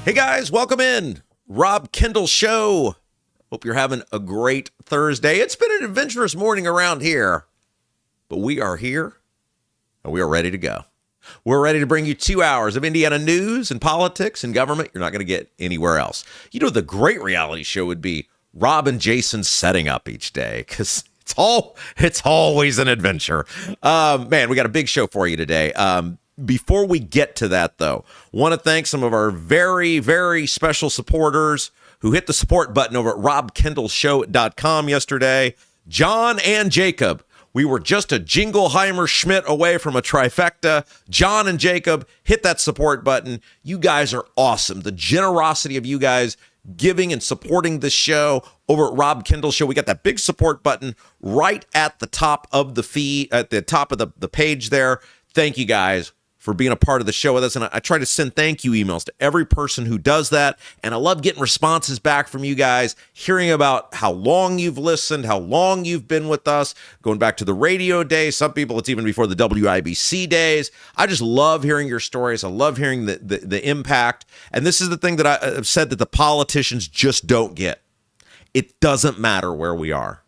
Hey guys, welcome in. Rob Kendall Show. Hope you're having a great Thursday. It's been an adventurous morning around here, but we are here and we are ready to go. We're ready to bring you 2 hours of Indiana news and politics and government you're not going to get anywhere else. You know, the great reality show would be Rob and Jason setting up each day, because it's always an adventure. Man, we got a big show for you today. Before we get to that, though, want to thank some of our very, very special supporters who hit the support button over at robkendallshow.com yesterday. John and Jacob. We were just a Jingleheimer Schmidt away from a trifecta. John and Jacob, hit that support button. You guys are awesome. The generosity of you guys giving and supporting the show over at Rob Kendall Show. We got that big support button right at the top of the feed, at the top of the page there. Thank you guys for being a part of the show with us. And I try to send thank you emails to every person who does that. And I love getting responses back from you guys, hearing about how long you've listened, how long you've been with us, going back to the radio days. Some people, it's even before the WIBC days. I just love hearing your stories. I love hearing the impact. And this is the thing that I've said that the politicians just don't get. It doesn't matter where we are.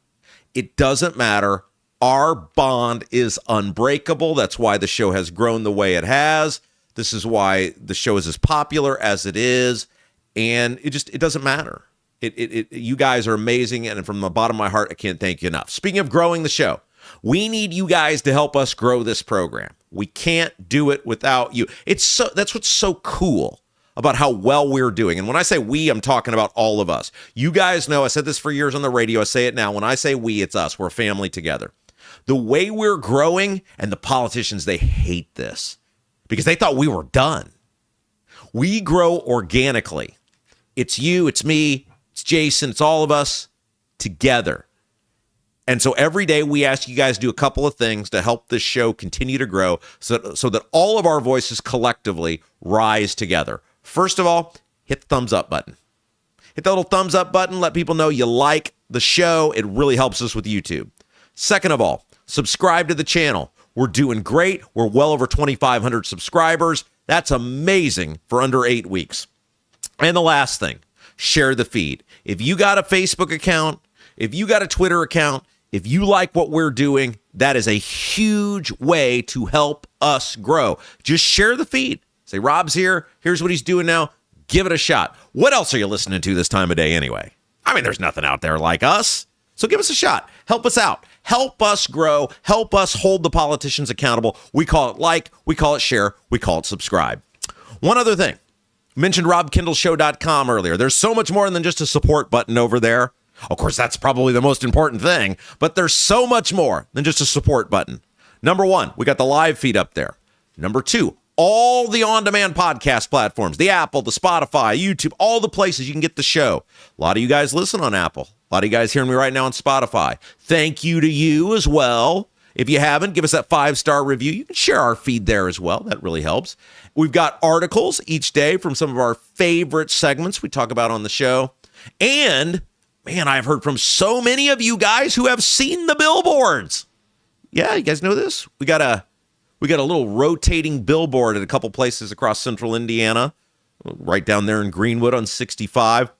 It doesn't matter. Our bond is unbreakable. That's why the show has grown the way it has. This is why the show is as popular as it is. And it doesn't matter. You guys are amazing. And from the bottom of my heart, I can't thank you enough. Speaking of growing the show, we need you guys to help us grow this program. We can't do it without you. That's what's so cool about how well we're doing. And when I say we, I'm talking about all of us. You guys know, I said this for years on the radio. I say it now. When I say we, it's us. We're a family together. The way we're growing, and the politicians, they hate this because they thought we were done. We grow organically. It's you, it's me, it's Jason, it's all of us together. And so every day we ask you guys to do a couple of things to help this show continue to grow so that all of our voices collectively rise together. First of all, hit the thumbs up button. Hit the little thumbs up button. Let people know you like the show. It really helps us with YouTube. Second of all, subscribe to the channel. We're doing great. We're well over 2,500 subscribers. That's amazing for under 8 weeks. And the last thing, share the feed. If you got a Facebook account, if you got a Twitter account, if you like what we're doing, that is a huge way to help us grow. Just share the feed. Say, Rob's here. Here's what he's doing now. Give it a shot. What else are you listening to this time of day anyway? I mean, there's nothing out there like us. So give us a shot. Help us out. Help us grow. Help us hold the politicians accountable. We call it like, we call it share, we call it subscribe. One other thing. Mentioned robkendallshow.com earlier. There's so much more than just a support button over there. Of course, that's probably the most important thing, but there's so much more than just a support button. Number one, we got the live feed up there. Number two, all the on-demand podcast platforms, the Apple, the Spotify, YouTube, all the places you can get the show. A lot of you guys listen on Apple. A lot of you guys hearing me right now on Spotify. Thank you to you as well. If you haven't, give us that 5-star review. You can share our feed there as well. That really helps. We've got articles each day from some of our favorite segments we talk about on the show. And, man, I've heard from so many of you guys who have seen the billboards. Yeah, you guys know this? We got a little rotating billboard at a couple places across central Indiana, right down there in Greenwood on 65.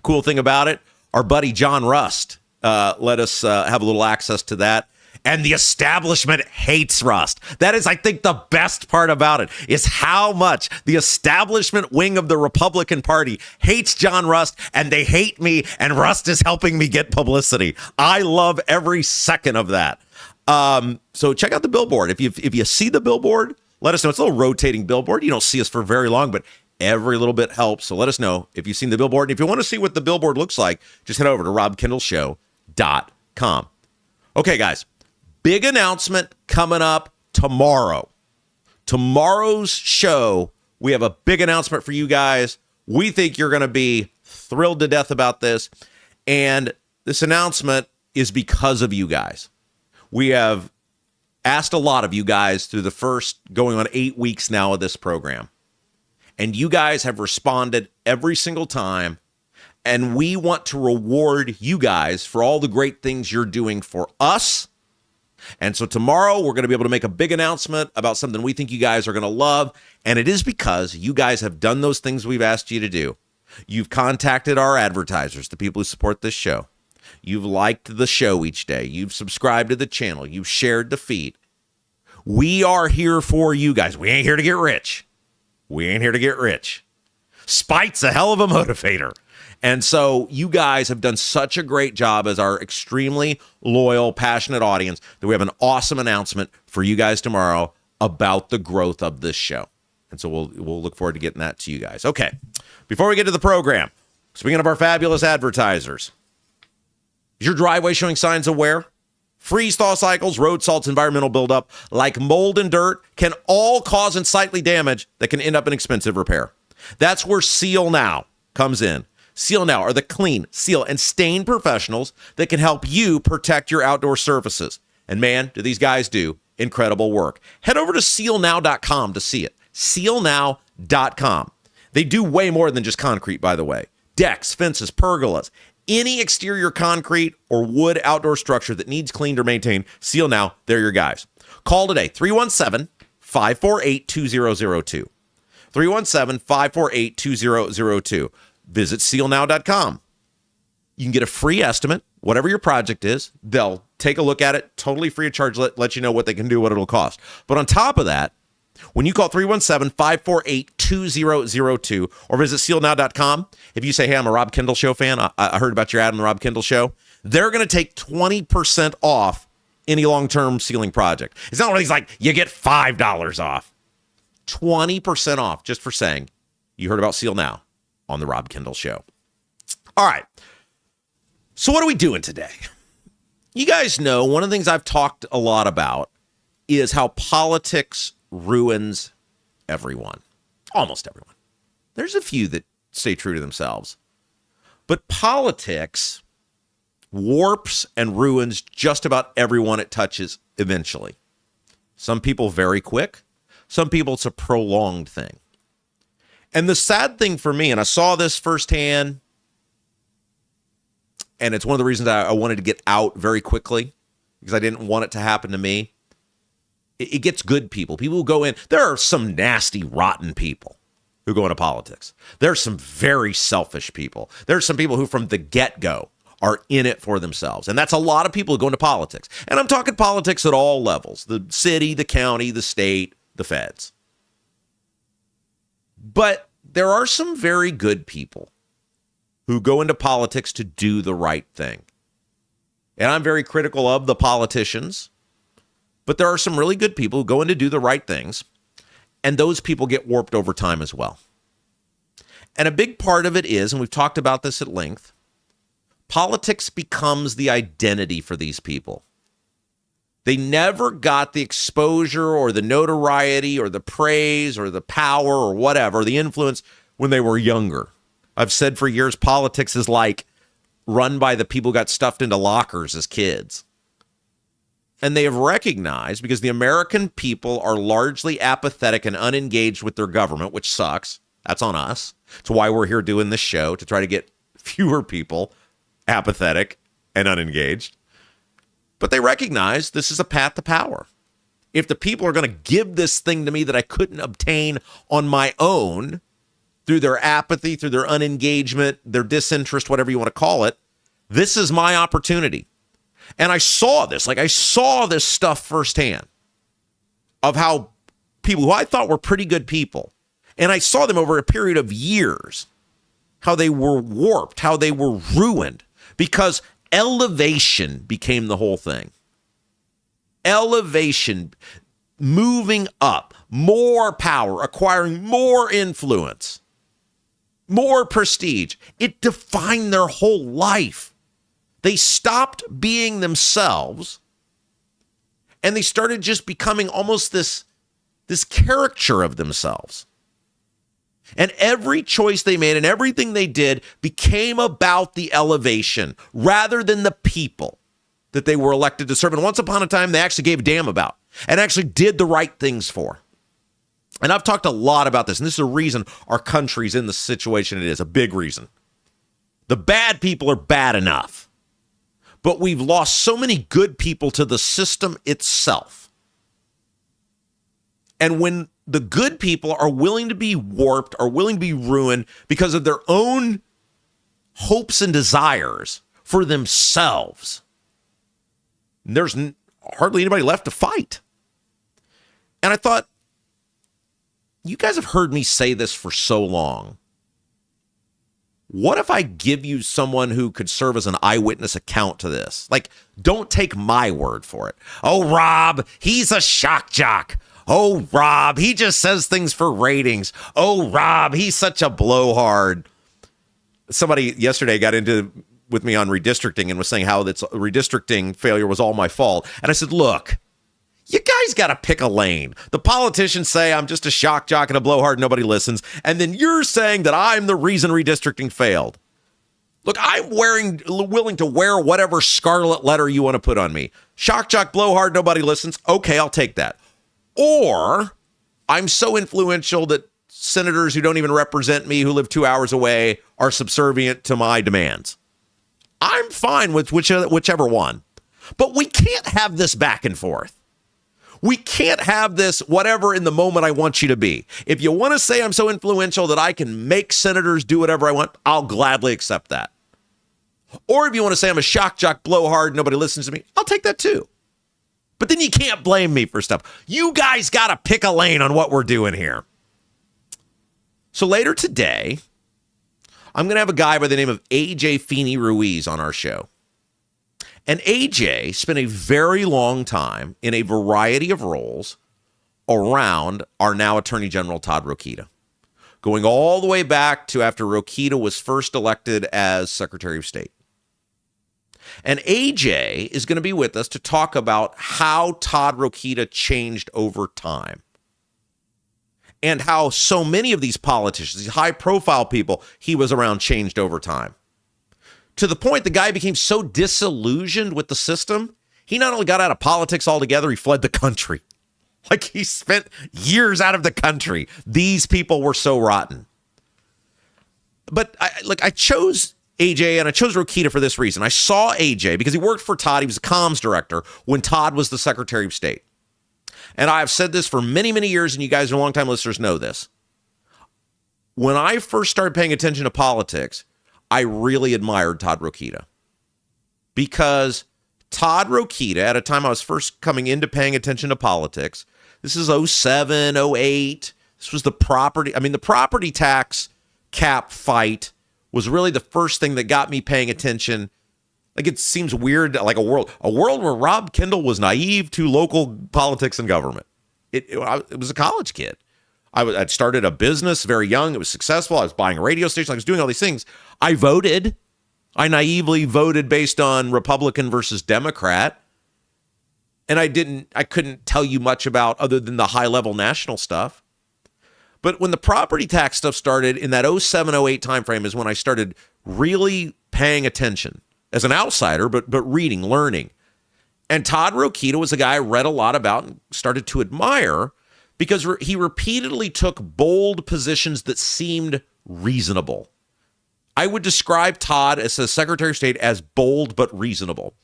Cool thing about it, our buddy John Rust let us have a little access to that. And the establishment hates Rust. That is, I think, the best part about it is how much the establishment wing of the Republican Party hates John Rust, and they hate me, and Rust is helping me get publicity. I love every second of that. So check out the billboard. If you see the billboard, let us know. It's a little rotating billboard. You don't see us for very long, but every little bit helps. So let us know if you've seen the billboard. And if you want to see what the billboard looks like, just head over to robkendallshow.com. Okay, guys. Big announcement coming up tomorrow. Tomorrow's show, we have a big announcement for you guys. We think you're going to be thrilled to death about this. And this announcement is because of you guys. We have asked a lot of you guys through the first going on 8 weeks now of this program. And you guys have responded every single time. And we want to reward you guys for all the great things you're doing for us And so tomorrow we're going to be able to make a big announcement about something we think you guys are going to love. And it is because you guys have done those things we've asked you to do. You've contacted our advertisers, the people who support this show. You've liked the show each day. You've subscribed to the channel. You've shared the feed. We are here for you guys. We ain't here to get rich. We ain't here to get rich. Spite's a hell of a motivator. And so you guys have done such a great job as our extremely loyal, passionate audience that we have an awesome announcement for you guys tomorrow about the growth of this show. And so we'll look forward to getting that to you guys. Okay, before we get to the program, speaking of our fabulous advertisers, is your driveway showing signs of wear? Freeze-thaw cycles, road salts, environmental buildup, like mold and dirt, can all cause unsightly damage that can end up in expensive repair. That's where Seal Now comes in. Seal Now are the clean, seal, and stain professionals that can help you protect your outdoor surfaces. And man, do these guys do incredible work. Head over to sealnow.com to see it. Sealnow.com. They do way more than just concrete, by the way. Decks, fences, pergolas, any exterior concrete or wood outdoor structure that needs cleaned or maintained, Seal Now, they're your guys. Call today, 317-548-2002. 317-548-2002. Visit sealnow.com. You can get a free estimate, whatever your project is. They'll take a look at it, totally free of charge, let you know what they can do, what it'll cost. But on top of that, when you call 317-548-2002 or visit sealnow.com, if you say, hey, I'm a Rob Kendall Show fan, I heard about your ad on the Rob Kendall Show, they're going to take 20% off any long-term sealing project. It's not one of these like, you get $5 off. 20% off just for saying you heard about Seal Now on the Rob Kendall Show. All right. So what are we doing today? You guys know one of the things I've talked a lot about is how politics ruins everyone. Almost everyone. There's a few that stay true to themselves. But politics warps and ruins just about everyone it touches eventually. Some people very quick. Some people it's a prolonged thing. And the sad thing for me, and I saw this firsthand, and it's one of the reasons I wanted to get out very quickly, because I didn't want it to happen to me. It gets good people. People who go in. There are some nasty, rotten people who go into politics. There's some very selfish people. There's some people who from the get-go are in it for themselves. And that's a lot of people who go into politics. And I'm talking politics at all levels. The city, the county, the state, the feds. But there are some very good people who go into politics to do the right thing. And I'm very critical of the politicians, but there are some really good people who go in to do the right things, and those people get warped over time as well. And a big part of it is, and we've talked about this at length, politics becomes the identity for these people. They never got the exposure or the notoriety or the praise or the power or whatever, the influence when they were younger. I've said for years, politics is like run by the people who got stuffed into lockers as kids. And they have recognized, because the American people are largely apathetic and unengaged with their government, which sucks. That's on us. It's why we're here doing this show, to try to get fewer people apathetic and unengaged. But they recognize this is a path to power. If the people are going to give this thing to me that I couldn't obtain on my own through their apathy, through their unengagement, their disinterest, whatever you want to call it, this is my opportunity. And I saw this stuff firsthand of how people who I thought were pretty good people, and I saw them over a period of years, how they were warped, how they were ruined, because elevation became the whole thing. Elevation, moving up, more power, acquiring more influence, more prestige. It defined their whole life. They stopped being themselves, and they started just becoming almost this caricature of themselves. And every choice they made and everything they did became about the elevation rather than the people that they were elected to serve. And once upon a time, they actually gave a damn about and actually did the right things for. And I've talked a lot about this, and this is a reason our country's in the situation it is, a big reason. The bad people are bad enough. but we've lost so many good people to the system itself. And when the good people are willing to be warped, are willing to be ruined because of their own hopes and desires for themselves, there's hardly anybody left to fight. And I thought, you guys have heard me say this for so long. What if I give you someone who could serve as an eyewitness account to this? Like, don't take my word for it. Oh, Rob, he's a shock jock. Oh, Rob, he just says things for ratings. Oh, Rob, he's such a blowhard. Somebody yesterday got into with me on redistricting and was saying how that's redistricting failure was all my fault. And I said, look, you guys got to pick a lane. The politicians say I'm just a shock jock and a blowhard, nobody listens. And then you're saying that I'm the reason redistricting failed. Look, I'm willing to wear whatever scarlet letter you want to put on me. Shock jock, blowhard, nobody listens. Okay, I'll take that. Or I'm so influential that senators who don't even represent me, who live 2 hours away, are subservient to my demands. I'm fine with whichever one. But we can't have this back and forth. We can't have this whatever in the moment I want you to be. If you want to say I'm so influential that I can make senators do whatever I want, I'll gladly accept that. Or if you want to say I'm a shock jock, blowhard, nobody listens to me, I'll take that too. But then you can't blame me for stuff. You guys got to pick a lane on what we're doing here. So later today, I'm going to have a guy by the name of AJ Feeney Ruiz on our show. And AJ spent a very long time in a variety of roles around our now Attorney General Todd Rokita, going all the way back to after Rokita was first elected as Secretary of State. And AJ is going to be with us to talk about how Todd Rokita changed over time and how so many of these politicians, these high-profile people he was around, changed over time. To the point the guy became so disillusioned with the system, he not only got out of politics altogether, he fled the country. Like, he spent years out of the country. These people were so rotten. But I chose AJ and I chose Rokita for this reason. I saw AJ because he worked for Todd. He was a comms director when Todd was the Secretary of State. And I've said this for many, many years, and you guys are longtime listeners know this. When I first started paying attention to politics, I really admired Todd Rokita because Todd Rokita, at a time I was first coming into paying attention to politics, this is 07, 08. This was the property tax cap fight was really the first thing that got me paying attention. Like, it seems weird, like a world where Rob Kendall was naive to local politics and government. It was a college kid. I'd started a business very young. It was successful. I was buying a radio station. I was doing all these things. I voted. I naively voted based on Republican versus Democrat. And I couldn't tell you much about other than the high level national stuff. But when the property tax stuff started in that 07, 08 timeframe is when I started really paying attention as an outsider, but reading, learning. And Todd Rokita was a guy I read a lot about and started to admire because he repeatedly took bold positions that seemed reasonable. I would describe Todd as a Secretary of State as bold but reasonable.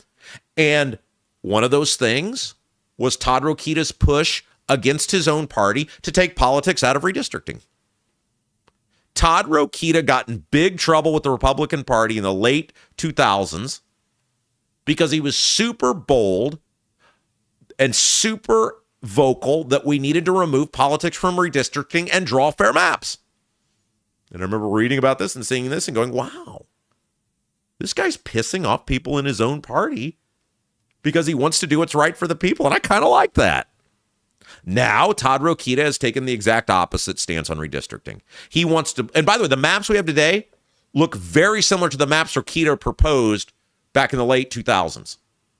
And one of those things was Todd Rokita's push against his own party to take politics out of redistricting. Todd Rokita got in big trouble with the Republican Party in the late 2000s because he was super bold and super vocal that we needed to remove politics from redistricting and draw fair maps. And I remember reading about this and seeing this and going, wow, this guy's pissing off people in his own party because he wants to do what's right for the people. And I kind of like that. Now, Todd Rokita has taken the exact opposite stance on redistricting. He wants to, and by the way, the maps we have today look very similar to the maps Rokita proposed back in the late 2000s,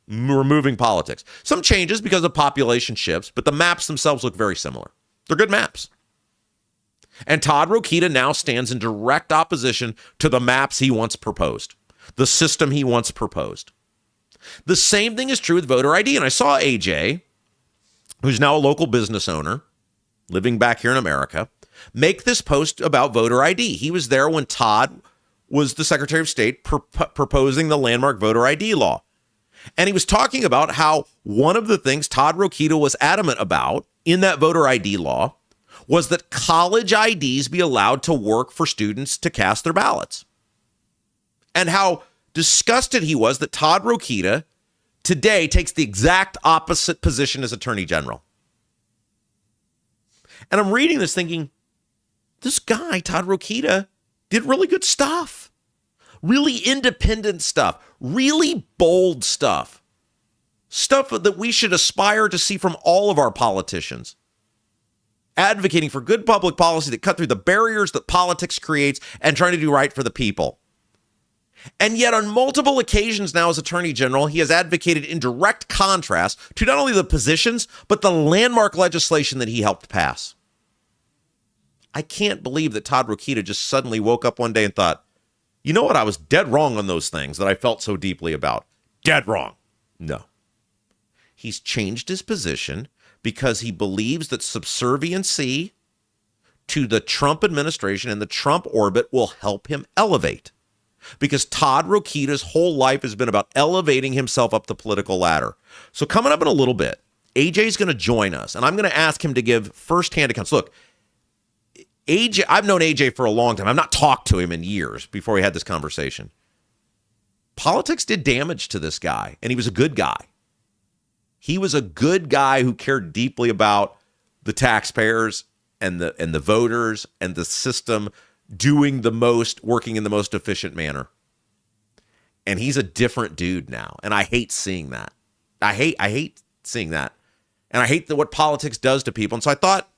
removing politics. Some changes because of population shifts, but the maps themselves look very similar. They're good maps. And Todd Rokita now stands in direct opposition to the maps he once proposed, the system he once proposed. The same thing is true with voter ID. And I saw AJ, who's now a local business owner, living back here in America, make this post about voter ID. He was there when Todd was the Secretary of State proposing the landmark voter ID law. And he was talking about how one of the things Todd Rokita was adamant about in that voter ID law was that college IDs be allowed to work for students to cast their ballots. And how disgusted he was that Todd Rokita today takes the exact opposite position as Attorney General. And I'm reading this thinking, this guy, Todd Rokita, did really good stuff. Really independent stuff. Really bold stuff. Stuff that we should aspire to see from all of our politicians. Advocating for good public policy that cut through the barriers that politics creates and trying to do right for the people. And yet on multiple occasions now as Attorney General, he has advocated in direct contrast to not only the positions, but the landmark legislation that he helped pass. I can't believe that Todd Rokita just suddenly woke up one day and thought, you know what, I was dead wrong on those things that I felt so deeply about. Dead wrong. No. He's changed his position because he believes that subserviency to the Trump administration and the Trump orbit will help him elevate. Because Todd Rokita's whole life has been about elevating himself up the political ladder. So coming up in a little bit, AJ's going to join us, and I'm going to ask him to give firsthand accounts. Look, AJ, I've known AJ for a long time. I've not talked to him in years before we had this conversation. Politics did damage to this guy, and he was a good guy. He was a good guy who cared deeply about the taxpayers and the voters and the system doing the most, working in the most efficient manner. And he's a different dude now. And I hate seeing that. I hate seeing that. And I hate what politics does to people. And so I thought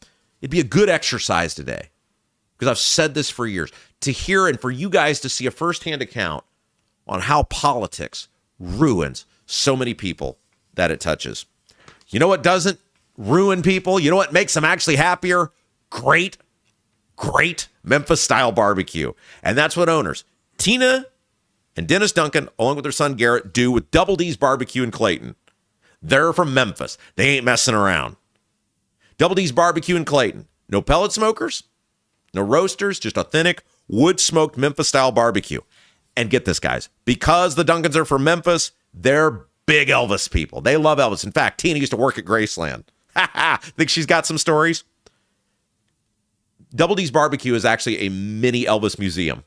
it'd be a good exercise today, because I've said this for years, to hear and for you guys to see a firsthand account on how politics ruins so many people that it touches. You know what doesn't ruin people? You know what makes them actually happier? Great Memphis-style barbecue. And that's what owners Tina and Dennis Duncan, along with their son Garrett, do with Double D's Barbecue in Clayton. They're from Memphis. They ain't messing around. Double D's Barbecue in Clayton. No pellet smokers, no roasters, just authentic wood-smoked Memphis-style barbecue. And get this, guys, because the Duncans are from Memphis, they're big Elvis people. They love Elvis. In fact, Tina used to work at Graceland. Think she's got some stories? Double D's Barbecue is actually a mini Elvis museum.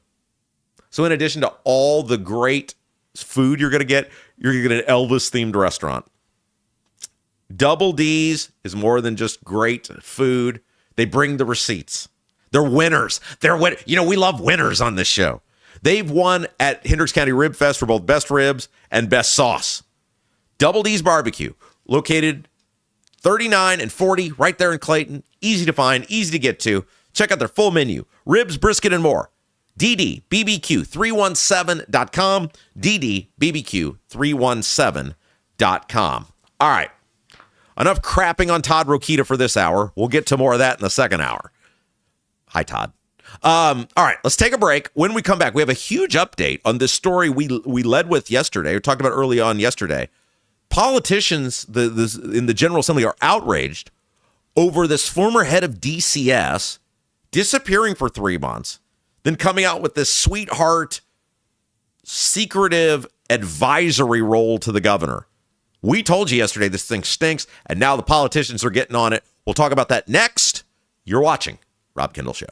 So in addition to all the great food you're going to get an Elvis-themed restaurant. Double D's is more than just great food. They bring the receipts. They're winners. We love winners on this show. They've won at Hendricks County Rib Fest for both best ribs and best sauce. Double D's Barbecue, located 39 and 40 right there in Clayton. Easy to find, easy to get to. Check out their full menu, ribs, brisket, and more. DDBBQ317.com, DDBBQ317.com. All right, enough crapping on Todd Rokita for this hour. We'll get to more of that in the second hour. Hi, Todd. All right, let's take a break. When we come back, we have a huge update on this story we led with yesterday. We talked about early on yesterday. Politicians in the General Assembly are outraged over this former head of DCS disappearing for 3 months, then coming out with this sweetheart, secretive advisory role to the governor. We told you yesterday this thing stinks, and now the politicians are getting on it. We'll talk about that next. You're watching Rob Kendall Show.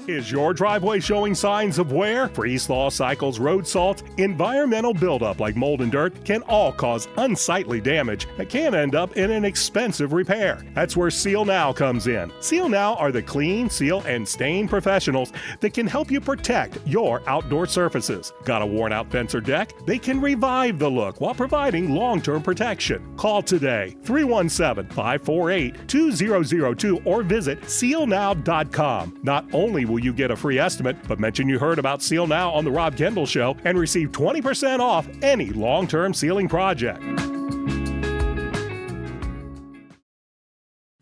Is your driveway showing signs of wear? Freeze-thaw cycles, road salt, environmental buildup like mold and dirt can all cause unsightly damage that can end up in an expensive repair. That's where Seal Now comes in. Seal Now are the clean, seal, and stain professionals that can help you protect your outdoor surfaces. Got a worn-out fence or deck? They can revive the look while providing long-term protection. Call today, 317-548-2002, or visit sealnow.com. Not only will you get a free estimate, but mention you heard about Seal Now on the Rob Kendall Show and receive 20% off any long-term sealing project.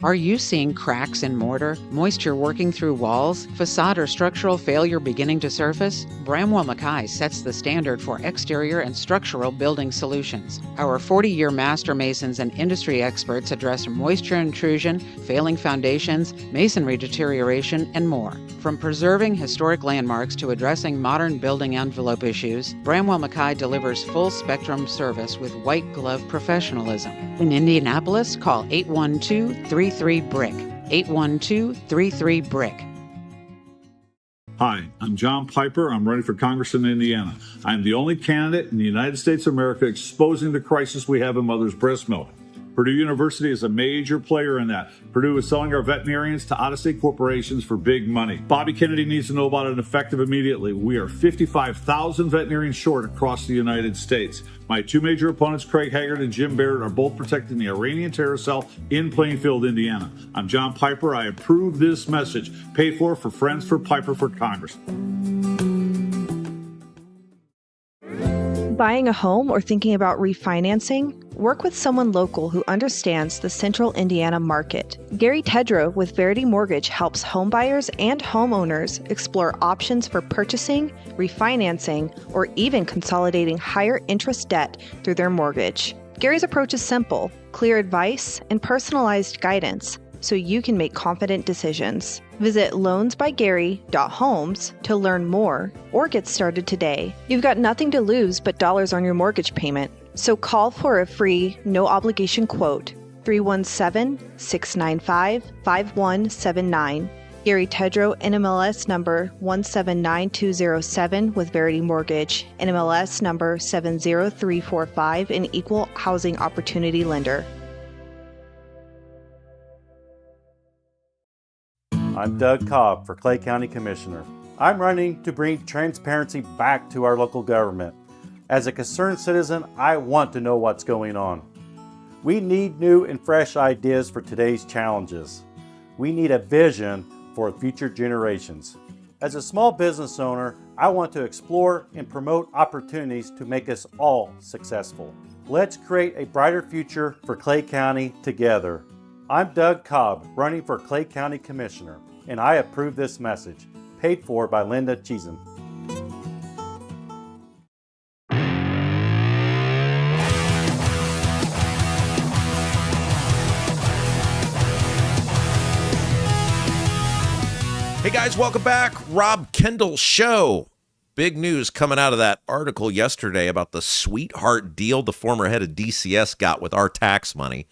Are you seeing cracks in mortar, moisture working through walls, facade or structural failure beginning to surface? Bramwell Mackay sets the standard for exterior and structural building solutions. Our 40-year master masons and industry experts address moisture intrusion, failing foundations, masonry deterioration, and more. From preserving historic landmarks to addressing modern building envelope issues, Bramwell Mackay delivers full-spectrum service with white-glove professionalism. In Indianapolis, call 812-33-BRICK. 812-33-BRICK. Hi, I'm John Piper. I'm running for Congress in Indiana. I'm the only candidate in the United States of America exposing the crisis we have in mother's breast milk. Purdue University is a major player in that. Purdue is selling our veterinarians to out-of-state corporations for big money. Bobby Kennedy needs to know about it effective immediately. We are 55,000 veterinarians short across the United States. My two major opponents, Craig Haggard and Jim Barrett, are both protecting the Iranian terror cell in Plainfield, Indiana. I'm John Piper. I approve this message. Paid for Friends for Piper for Congress. Buying a home or thinking about refinancing? Work with someone local who understands the central Indiana market. Gary Tedrow with Verity Mortgage helps homebuyers and homeowners explore options for purchasing, refinancing, or even consolidating higher interest debt through their mortgage. Gary's approach is simple, clear advice, and personalized guidance so you can make confident decisions. Visit loansbygary.homes to learn more or get started today. You've got nothing to lose but dollars on your mortgage payment. So call for a free, no-obligation quote, 317-695-5179. Gary Tedrow, NMLS number 179207 with Verity Mortgage, NMLS number 70345, an equal housing opportunity lender. I'm Doug Cobb for Clay County Commissioner. I'm running to bring transparency back to our local government. As a concerned citizen, I want to know what's going on. We need new and fresh ideas for today's challenges. We need a vision for future generations. As a small business owner, I want to explore and promote opportunities to make us all successful. Let's create a brighter future for Clay County together. I'm Doug Cobb, running for Clay County Commissioner, and I approve this message. Paid for by Linda Cheesem. Hey guys, welcome back. Rob Kendall Show. Big news coming out of that article yesterday about the sweetheart deal the former head of DCS got with our tax money.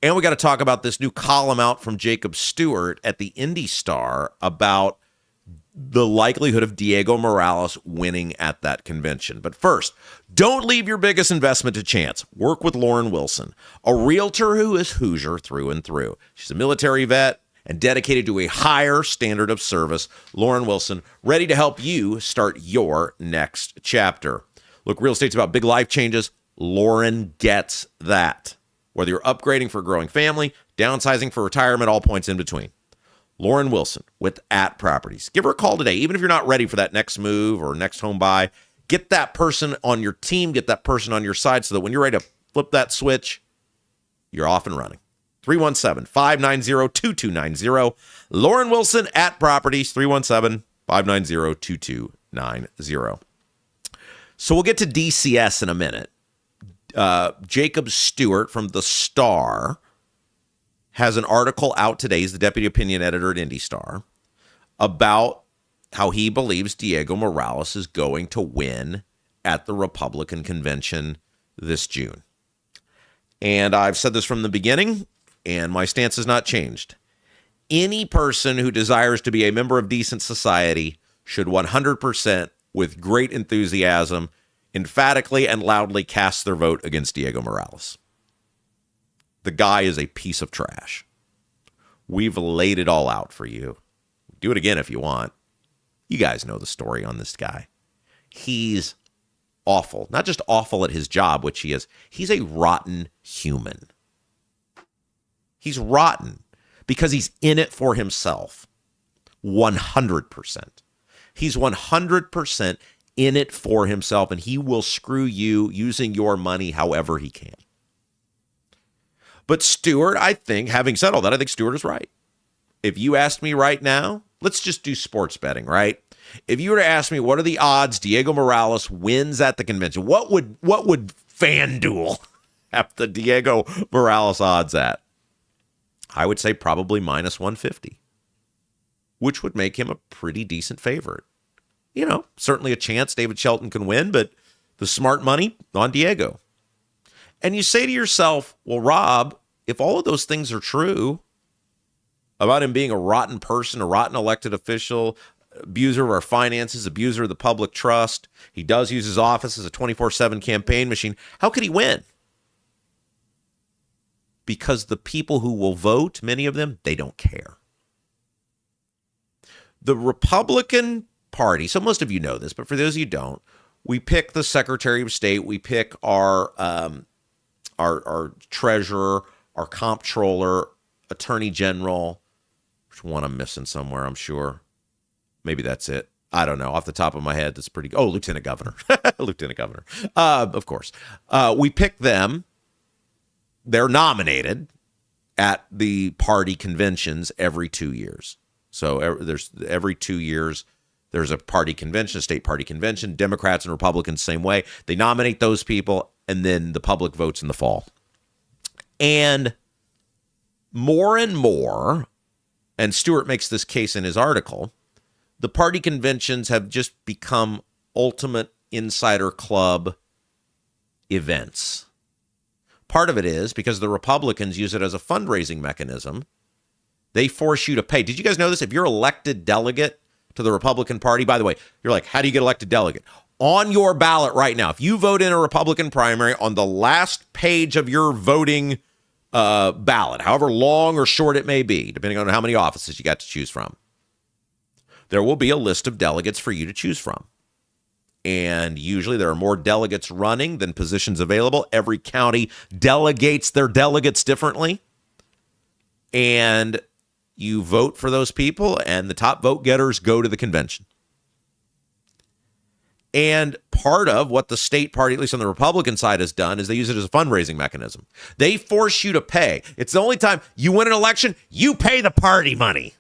And we got to talk about this new column out from Jacob Stewart at the Indy Star about the likelihood of Diego Morales winning at that convention. But first, don't leave your biggest investment to chance. Work with Lauren Wilson, a realtor who is Hoosier through and through. She's a military vet and dedicated to a higher standard of service. Lauren Wilson, ready to help you start your next chapter. Look, real estate's about big life changes. Lauren gets that. Whether you're upgrading for a growing family, downsizing for retirement, all points in between. Lauren Wilson with At Properties. Give her a call today, even if you're not ready for that next move or next home buy. Get that person on your team, get that person on your side so that when you're ready to flip that switch, you're off and running. 317-590-2290. Lauren Wilson at Properties, 317-590-2290. So we'll get to DCS in a minute. Jacob Stewart from The Star has an article out today. He's the deputy opinion editor at Indy Star about how he believes Diego Morales is going to win at the Republican convention this June. And I've said this from the beginning, and my stance has not changed. Any person who desires to be a member of decent society should 100%, with great enthusiasm, emphatically and loudly cast their vote against Diego Morales. The guy is a piece of trash. We've laid it all out for you. Do it again if you want. You guys know the story on this guy. He's awful. Not just awful at his job, which he is. He's a rotten human. He's rotten because he's in it for himself. 100%. He's 100% in it for himself, and he will screw you using your money however he can. But Stewart, I think, having said all that, I think Stewart is right. If you asked me right now, let's just do sports betting, right? If you were to ask me what are the odds Diego Morales wins at the convention, what would FanDuel have the Diego Morales odds at? I would say probably minus 150, which would make him a pretty decent favorite. You know, certainly a chance David Shelton can win, but the smart money on Diego. And you say to yourself, well, Rob, if all of those things are true about him being a rotten person, a rotten elected official, abuser of our finances, abuser of the public trust, he does use his office as a 24/7 campaign machine, how could he win? Because the people who will vote, many of them, they don't care. The Republican Party, so most of you know this, but for those of you who don't, we pick the Secretary of State, we pick our treasurer, our comptroller, attorney general. Which one I'm missing somewhere, I'm sure. Maybe that's it. I don't know. Off the top of my head, that's pretty good. Oh, Lieutenant Governor. Lieutenant Governor. Of course. We pick them. They're nominated at the party conventions every 2 years. So there's every 2 years, there's a party convention, a state party convention. Democrats and Republicans, same way. They nominate those people, and then the public votes in the fall. And more, and Stewart makes this case in his article, the party conventions have just become ultimate insider club events. Part of it is because the Republicans use it as a fundraising mechanism. They force you to pay. Did you guys know this? If you're elected delegate to the Republican Party, by the way, you're like, how do you get elected delegate? On your ballot right now, if you vote in a Republican primary, on the last page of your voting ballot, however long or short it may be, depending on how many offices you got to choose from, there will be a list of delegates for you to choose from. And usually there are more delegates running than positions available. Every county delegates their delegates differently. And you vote for those people, and the top vote getters go to the convention. And part of what the state party, at least on the Republican side, has done is they use it as a fundraising mechanism. They force you to pay. It's the only time you win an election, you pay the party money.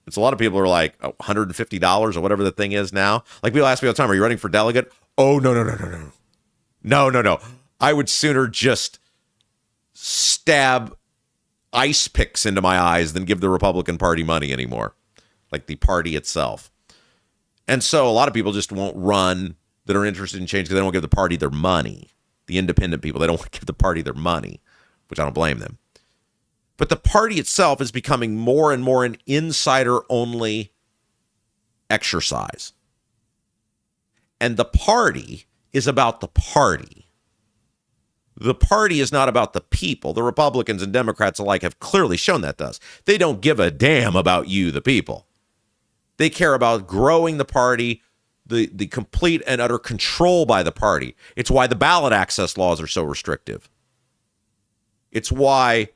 It's a lot of people are like $150 or whatever the thing is now. Like people ask me all the time, are you running for delegate? Oh, no. No. I would sooner just stab ice picks into my eyes than give the Republican Party money anymore, like the party itself. And so a lot of people just won't run that are interested in change because they don't give the party their money. The independent people, they don't want to give the party their money, which I don't blame them. But the party itself is becoming more and more an insider-only exercise. And the party is about the party. The party is not about the people. The Republicans and Democrats alike have clearly shown that to us. They don't give a damn about you, the people. They care about growing the party, the complete and utter control by the party. It's why the ballot access laws are so restrictive. It's why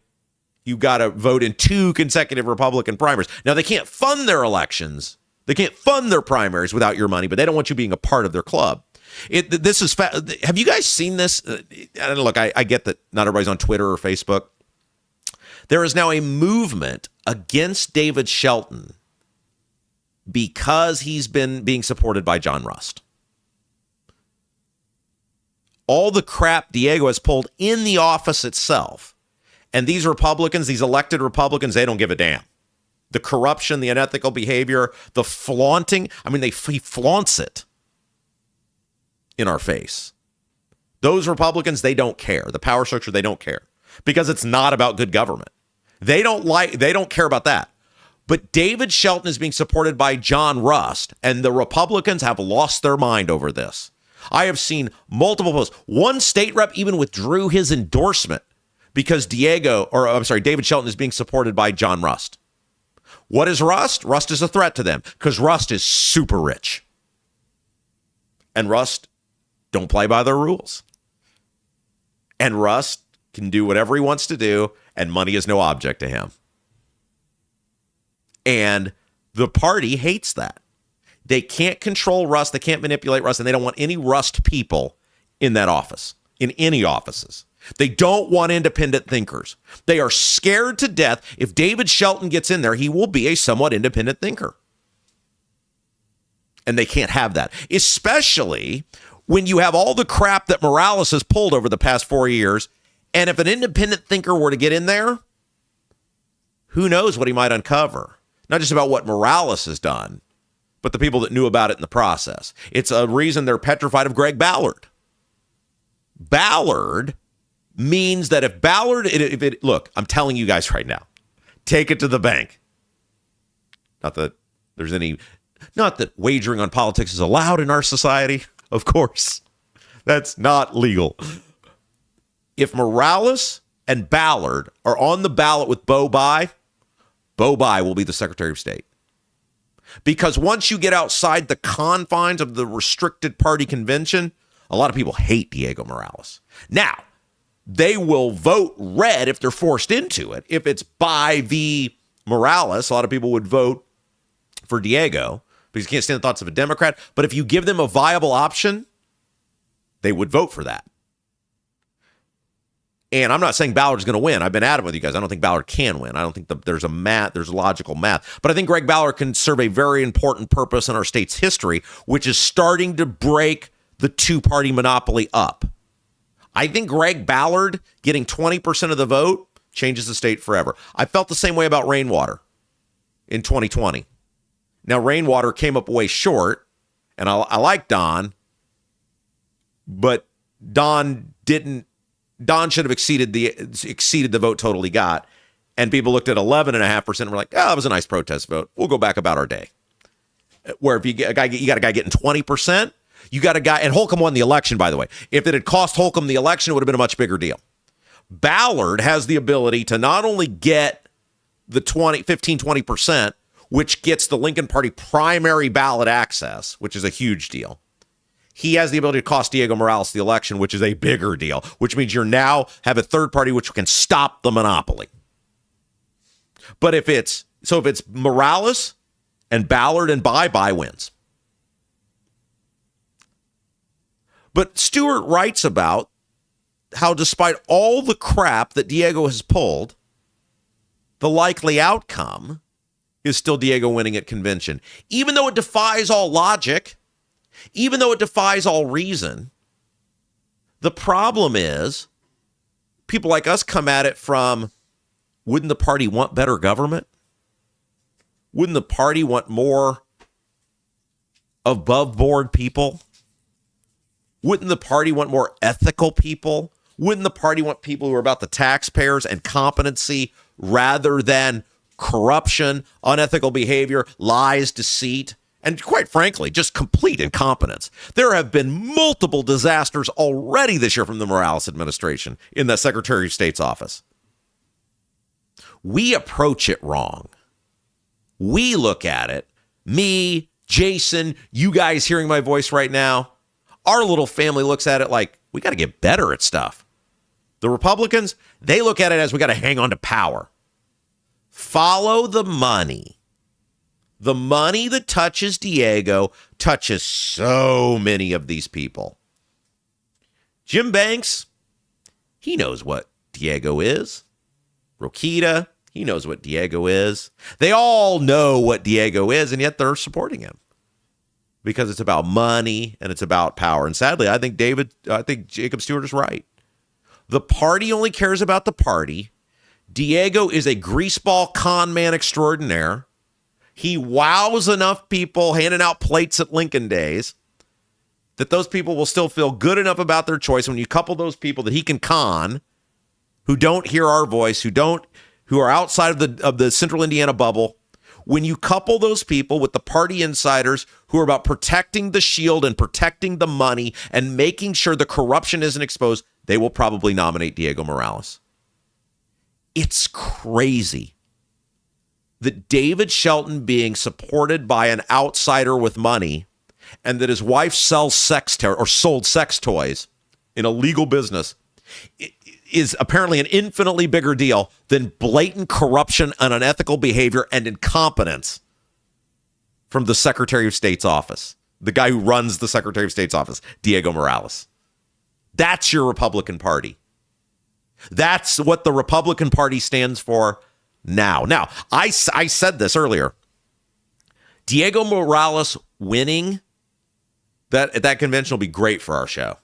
you got to vote in 2 consecutive Republican primaries. Now, they can't fund their elections. They can't fund their primaries without your money, but they don't want you being a part of their club. Have you guys seen this? And look, I get that not everybody's on Twitter or Facebook. There is now a movement against David Shelton because he's been being supported by John Rust. All the crap Diego has pulled in the office itself. And these Republicans, these elected Republicans, they don't give a damn. The corruption, the unethical behavior, the flaunting. I mean, he flaunts it in our face. Those Republicans, they don't care. The power structure, they don't care because it's not about good government. They don't care about that. But David Shelton is being supported by John Rust, and the Republicans have lost their mind over this. I have seen multiple posts. One state rep even withdrew his endorsement because David Shelton is being supported by John Rust. What is Rust? Rust is a threat to them because Rust is super rich. And Rust don't play by their rules. And Rust can do whatever he wants to do, and money is no object to him. And the party hates that. They can't control Rust, they can't manipulate Rust, and they don't want any Rust people in that office, in any offices. They don't want independent thinkers. They are scared to death. If David Shelton gets in there, he will be a somewhat independent thinker. And they can't have that, especially when you have all the crap that Morales has pulled over the past 4 years. And if an independent thinker were to get in there, who knows what he might uncover? Not just about what Morales has done, but the people that knew about it in the process. It's a reason they're petrified of Greg Ballard. Ballard means that if Ballard, look, I'm telling you guys right now, take it to the bank. Not that wagering on politics is allowed in our society, of course. That's not legal. If Morales and Ballard are on the ballot with Bo Bai will be the Secretary of State. Because once you get outside the confines of the restricted party convention, a lot of people hate Diego Morales. Now, they will vote red if they're forced into it. If it's Bai v. Morales, a lot of people would vote for Diego because you can't stand the thoughts of a Democrat. But if you give them a viable option, they would vote for that. And I'm not saying Ballard's going to win. I've been adamant with you guys. I don't think Ballard can win. I don't think there's logical math. But I think Greg Ballard can serve a very important purpose in our state's history, which is starting to break the two-party monopoly up. I think Greg Ballard getting 20% of the vote changes the state forever. I felt the same way about Rainwater in 2020. Now, Rainwater came up way short, and I like Don, but Don should have exceeded the vote total he got. And people looked at 11.5% and were like, that was a nice protest vote. We'll go back about our day. Where if you got a guy getting 20%, you got a guy, and Holcomb won the election, by the way. If it had cost Holcomb the election, it would have been a much bigger deal. Ballard has the ability to not only get the 15-20%, which gets the Lincoln Party primary ballot access, which is a huge deal. He has the ability to cost Diego Morales the election, which is a bigger deal, which means you now have a third party which can stop the monopoly. But if it's Morales and Ballard and Bai wins. But Stewart writes about how despite all the crap that Diego has pulled, the likely outcome is still Diego winning at convention. Even though it defies all logic, even though it defies all reason, the problem is people like us come at it from, wouldn't the party want better government? Wouldn't the party want more above board people? Wouldn't the party want more ethical people? Wouldn't the party want people who are about the taxpayers and competency rather than corruption, unethical behavior, lies, deceit, and quite frankly, just complete incompetence? There have been multiple disasters already this year from the Morales administration in the Secretary of State's office. We approach it wrong. We look at it, me, Jason, you guys hearing my voice right now, our little family looks at it like, we got to get better at stuff. The Republicans, they look at it as we got to hang on to power. Follow the money. The money that touches Diego touches so many of these people. Jim Banks, he knows what Diego is. Rokita, he knows what Diego is. They all know what Diego is, and yet they're supporting him because it's about money and it's about power. And sadly, I think Jacob Stewart is right. The party only cares about the party. Diego is a greaseball con man extraordinaire. He wows enough people handing out plates at Lincoln Days that those people will still feel good enough about their choice. When you couple those people that he can con, who don't hear our voice, who are outside of the central Indiana bubble, when you couple those people with the party insiders who are about protecting the shield and protecting the money and making sure the corruption isn't exposed, they will probably nominate Diego Morales. It's crazy that David Shelton being supported by an outsider with money and that his wife sold sex toys in a legal business is apparently an infinitely bigger deal than blatant corruption and unethical behavior and incompetence from the Secretary of State's office, the guy who runs the Secretary of State's office, Diego Morales. That's your Republican Party. That's what the Republican Party stands for now. Now, I said this earlier. Diego Morales winning that convention will be great for our show.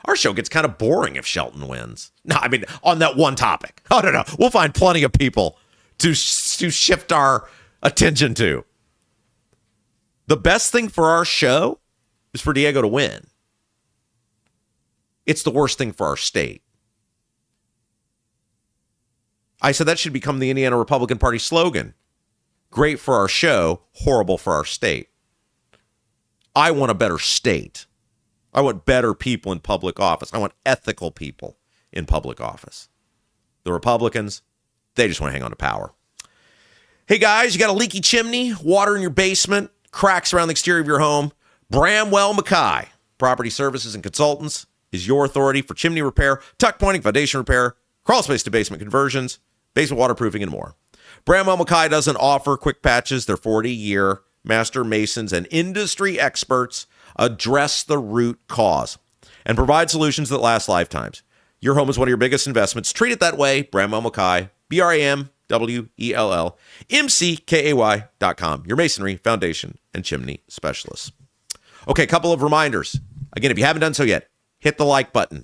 Our show gets kind of boring if Shelton wins. No, I mean, on that one topic. Oh, no. We'll find plenty of people to shift our attention to. The best thing for our show is for Diego to win. It's the worst thing for our state. I said that should become the Indiana Republican Party slogan. Great for our show, horrible for our state. I want a better state. I want better people in public office. I want ethical people in public office. The Republicans, they just want to hang on to power. Hey guys, you got a leaky chimney, water in your basement, cracks around the exterior of your home? Bramwell Mackay Property Services and Consultants is your authority for chimney repair, tuck pointing, foundation repair, crawl space to basement conversions, basement waterproofing, and more. Bramwell Mackay doesn't offer quick patches. Their 40-year master masons and industry experts address the root cause and provide solutions that last lifetimes. Your home is one of your biggest investments. Treat it that way. Bramwell Mackay, BRAMWELLMCKAY.com. Your masonry, foundation, and chimney specialists. Okay, a couple of reminders. Again, if you haven't done so yet, hit the like button.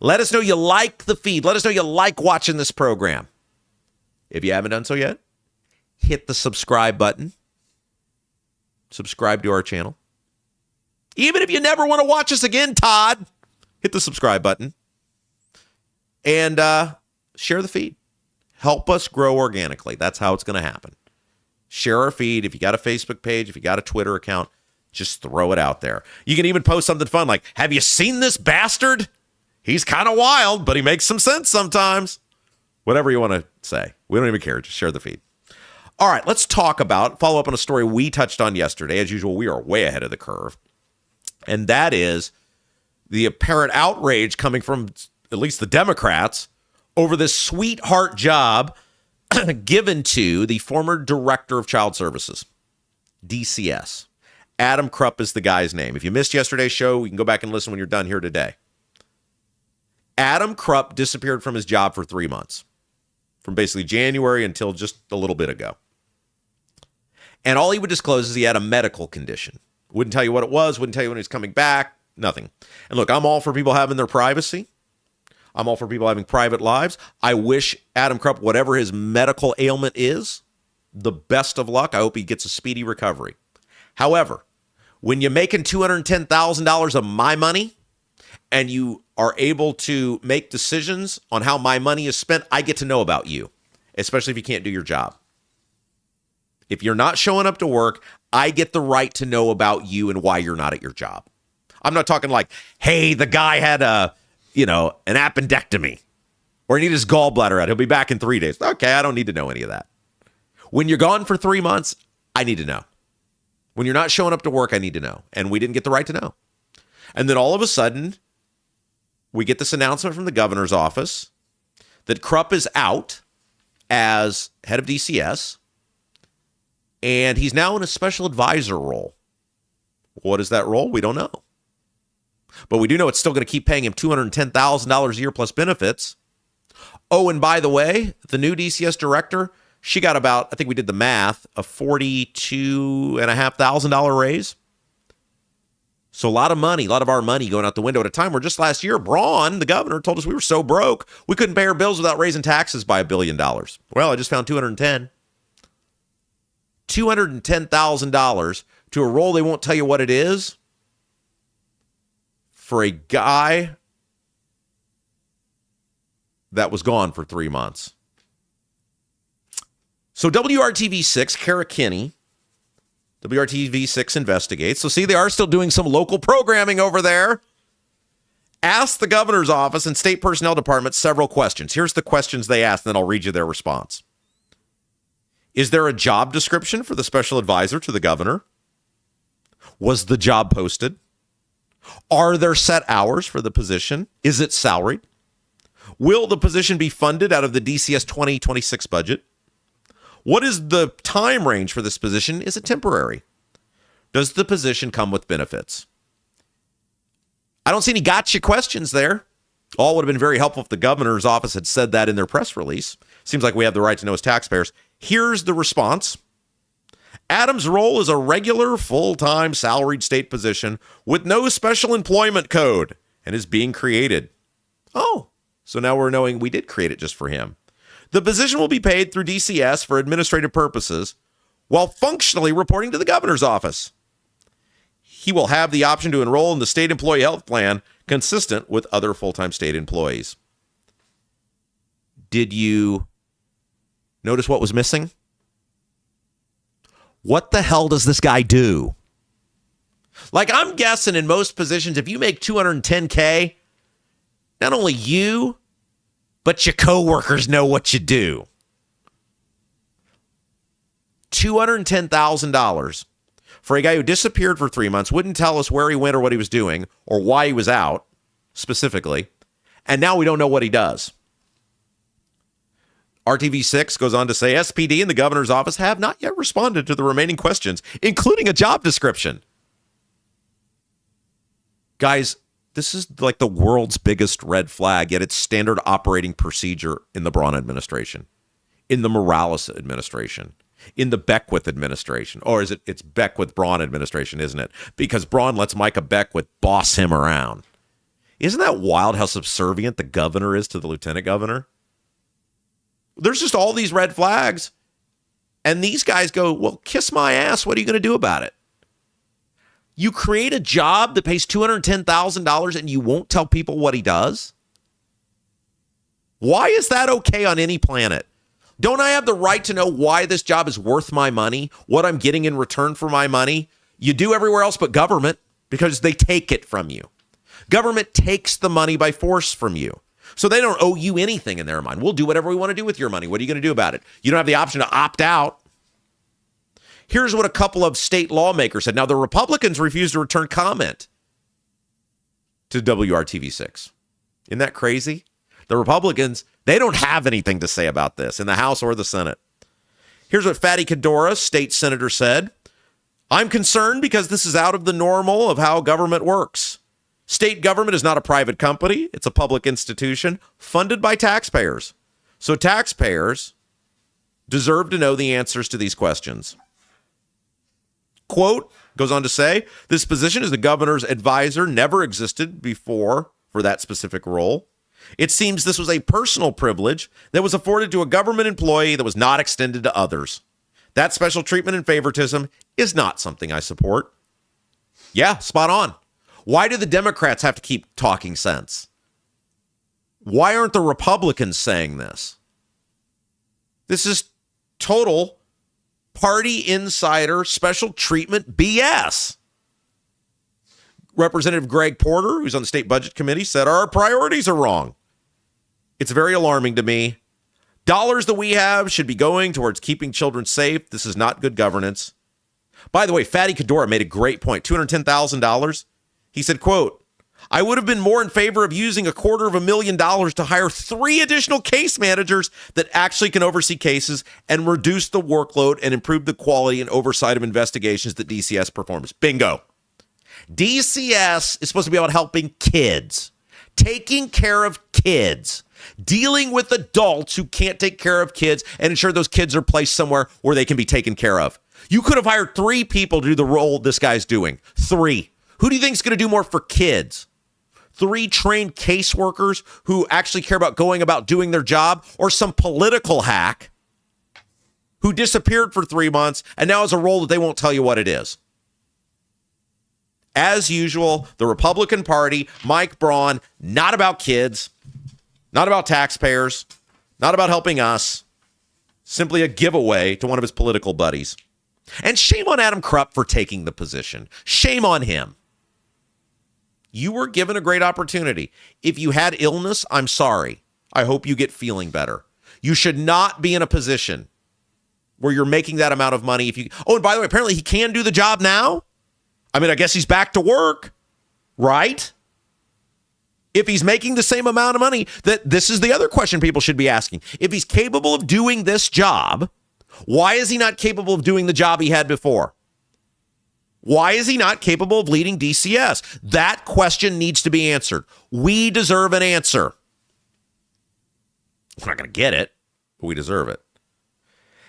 Let us know you like the feed. Let us know you like watching this program. If you haven't done so yet, hit the subscribe button. Subscribe to our channel. Even if you never want to watch us again, Todd, hit the subscribe button. And share the feed. Help us grow organically. That's how it's going to happen. Share our feed. If you got a Facebook page, if you got a Twitter account, just throw it out there. You can even post something fun like, have you seen this bastard? He's kind of wild, but he makes some sense sometimes. Whatever you want to say. We don't even care. Just share the feed. All right, let's follow up on a story we touched on yesterday. As usual, we are way ahead of the curve. And that is the apparent outrage coming from at least the Democrats over this sweetheart job given to the former Director of Child Services, DCS. Adam Krupp is the guy's name. If you missed yesterday's show, you can go back and listen when you're done here today. Adam Krupp disappeared from his job for 3 months, from basically January until just a little bit ago. And all he would disclose is he had a medical condition. Wouldn't tell you what it was, wouldn't tell you when he was coming back, nothing. And look, I'm all for people having their privacy. I'm all for people having private lives. I wish Adam Krupp, whatever his medical ailment is, the best of luck. I hope he gets a speedy recovery. However, when you're making $210,000 of my money and you are able to make decisions on how my money is spent, I get to know about you, especially if you can't do your job. If you're not showing up to work, I get the right to know about you and why you're not at your job. I'm not talking like, hey, the guy had an appendectomy or he needed his gallbladder out. He'll be back in 3 days. Okay, I don't need to know any of that. When you're gone for 3 months, I need to know. When you're not showing up to work, I need to know. And we didn't get the right to know. And then all of a sudden, we get this announcement from the governor's office that Krupp is out as head of DCS. And he's now in a special advisor role. What is that role? We don't know. But we do know it's still going to keep paying him $210,000 a year plus benefits. Oh, and by the way, the new DCS director, she got about, I think we did the math, a $42,500 raise. So a lot of money, a lot of our money going out the window at a time where just last year, Braun, the governor, told us we were so broke, we couldn't pay our bills without raising taxes by $1 billion. Well, I just found $210,000 to a role they won't tell you what it is for a guy that was gone for 3 months. So WRTV6, Kara Kinney, WRTV6 investigates. So see, they are still doing some local programming over there. Asked the governor's office and state personnel department several questions. Here's the questions they asked, and then I'll read you their response. Is there a job description for the special advisor to the governor? Was the job posted? Are there set hours for the position? Is it salaried? Will the position be funded out of the DCS 2026 budget? What is the time range for this position? Is it temporary? Does the position come with benefits? I don't see any gotcha questions there. All would have been very helpful if the governor's office had said that in their press release. Seems like we have the right to know as taxpayers. Here's the response. Adams' role is a regular, full-time, salaried state position with no special employment code and is being created. Oh, so now we're knowing we did create it just for him. The position will be paid through DCS for administrative purposes while functionally reporting to the governor's office. He will have the option to enroll in the state employee health plan consistent with other full-time state employees. Did you notice what was missing? What the hell does this guy do? Like, I'm guessing in most positions, if you make $210K, not only you, but your coworkers know what you do. $210,000 for a guy who disappeared for 3 months, wouldn't tell us where he went or what he was doing or why he was out specifically, and now we don't know what he does. RTV6 goes on to say SPD and the governor's office have not yet responded to the remaining questions, including a job description. Guys, this is like the world's biggest red flag, yet it's standard operating procedure in the Braun administration, in the Morales administration, in the Beckwith administration. Or is it? It's Beckwith-Braun administration, isn't it? Because Braun lets Micah Beckwith boss him around. Isn't that wild how subservient the governor is to the lieutenant governor? There's just all these red flags. And these guys go, well, kiss my ass. What are you going to do about it? You create a job that pays $210,000 and you won't tell people what he does? Why is that okay on any planet? Don't I have the right to know why this job is worth my money, what I'm getting in return for my money? You do everywhere else but government because they take it from you. Government takes the money by force from you. So they don't owe you anything in their mind. We'll do whatever we want to do with your money. What are you going to do about it? You don't have the option to opt out. Here's what a couple of state lawmakers said. Now, the Republicans refused to return comment to WRTV6. Isn't that crazy? The Republicans, they don't have anything to say about this in the House or the Senate. Here's what Fatty Cadora, state senator, said. I'm concerned because this is out of the normal of how government works. State government is not a private company. It's a public institution funded by taxpayers. So taxpayers deserve to know the answers to these questions. Quote, goes on to say, this position as the governor's advisor never existed before for that specific role. It seems this was a personal privilege that was afforded to a government employee that was not extended to others. That special treatment and favoritism is not something I support. Yeah, spot on. Why do the Democrats have to keep talking sense? Why aren't the Republicans saying this? This is total party insider special treatment BS. Representative Greg Porter, who's on the state budget committee, said our priorities are wrong. It's very alarming to me. Dollars that we have should be going towards keeping children safe. This is not good governance. By the way, Fatty Cadora made a great point. $210,000. He said, quote, I would have been more in favor of using $250,000 to hire 3 additional case managers that actually can oversee cases and reduce the workload and improve the quality and oversight of investigations that DCS performs. Bingo. DCS is supposed to be about helping kids, taking care of kids, dealing with adults who can't take care of kids and ensure those kids are placed somewhere where they can be taken care of. You could have hired 3 people to do the role this guy's doing. 3. Who do you think is going to do more for kids? 3 trained caseworkers who actually care about going about doing their job, or some political hack who disappeared for 3 months and now has a role that they won't tell you what it is? As usual, the Republican Party, Mike Braun, not about kids, not about taxpayers, not about helping us, simply a giveaway to one of his political buddies. And shame on Adam Krupp for taking the position. Shame on him. You were given a great opportunity. If you had illness, I'm sorry. I hope you get feeling better. You should not be in a position where you're making that amount of money. Oh, and by the way, apparently he can do the job now. I mean, I guess he's back to work, right? If he's making the same amount of money, this is the other question people should be asking. If he's capable of doing this job, why is he not capable of doing the job he had before? Why is he not capable of leading DCS? That question needs to be answered. We deserve an answer. We're not going to get it, but we deserve it.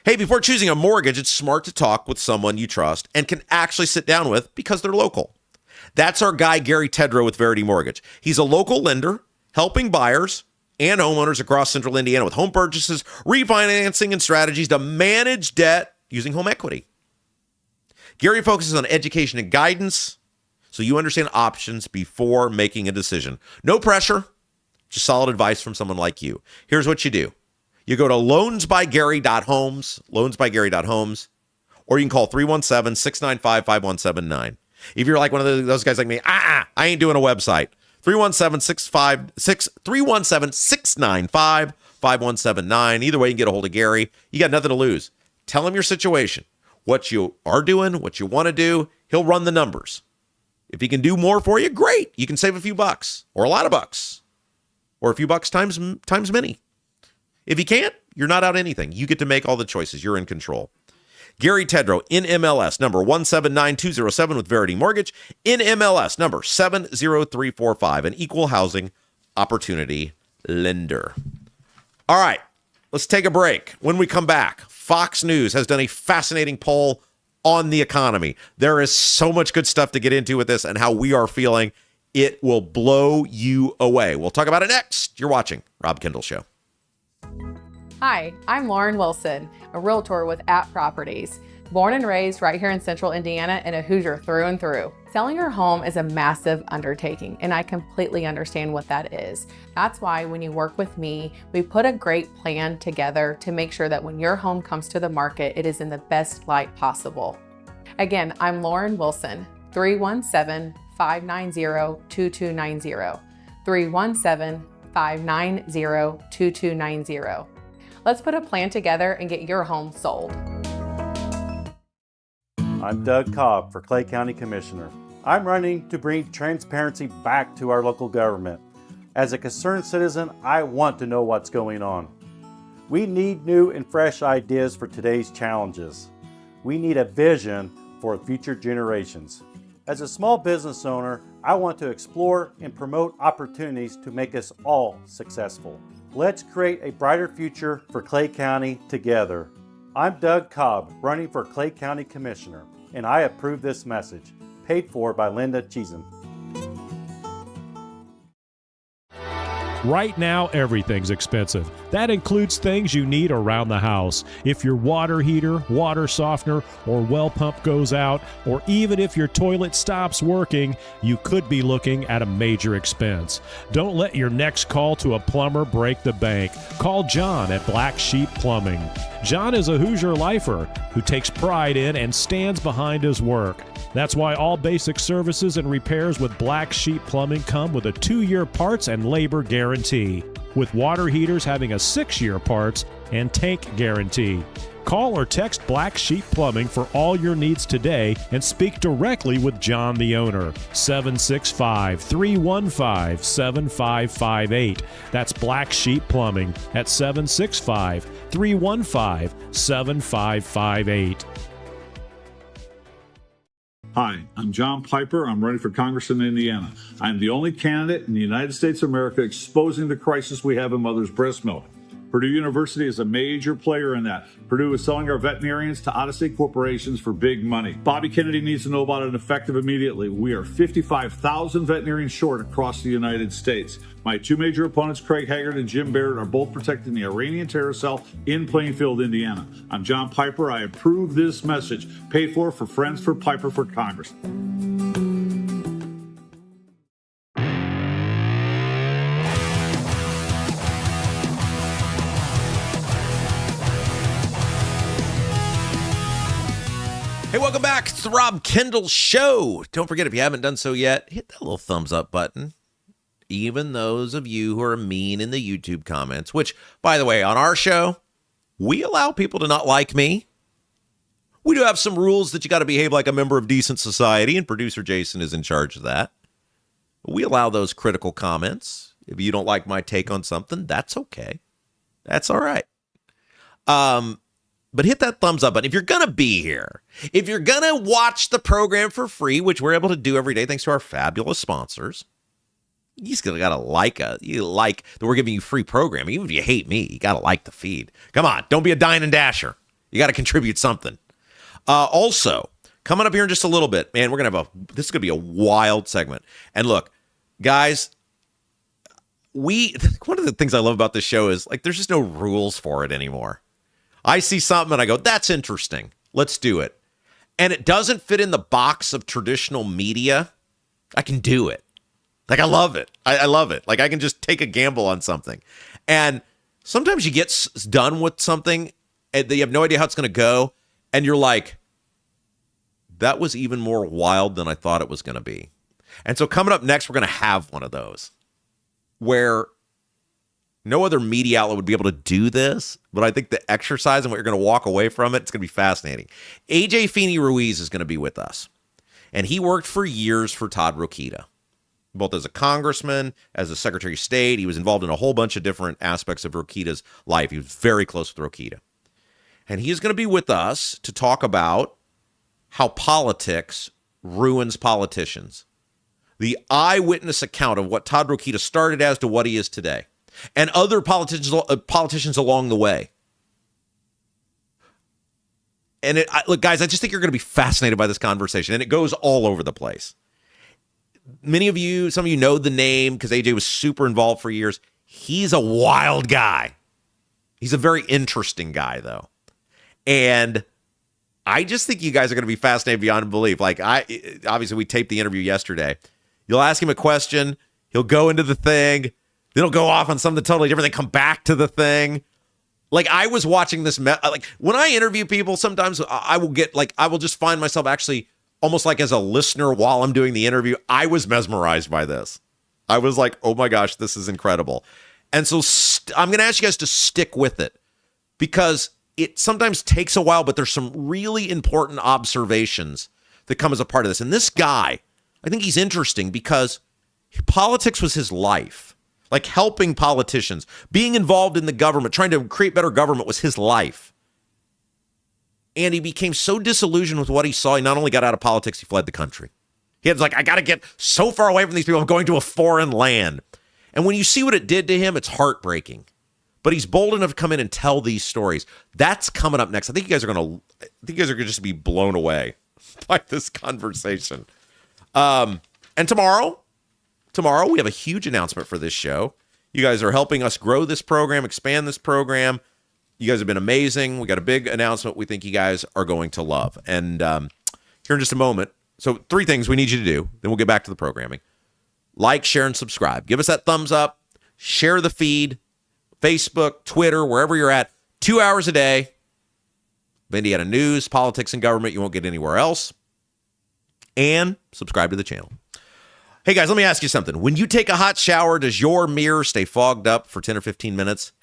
Hey, before choosing a mortgage, it's smart to talk with someone you trust and can actually sit down with because they're local. That's our guy, Gary Tedrow with Verity Mortgage. He's a local lender helping buyers and homeowners across central Indiana with home purchases, refinancing, and strategies to manage debt using home equity. Gary focuses on education and guidance so you understand options before making a decision. No pressure, just solid advice from someone like you. Here's what you do. You go to loansbygary.homes, or you can call 317-695-5179. If you're like one of those guys like me, I ain't doing a website. 317-695-5179. Either way, you can get a hold of Gary. You got nothing to lose. Tell him your situation, what you are doing, what you want to do. He'll run the numbers. If he can do more for you, great. You can save a few bucks or a lot of bucks or a few bucks times many. If he can't, you're not out anything. You get to make all the choices. You're in control. Gary Tedrow, in MLS, number 179207 with Verity Mortgage, in MLS, number 70345, an equal housing opportunity lender. All right, let's take a break. When we come back, Fox News has done a fascinating poll on the economy. There is so much good stuff to get into with this and how we are feeling. It will blow you away. We'll talk about it next. You're watching Rob Kendall Show. Hi, I'm Lauren Wilson, a realtor with App Properties. Born and raised right here in central Indiana and a Hoosier through and through. Selling your home is a massive undertaking, and I completely understand what that is. That's why when you work with me, we put a great plan together to make sure that when your home comes to the market, it is in the best light possible. Again, I'm Lauren Wilson, 317-590-2290. 317-590-2290. Let's put a plan together and get your home sold. I'm Doug Cobb for Clay County Commissioner. I'm running to bring transparency back to our local government. As a concerned citizen, I want to know what's going on. We need new and fresh ideas for today's challenges. We need a vision for future generations. As a small business owner, I want to explore and promote opportunities to make us all successful. Let's create a brighter future for Clay County together. I'm Doug Cobb, running for Clay County Commissioner, and I approve this message. Paid for by Linda Cheesen. Right now, everything's expensive. That includes things you need around the house. If your water heater, water softener, or well pump goes out, or even if your toilet stops working, you could be looking at a major expense. Don't let your next call to a plumber break the bank. Call John at Black Sheep Plumbing. John is a Hoosier lifer who takes pride in and stands behind his work. That's why all basic services and repairs with Black Sheep Plumbing come with a 2-year parts and labor guarantee, with water heaters having a 6-year parts and tank guarantee. Call or text Black Sheep Plumbing for all your needs today and speak directly with John, the owner. 765-315-7558. That's Black Sheep Plumbing at 765-315-7558. Hi, I'm John Piper. I'm running for Congress in Indiana. I'm the only candidate in the United States of America exposing the crisis we have in mother's breast milk. Purdue University is a major player in that. Purdue is selling our veterinarians to out-of-state corporations for big money. Bobby Kennedy needs to know about it effective immediately. We are 55,000 veterinarians short across the United States. My two major opponents, Craig Haggard and Jim Barrett, are both protecting the Iranian terror cell in Plainfield, Indiana. I'm John Piper. I approve this message. Paid for Friends for Piper for Congress. Hey, welcome back. It's the Rob Kendall Show. Don't forget, if you haven't done so yet, hit that little thumbs up button. Even those of you who are mean in the YouTube comments, which, by the way, on our show, we allow people to not like me. We do have some rules that you got to behave like a member of decent society, and producer Jason is in charge of that. We allow those critical comments. If you don't like my take on something, that's okay. That's all right. But hit that thumbs up button. If you're going to be here, if you're going to watch the program for free, which we're able to do every day thanks to our fabulous sponsors, you just got to like us. You like that we're giving you free programming. Even if you hate me, you got to like the feed. Come on, don't be a dine and dasher. You got to contribute something. Also, coming up here in just a little bit, man, we're going to this is going to be a wild segment. And look, guys, one of the things I love about this show is like there's just no rules for it anymore. I see something and I go, that's interesting. Let's do it. And it doesn't fit in the box of traditional media. I can do it. Like, I love it. I love it. Like, I can just take a gamble on something. And sometimes you get done with something and you have no idea how it's going to go. And you're like, that was even more wild than I thought it was going to be. And so coming up next, we're going to have one of those where no other media outlet would be able to do this, but I think the exercise and what you're going to walk away from it, it's going to be fascinating. AJ Feeney Ruiz is going to be with us. And he worked for years for Todd Rokita, both as a congressman, as a secretary of state. He was involved in a whole bunch of different aspects of Rokita's life. He was very close with Rokita. And he is going to be with us to talk about how politics ruins politicians. The eyewitness account of what Todd Rokita started as to what he is today. And other politicians along the way. And look, guys, I just think you're going to be fascinated by this conversation. And it goes all over the place. Some of you know the name because AJ was super involved for years. He's a wild guy. He's a very interesting guy, though. And I just think you guys are going to be fascinated beyond belief. Like, obviously, we taped the interview yesterday. You'll ask him a question. He'll go into the thing. Then he'll go off on something totally different, then come back to the thing. Like, I was watching this, like, when I interview people, sometimes I will just find myself actually almost like as a listener while I'm doing the interview. I was mesmerized by this. I was like, oh my gosh, this is incredible. And so I'm going to ask you guys to stick with it because it sometimes takes a while, but there's some really important observations that come as a part of this. And this guy, I think he's interesting because politics was his life. Like helping politicians, being involved in the government, trying to create better government was his life. And he became so disillusioned with what he saw, he not only got out of politics, he fled the country. He was like, I got to get so far away from these people. I'm going to a foreign land. And when you see what it did to him, it's heartbreaking. But he's bold enough to come in and tell these stories. That's coming up next. I think you guys are going to just be blown away by this conversation. And tomorrow we have a huge announcement for this show. You guys are helping us grow this program, expand this program. You guys have been amazing. We got a big announcement we think you guys are going to love. And here in just a moment, so 3 things we need you to do, then we'll get back to the programming. Like, share, and subscribe. Give us that thumbs up. Share the feed. Facebook, Twitter, wherever you're at. 2 hours a day. Indiana news, politics, and government you won't get anywhere else. And subscribe to the channel. Hey guys, let me ask you something. When you take a hot shower, does your mirror stay fogged up for 10 or 15 minutes?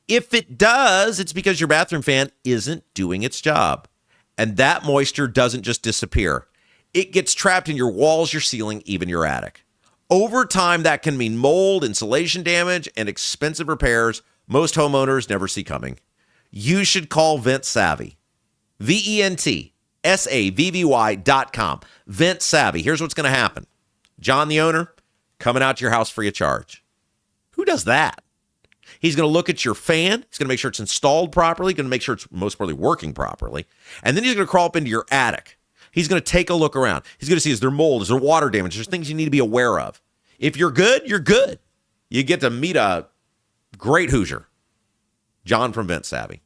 If it does, it's because your bathroom fan isn't doing its job. And that moisture doesn't just disappear. It gets trapped in your walls, your ceiling, even your attic. Over time, that can mean mold, insulation damage, and expensive repairs most homeowners never see coming. You should call Vent Savvy. VentSavvy.com. Vent Savvy. Here's what's going to happen. John, the owner, coming out to your house free of charge. Who does that? He's going to look at your fan. He's going to make sure it's installed properly. Going to make sure it's most probably working properly. And then he's going to crawl up into your attic. He's going to take a look around. He's going to see, is there mold? Is there water damage? There's things you need to be aware of. If you're good, you're good. You get to meet a great Hoosier, John from Vent Savvy.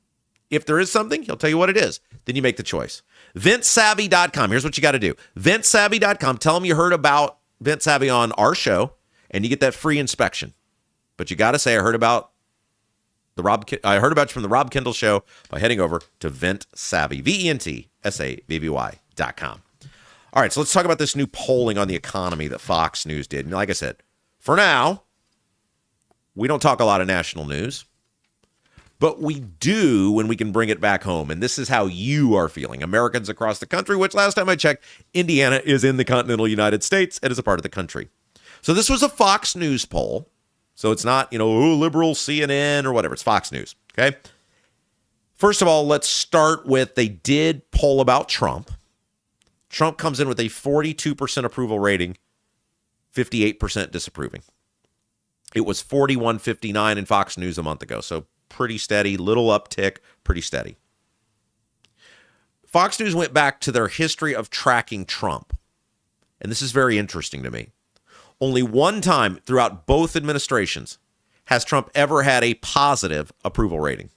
If there is something, he'll tell you what it is. Then you make the choice. VentSavvy.com. Here's what you got to do. VentSavvy.com. Tell them you heard about Vent Savvy on our show, and you get that free inspection. But you got to say, I heard about you from the Rob Kendall Show by heading over to Vent Savvy, VentSavvy.com. All right, so let's talk about this new polling on the economy that Fox News did. And like I said, for now, we don't talk a lot of national news, but we do when we can bring it back home. And this is how you are feeling. Americans across the country, which last time I checked, Indiana is in the continental United States and is a part of the country. So this was a Fox News poll. So it's not, liberal CNN or whatever. It's Fox News, okay? First of all, let's start with they did poll about Trump. Trump comes in with a 42% approval rating, 58% disapproving. It was 41-59 in Fox News a month ago, so pretty steady, little uptick, pretty steady. Fox News went back to their history of tracking Trump, and this is very interesting to me. Only one time throughout both administrations has Trump ever had a positive approval rating.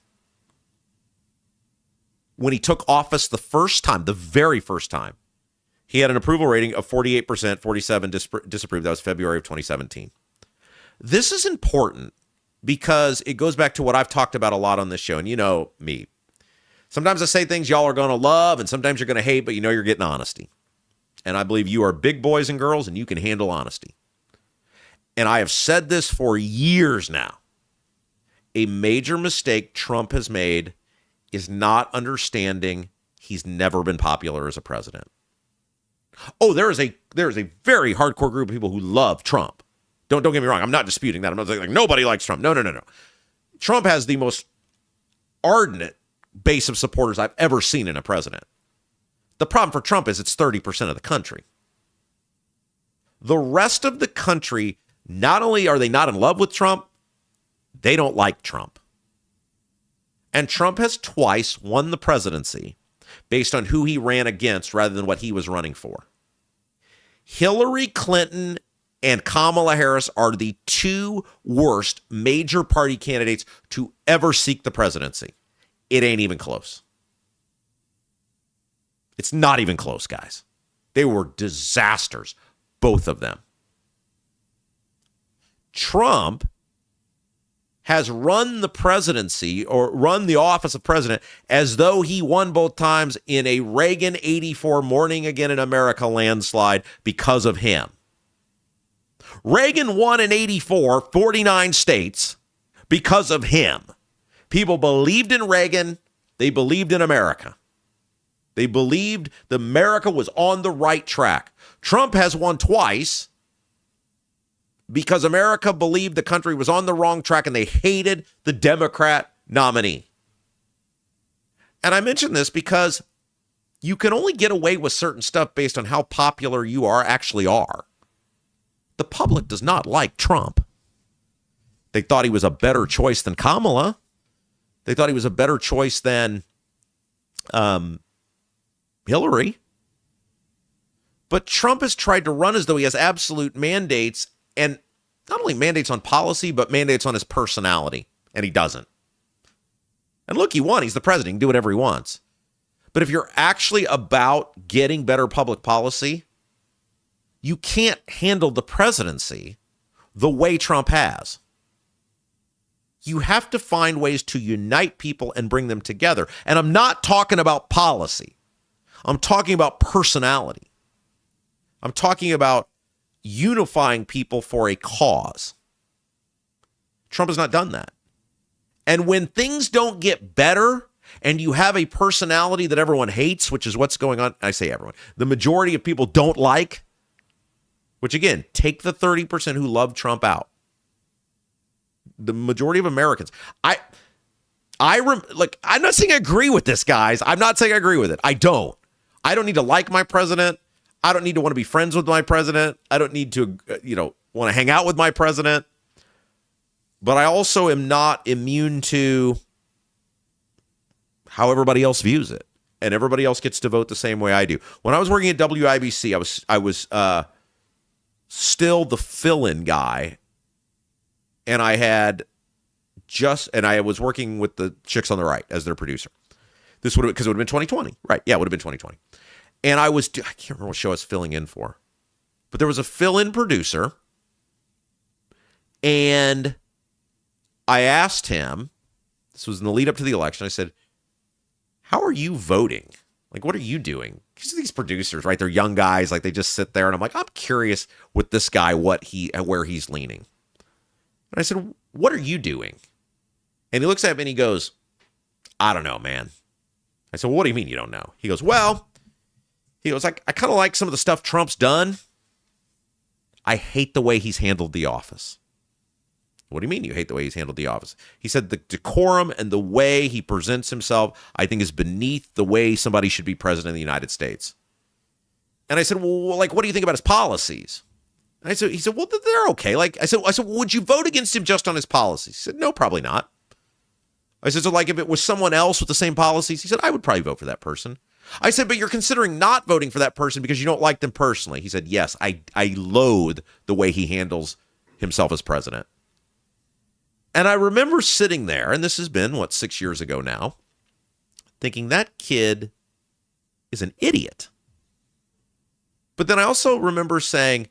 When he took office the first time, the very first time, he had an approval rating of 48%, 47% disapproved. That was February of 2017. This is important because it goes back to what I've talked about a lot on this show, and you know me. Sometimes I say things y'all are going to love, and sometimes you're going to hate, but you know you're getting honesty. And I believe you are big boys and girls, and you can handle honesty. And I have said this for years now. A major mistake Trump has made is not understanding he's never been popular as a president. Oh, there is a very hardcore group of people who love Trump. Don't get me wrong. I'm not disputing that. I'm not saying like nobody likes Trump. No. Trump has the most ardent base of supporters I've ever seen in a president. The problem for Trump is it's 30% of the country. The rest of the country, not only are they not in love with Trump, they don't like Trump. And Trump has twice won the presidency based on who he ran against rather than what he was running for. Hillary Clinton and Kamala Harris are the two worst major party candidates to ever seek the presidency. It ain't even close. It's not even close, guys. They were disasters, both of them. Trump has run the presidency or run the office of president as though he won both times in a Reagan 84 Morning Again in America landslide because of him. Reagan won in 84, 49 states because of him. People believed in Reagan. They believed in America. They believed that America was on the right track. Trump has won twice because America believed the country was on the wrong track and they hated the Democrat nominee. And I mention this because you can only get away with certain stuff based on how popular you actually are. The public does not like Trump. They thought he was a better choice than Kamala. They thought he was a better choice than Hillary. But Trump has tried to run as though he has absolute mandates, and not only mandates on policy, but mandates on his personality. And he doesn't. And look, he won. He's the president. He can do whatever he wants. But if you're actually about getting better public policy, you can't handle the presidency the way Trump has. You have to find ways to unite people and bring them together. And I'm not talking about policy. I'm talking about personality. I'm talking about unifying people for a cause. Trump has not done that. And when things don't get better and you have a personality that everyone hates, which is what's going on, I say everyone, the majority of people don't like, which again, take the 30% who love Trump out. The majority of Americans, I'm not saying I agree with this, guys. I'm not saying I agree with it. I don't need to like my president. I don't need to want to be friends with my president. I don't need to, want to hang out with my president. But I also am not immune to how everybody else views it. And everybody else gets to vote the same way I do. When I was working at WIBC, I was still the fill-in guy. And I was working with the chicks on the right as their producer. This would have, because it would have been 2020. Right. Yeah, it would have been 2020. And I can't remember what show I was filling in for, but there was a fill-in producer. And I asked him, this was in the lead up to the election. I said, how are you voting? Like, what are you doing? Because these producers, right? They're young guys. Like, they just sit there. And I'm like, I'm curious with this guy, where he's leaning. And I said, what are you doing? And he looks at me and he goes, I don't know, man. I said, well, what do you mean you don't know? He goes, I kind of like some of the stuff Trump's done. I hate the way he's handled the office. What do you mean you hate the way he's handled the office? He said the decorum and the way he presents himself, I think, is beneath the way somebody should be president of the United States. And I said, well, like, what do you think about his policies? And he said, well, they're okay. Like, I said, would you vote against him just on his policies? He said, no, probably not. I said, so like if it was someone else with the same policies, he said, I would probably vote for that person. I said, but you're considering not voting for that person because you don't like them personally. He said, yes, I loathe the way he handles himself as president. And I remember sitting there, and this has been, 6 years ago now, thinking that kid is an idiot. But then I also remember saying,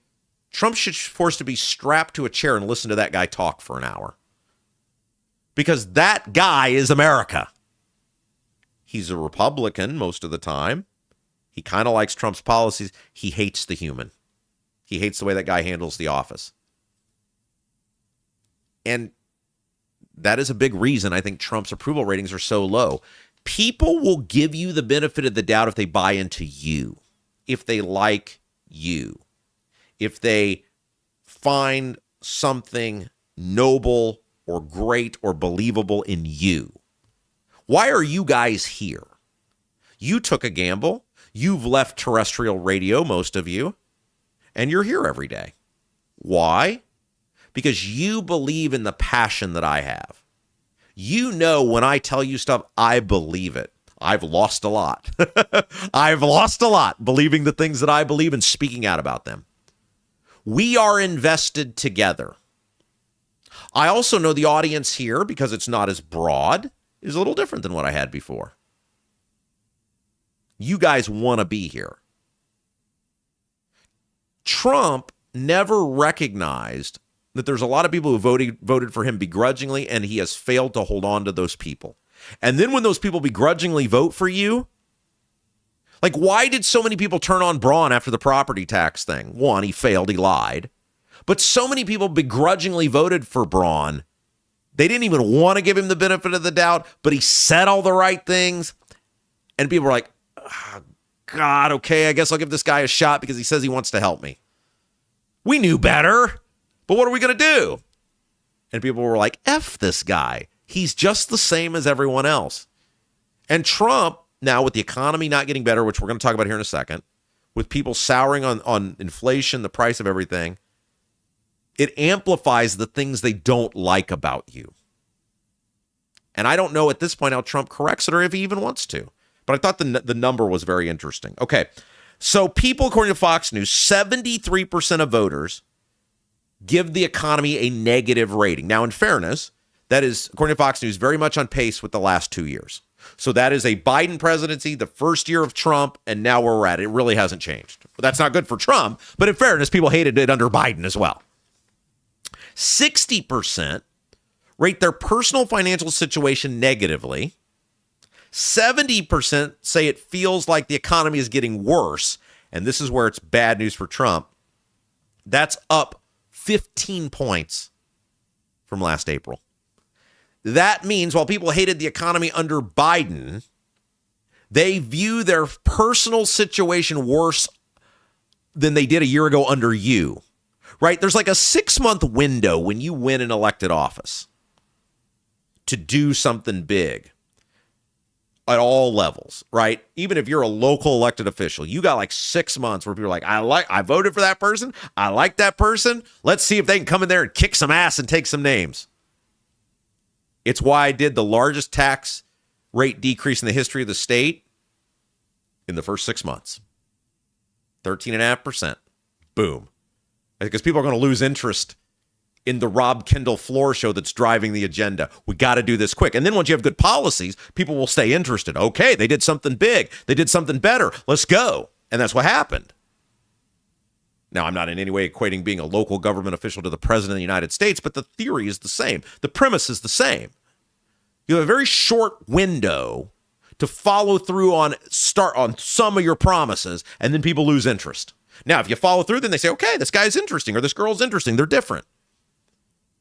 Trump should be forced to be strapped to a chair and listen to that guy talk for an hour. Because that guy is America. He's a Republican most of the time. He kind of likes Trump's policies. He hates the human. He hates the way that guy handles the office. And that is a big reason I think Trump's approval ratings are so low. People will give you the benefit of the doubt if they buy into you, if they like you, if they find something noble or great or believable in you. Why are you guys here? You took a gamble. You've left terrestrial radio, most of you, and you're here every day. Why? Because you believe in the passion that I have. You know when I tell you stuff, I believe it. I've lost a lot. I've lost a lot believing the things that I believe and speaking out about them. We are invested together. I also know the audience here, because it's not as broad, is a little different than what I had before. You guys want to be here. Trump never recognized that there's a lot of people who voted for him begrudgingly, and he has failed to hold on to those people. And then when those people begrudgingly vote for you, like, why did so many people turn on Braun after the property tax thing? One, he failed, he lied. But so many people begrudgingly voted for Braun. They didn't even want to give him the benefit of the doubt, but he said all the right things. And people were like, oh, God, okay, I guess I'll give this guy a shot because he says he wants to help me. We knew better. But what are we going to do? And people were like, F this guy. He's just the same as everyone else. And Trump, now with the economy not getting better, which we're going to talk about here in a second, with people souring on inflation, the price of everything, it amplifies the things they don't like about you. And I don't know at this point how Trump corrects it or if he even wants to. But I thought the number was very interesting. Okay, so people, according to Fox News, 73% of voters give the economy a negative rating. Now, in fairness, that is, according to Fox News, very much on pace with the last 2 years. So that is a Biden presidency, the first year of Trump, and now where we're at. It really hasn't changed. Well, that's not good for Trump, but in fairness, people hated it under Biden as well. 60% rate their personal financial situation negatively. 70% say it feels like the economy is getting worse, and this is where it's bad news for Trump. That's up 15 points from last April. That means while people hated the economy under Biden, they view their personal situation worse than they did a year ago under you, right? There's like a 6-month window when you win an elected office to do something big at all levels, right? Even if you're a local elected official, you got like 6 months where people are like, I voted for that person. I like that person. Let's see if they can come in there and kick some ass and take some names. It's why I did the largest tax rate decrease in the history of the state in the first 6 months. 13.5%. Boom. Because people are going to lose interest in the Rob Kendall floor show that's driving the agenda. We got to do this quick. And then once you have good policies, people will stay interested. Okay, they did something big. They did something better. Let's go. And that's what happened. Now, I'm not in any way equating being a local government official to the president of the United States, but the theory is the same. The premise is the same. You have a very short window to follow through on some of your promises, and then people lose interest. Now, if you follow through, then they say, okay, this guy's interesting, or this girl's interesting. They're different.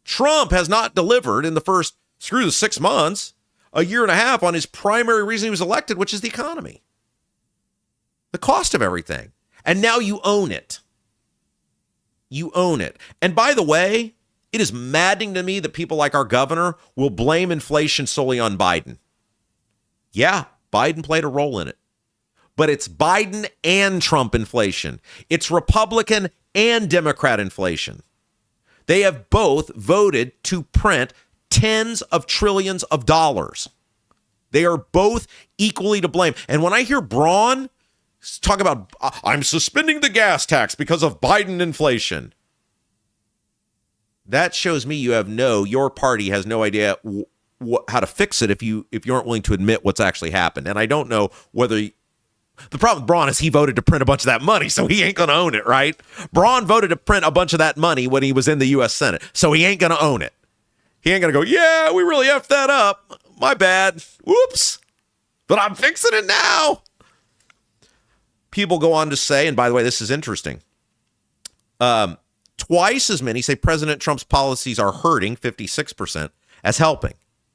Trump has not delivered in the first, screw the 6 months, a year and a half on his primary reason he was elected, which is the economy. The cost of everything. And now you own it. You own it. And by the way, It is maddening to me that people like our governor will blame inflation solely on Biden. Yeah, Biden played a role in it. But it's Biden and Trump inflation. It's Republican and Democrat inflation. They have both voted to print tens of trillions of dollars. They are both equally to blame. And when I hear Braun talk about, I'm suspending the gas tax because of Biden inflation, that shows me your party has no idea how to fix it if you aren't willing to admit what's actually happened. And I don't know whether the problem with Braun is he voted to print a bunch of that money, so he ain't going to own it, right? Braun voted to print a bunch of that money when he was in the U.S. Senate, so he ain't going to own it. He ain't going to go, yeah, we really effed that up. My bad. Whoops. But I'm fixing it now. People go on to say, and by the way, this is interesting, twice as many say President Trump's policies are hurting, 56%, as helping,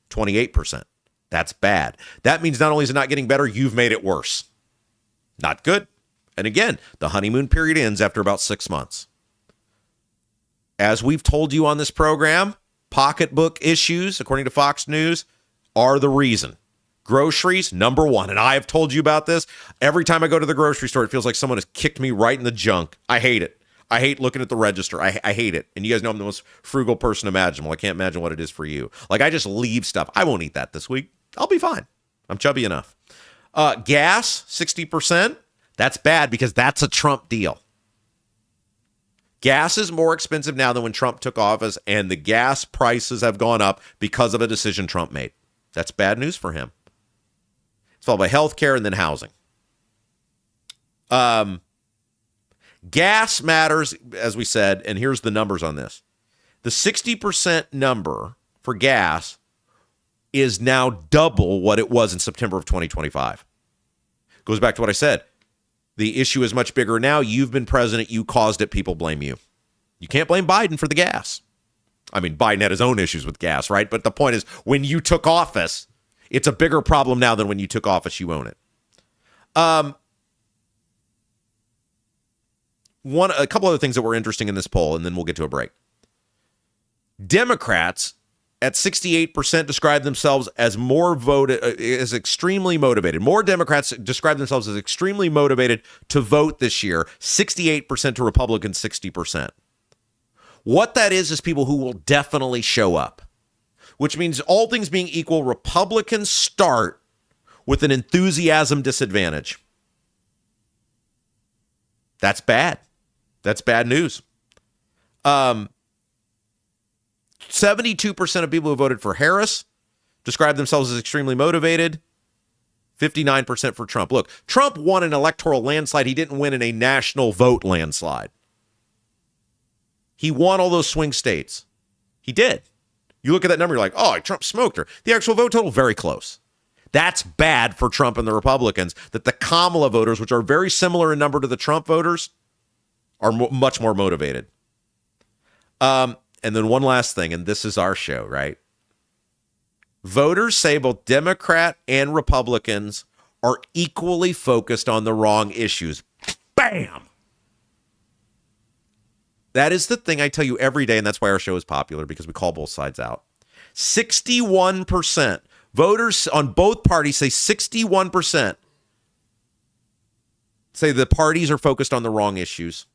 28%. That's bad. That means not only is it not getting better, you've made it worse. Not good. And again, the honeymoon period ends after about 6 months. As we've told you on this program, pocketbook issues, according to Fox News, are the reason. Groceries, number one. And I have told you about this. Every time I go to the grocery store, it feels like someone has kicked me right in the junk. I hate it. I hate looking at the register. I hate it. And you guys know I'm the most frugal person imaginable. I can't imagine what it is for you. Like, I just leave stuff. I won't eat that this week. I'll be fine. I'm chubby enough. Gas, 60%. That's bad because that's a Trump deal. Gas is more expensive now than when Trump took office, and the gas prices have gone up because of a decision Trump made. That's bad news for him. It's followed by healthcare and then housing. Gas matters, as we said, and here's the numbers on this. The 60% number for gas is now double what it was in September of 2025. Goes back to what I said. The issue is much bigger now. You've been president. You caused it. People blame you. You can't blame Biden for the gas. I mean, Biden had his own issues with gas, right? But the point is, when you took office, it's a bigger problem now than when you took office. You own it. A couple other things that were interesting in this poll, and then we'll get to a break. Democrats at 68% describe themselves as as extremely motivated. More Democrats describe themselves as extremely motivated to vote this year. 68% to Republicans, 60%. What that is people who will definitely show up, which means all things being equal, Republicans start with an enthusiasm disadvantage. That's bad. That's bad news. 72% of people who voted for Harris describe themselves as extremely motivated. 59% for Trump. Look, Trump won an electoral landslide. He didn't win in a national vote landslide. He won all those swing states. He did. You look at that number, you're like, oh, Trump smoked her. The actual vote total, very close. That's bad for Trump and the Republicans, that the Kamala voters, which are very similar in number to the Trump voters, are much more motivated. And then one last thing, and this is our show, right? Voters say both Democrat and Republicans are equally focused on the wrong issues. Bam! That is the thing I tell you every day, and that's why our show is popular, because we call both sides out. 61%. Voters on both parties say 61% say the parties are focused on the wrong issues.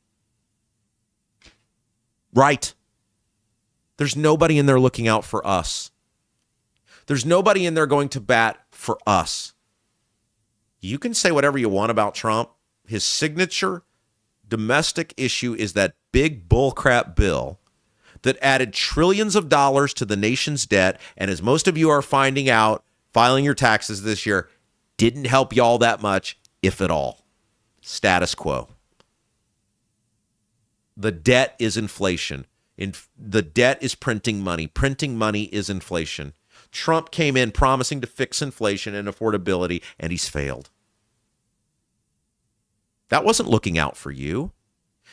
Right. There's nobody in there looking out for us. There's nobody in there going to bat for us. You can say whatever you want about Trump. His signature domestic issue is that big bullcrap bill that added trillions of dollars to the nation's debt. And as most of you are finding out, filing your taxes this year didn't help y'all that much, if at all. Status quo. The debt is inflation. The debt is printing money. Printing money is inflation. Trump came in promising to fix inflation and affordability, and he's failed. That wasn't looking out for you.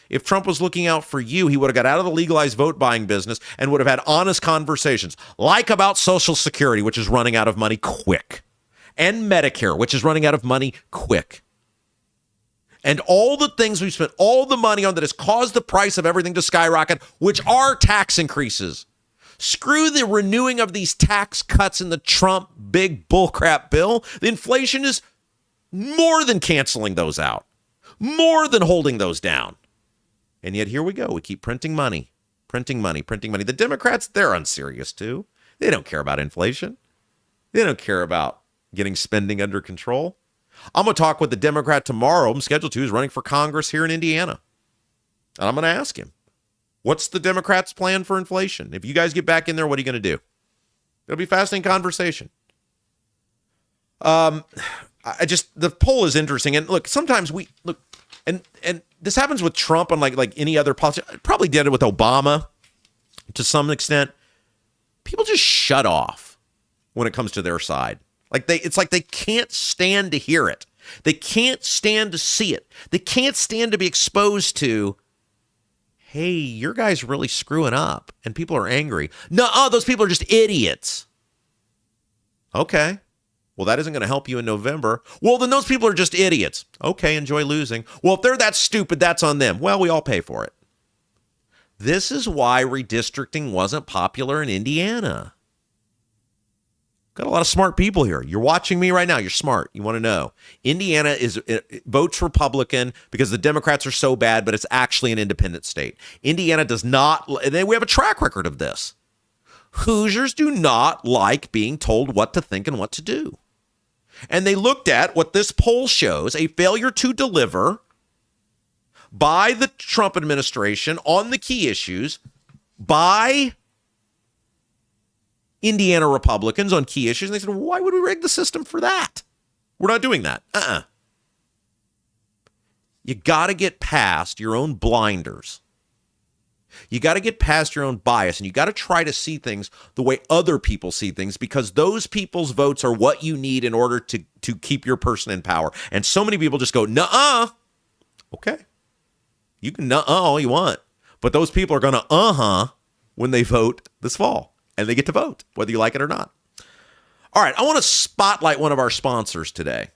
If Trump was looking out for you, he would have got out of the legalized vote buying business and would have had honest conversations, like about Social Security, which is running out of money quick, and Medicare, which is running out of money quick. and all the things we've spent all the money on that has caused the price of everything to skyrocket, which are tax increases. Screw the renewing of these tax cuts in the Trump big bullcrap bill. The inflation is more than canceling those out, more than holding those down. And yet here we go. We keep printing money. The Democrats, they're unserious too. They don't care about inflation. They don't care about getting spending under control. I'm going to talk with the Democrat tomorrow. I'm scheduled to. He's running for Congress here in Indiana. And I'm going to ask him, what's the Democrats' plan for inflation? If you guys get back in there, what are you going to do? It'll be a fascinating conversation. The poll is interesting. And look, sometimes and this happens with Trump and like any other politician. Probably did it with Obama to some extent. People just shut off when it comes to their side. It's like they can't stand to hear it. They can't stand to see it. They can't stand to be exposed to, hey, your guy's really screwing up and people are angry. No, those people are just idiots. Okay. Well, that isn't going to help you in November. Well, then those people are just idiots. Okay, enjoy losing. Well, if they're that stupid, that's on them. Well, we all pay for it. This is why redistricting wasn't popular in Indiana. Got a lot of smart people here. You're watching me right now. You're smart. You want to know. Indiana votes Republican because the Democrats are so bad, but it's actually an independent state. Indiana does not, we have a track record of this. Hoosiers do not like being told what to think and what to do. And they looked at what this poll shows, a failure to deliver by the Trump administration on the key issues, by Indiana Republicans on key issues. And they said, well, why would we rig the system for that? We're not doing that. You got to get past your own blinders. You got to get past your own bias, and you got to try to see things the way other people see things, because those people's votes are what you need in order to keep your person in power. And so many people just go, nuh-uh. Okay. You can nuh-uh all you want, but those people are going to when they vote this fall, and they get to vote, whether you like it or not. All right, I want to spotlight one of our sponsors today.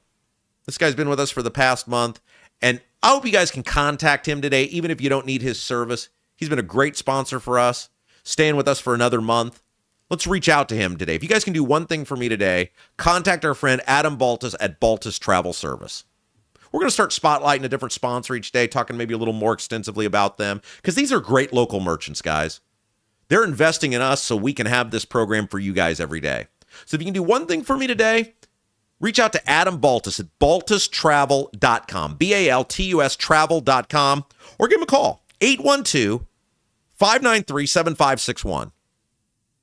This guy's been with us for the past month, and I hope you guys can contact him today, even if you don't need his service. He's been a great sponsor for us, staying with us for another month. Let's reach out to him today. If you guys can do one thing for me today, contact our friend Adam Baltus at Baltus Travel Service. We're going to start spotlighting a different sponsor each day, talking maybe a little more extensively about them, because these are great local merchants, guys. They're investing in us so we can have this program for you guys every day. So if you can do one thing for me today, reach out to Adam Baltus at baltustravel.com, BALTUS travel.com, or give him a call, 812-593-7561.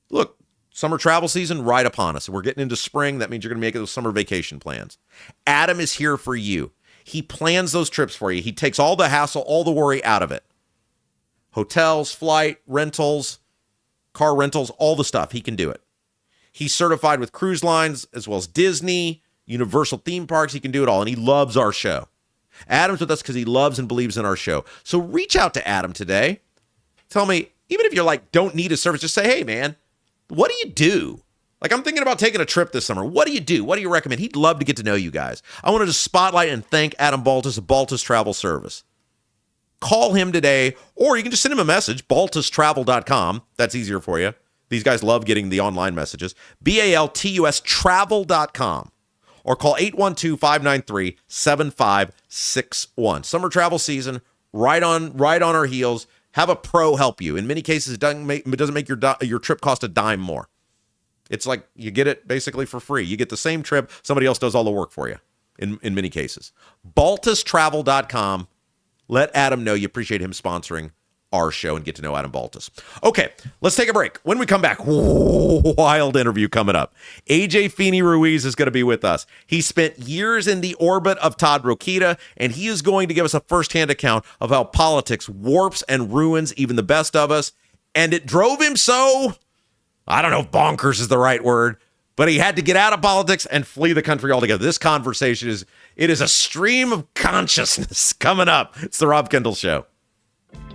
Look, summer travel season right upon us. We're getting into spring. That means you're going to make those summer vacation plans. Adam is here for you. He plans those trips for you. He takes all the hassle, all the worry out of it. Hotels, flight, rentals, car rentals, all the stuff. He can do it. He's certified with cruise lines as well as Disney, Universal theme parks. He can do it all, and he loves our show. Adam's with us because he loves and believes in our show. So reach out to Adam today. Tell me, even if you're like, don't need his service, just say, hey, man, what do you do? Like, I'm thinking about taking a trip this summer. What do you do? What do you recommend? He'd love to get to know you guys. I wanted to spotlight and thank Adam Baltus of Baltus Travel Service. Call him today, or you can just send him a message, baltustravel.com. That's easier for you. These guys love getting the online messages. BALTUS travel.com. Or call 812-593-7561. Summer travel season, right on our heels. Have a pro help you. In many cases, it doesn't make your trip cost a dime more. It's like you get it basically for free. You get the same trip. Somebody else does all the work for you in many cases. baltustravel.com. Let Adam know you appreciate him sponsoring our show and get to know Adam Baltus. Okay, let's take a break. When we come back, wild interview coming up. AJ Feeney Ruiz is going to be with us. He spent years in the orbit of Todd Rokita, and he is going to give us a firsthand account of how politics warps and ruins even the best of us. And it drove him so, I don't know if bonkers is the right word, but he had to get out of politics and flee the country altogether. This conversation is a stream of consciousness coming up. It's the Rob Kendall Show.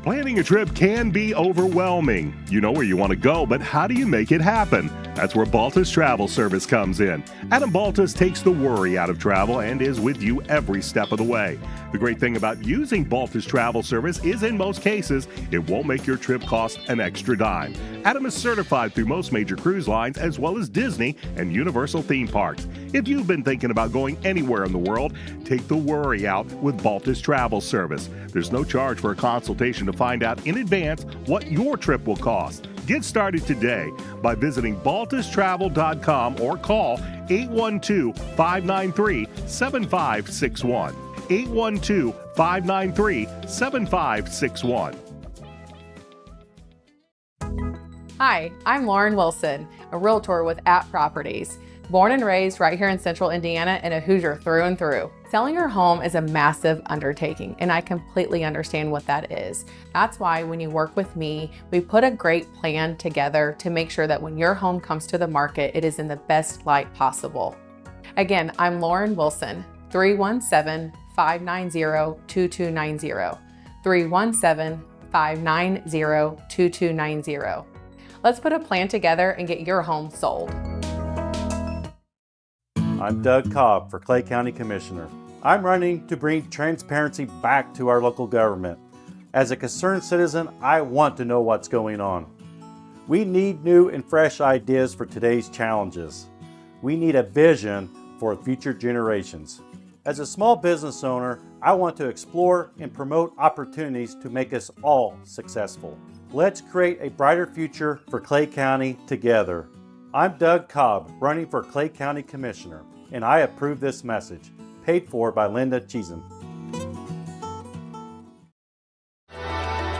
Planning a trip can be overwhelming. You know where you want to go, but how do you make it happen? That's where Baltus Travel Service comes in. Adam Baltus takes the worry out of travel and is with you every step of the way. The great thing about using Baltus Travel Service is in most cases, it won't make your trip cost an extra dime. Adam is certified through most major cruise lines as well as Disney and Universal theme parks. If you've been thinking about going anywhere in the world, take the worry out with Baltus Travel Service. There's no charge for a consultation to find out in advance what your trip will cost. Get started today by visiting baltustravel.com or call 812-593-7561. 812-593-7561. Hi, I'm Lauren Wilson, a realtor with App Properties. Born and raised right here in Central Indiana and a Hoosier through and through. Selling your home is a massive undertaking, and I completely understand what that is. That's why when you work with me, we put a great plan together to make sure that when your home comes to the market, it is in the best light possible. Again, I'm Lauren Wilson, 317-590-2290. 317-590-2290. Let's put a plan together and get your home sold. I'm Doug Cobb for Clay County Commissioner. I'm running to bring transparency back to our local government. As a concerned citizen, I want to know what's going on. We need new and fresh ideas for today's challenges. We need a vision for future generations. As a small business owner, I want to explore and promote opportunities to make us all successful. Let's create a brighter future for Clay County together. I'm Doug Cobb, running for Clay County Commissioner, and I approve this message. Paid for by Linda Cheesem.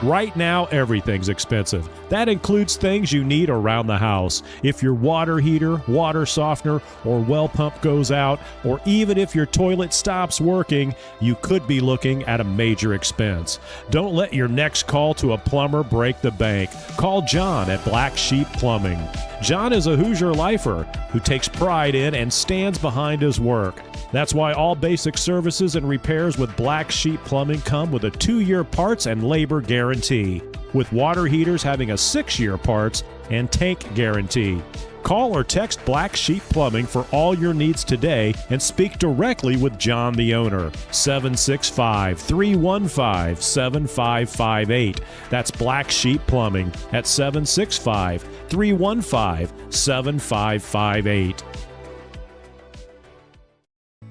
Right now, everything's expensive. That includes things you need around the house. If your water heater, water softener, or well pump goes out, or even if your toilet stops working, you could be looking at a major expense. Don't let your next call to a plumber break the bank. Call John at Black Sheep Plumbing. John is a Hoosier lifer who takes pride in and stands behind his work. That's why all basic services and repairs with Black Sheep Plumbing come with a 2-year parts and labor guarantee, with water heaters having a 6-year parts and tank guarantee. Call or text Black Sheep Plumbing for all your needs today and speak directly with John, the owner. 765-315-7558. That's Black Sheep Plumbing at 765-315-7558.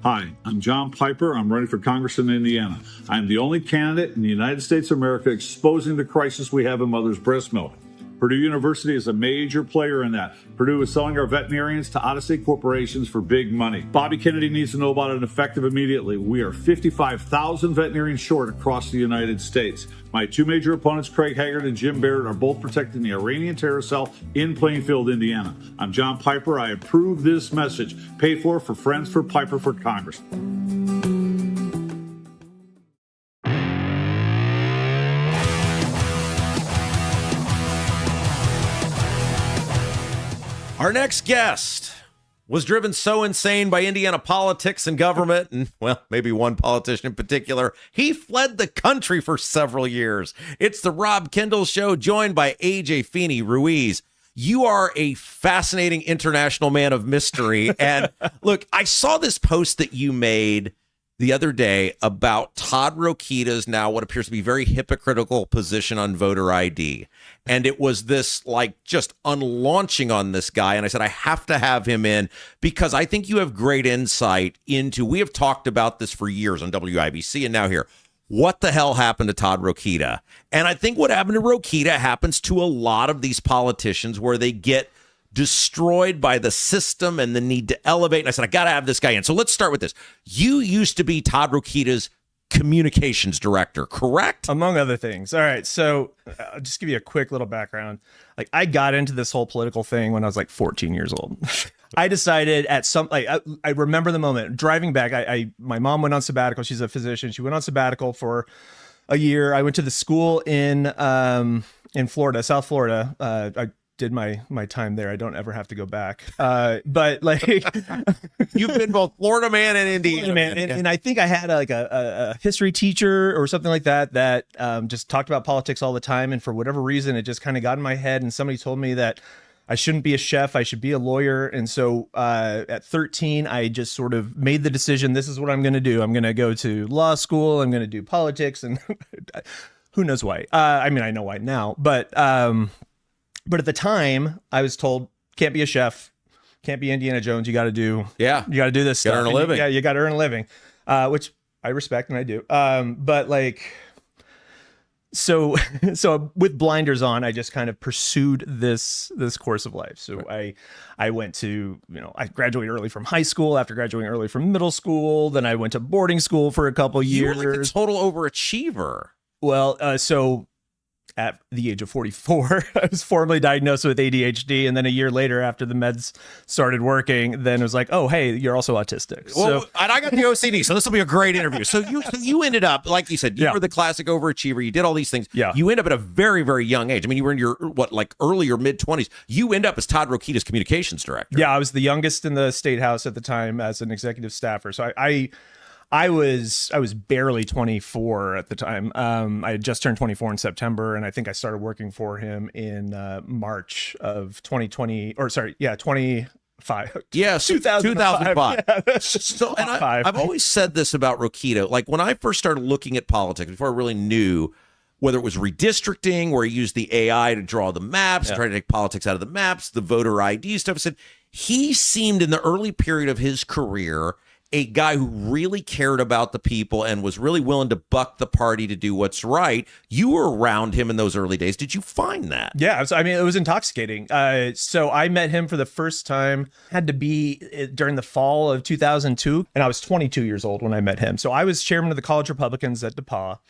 Hi, I'm John Piper. I'm running for Congress in Indiana. I'm the only candidate in the United States of America exposing the crisis we have in mother's breast milk. Purdue University is a major player in that. Purdue is selling our veterinarians to out-of-state corporations for big money. Bobby Kennedy needs to know about it effective immediately. We are 55,000 veterinarians short across the United States. My two major opponents, Craig Haggard and Jim Barrett, are both protecting the Iranian terror cell in Plainfield, Indiana. I'm John Piper. I approve this message. Paid for Friends for Piper for Congress. Our next guest was driven so insane by Indiana politics and government, and, well, maybe one politician in particular, he fled the country for several years. It's the Rob Kendall Show, joined by AJ Feeney Ruiz. You are a fascinating international man of mystery. And look, I saw this post that you made the other day about Todd Rokita's now what appears to be very hypocritical position on voter ID. And it was this like just unlaunching on this guy. And I said, I have to have him in because I think you have great insight into, we have talked about this for years on WIBC and now here. What the hell happened to Todd Rokita? And I think what happened to Rokita happens to a lot of these politicians where they get destroyed by the system and the need to elevate. And I said, I got to have this guy in. So let's start with this. You used to be Todd Rokita's communications director, correct? Among other things. All right. So I'll just give you a quick little background. Like, I got into this whole political thing when I was like 14 years old. I decided at some, like, I remember the moment driving back. My mom went on sabbatical. She's a physician. She went on sabbatical for a year. I went to the school in Florida, South Florida. I did my time there. I don't ever have to go back. But like You've been both Florida man and Indiana man. And I think I had a history teacher or something like that just talked about politics all the time. And for whatever reason, it just kind of got in my head. And somebody told me that I shouldn't be a chef. I should be a lawyer. And so at 13, I just sort of made the decision. This is what I'm going to do. I'm going to go to law school. I'm going to do politics. And who knows why? I mean, I know why now. But at the time, I was told, can't be a chef. Can't be Indiana Jones. You got to do this stuff. Earn a living. You got to earn a living, which I respect and I do. But like... So with blinders on, I just kind of pursued this course of life. So I went to, I graduated early from high school. After graduating early from middle school, then I went to boarding school for a couple years. You were like a total overachiever. Well, so at the age of 44, I was formally diagnosed with ADHD. And then a year later, after the meds started working, then it was like, oh, hey, you're also autistic. Well, so, and I got the OCD, so this will be a great interview. So you ended up, like you said, you were the classic overachiever. You did all these things. Yeah. You end up at a very, very young age. I mean, you were in your, early or mid-20s. You end up as Todd Rokita's communications director. Yeah, I was the youngest in the state house at the time as an executive staffer. So I was barely 24 at the time. I had just turned 24 in September, and I think I started working for him in March of 2025. Yeah, 2005. Yeah. So, and I've always said this about Rokita. Like when I first started looking at politics, before I really knew whether it was redistricting, where he used the AI to draw the maps, try to take politics out of the maps, the voter ID stuff, I said he seemed in the early period of his career a guy who really cared about the people and was really willing to buck the party to do what's right. You were around him in those early days. Did you find that? Yeah, I mean, it was intoxicating. So I met him for the first time, had to be during the fall of 2002, and I was 22 years old when I met him. So I was chairman of the College Republicans at DePauw.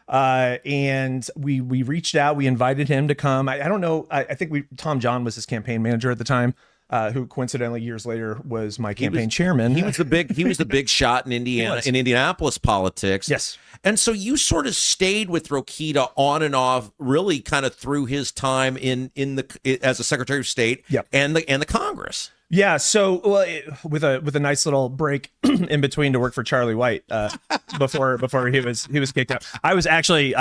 And we reached out, we invited him to come. I don't know. I think Tom John was his campaign manager at the time. Who coincidentally years later was my campaign chairman. He was the big shot in Indiana, in Indianapolis politics. Yes. And so you sort of stayed with Rokita on and off, really kind of through his time as a Secretary of State and the Congress. Yeah, so with a nice little break in between to work for Charlie White before he was kicked out. I was actually,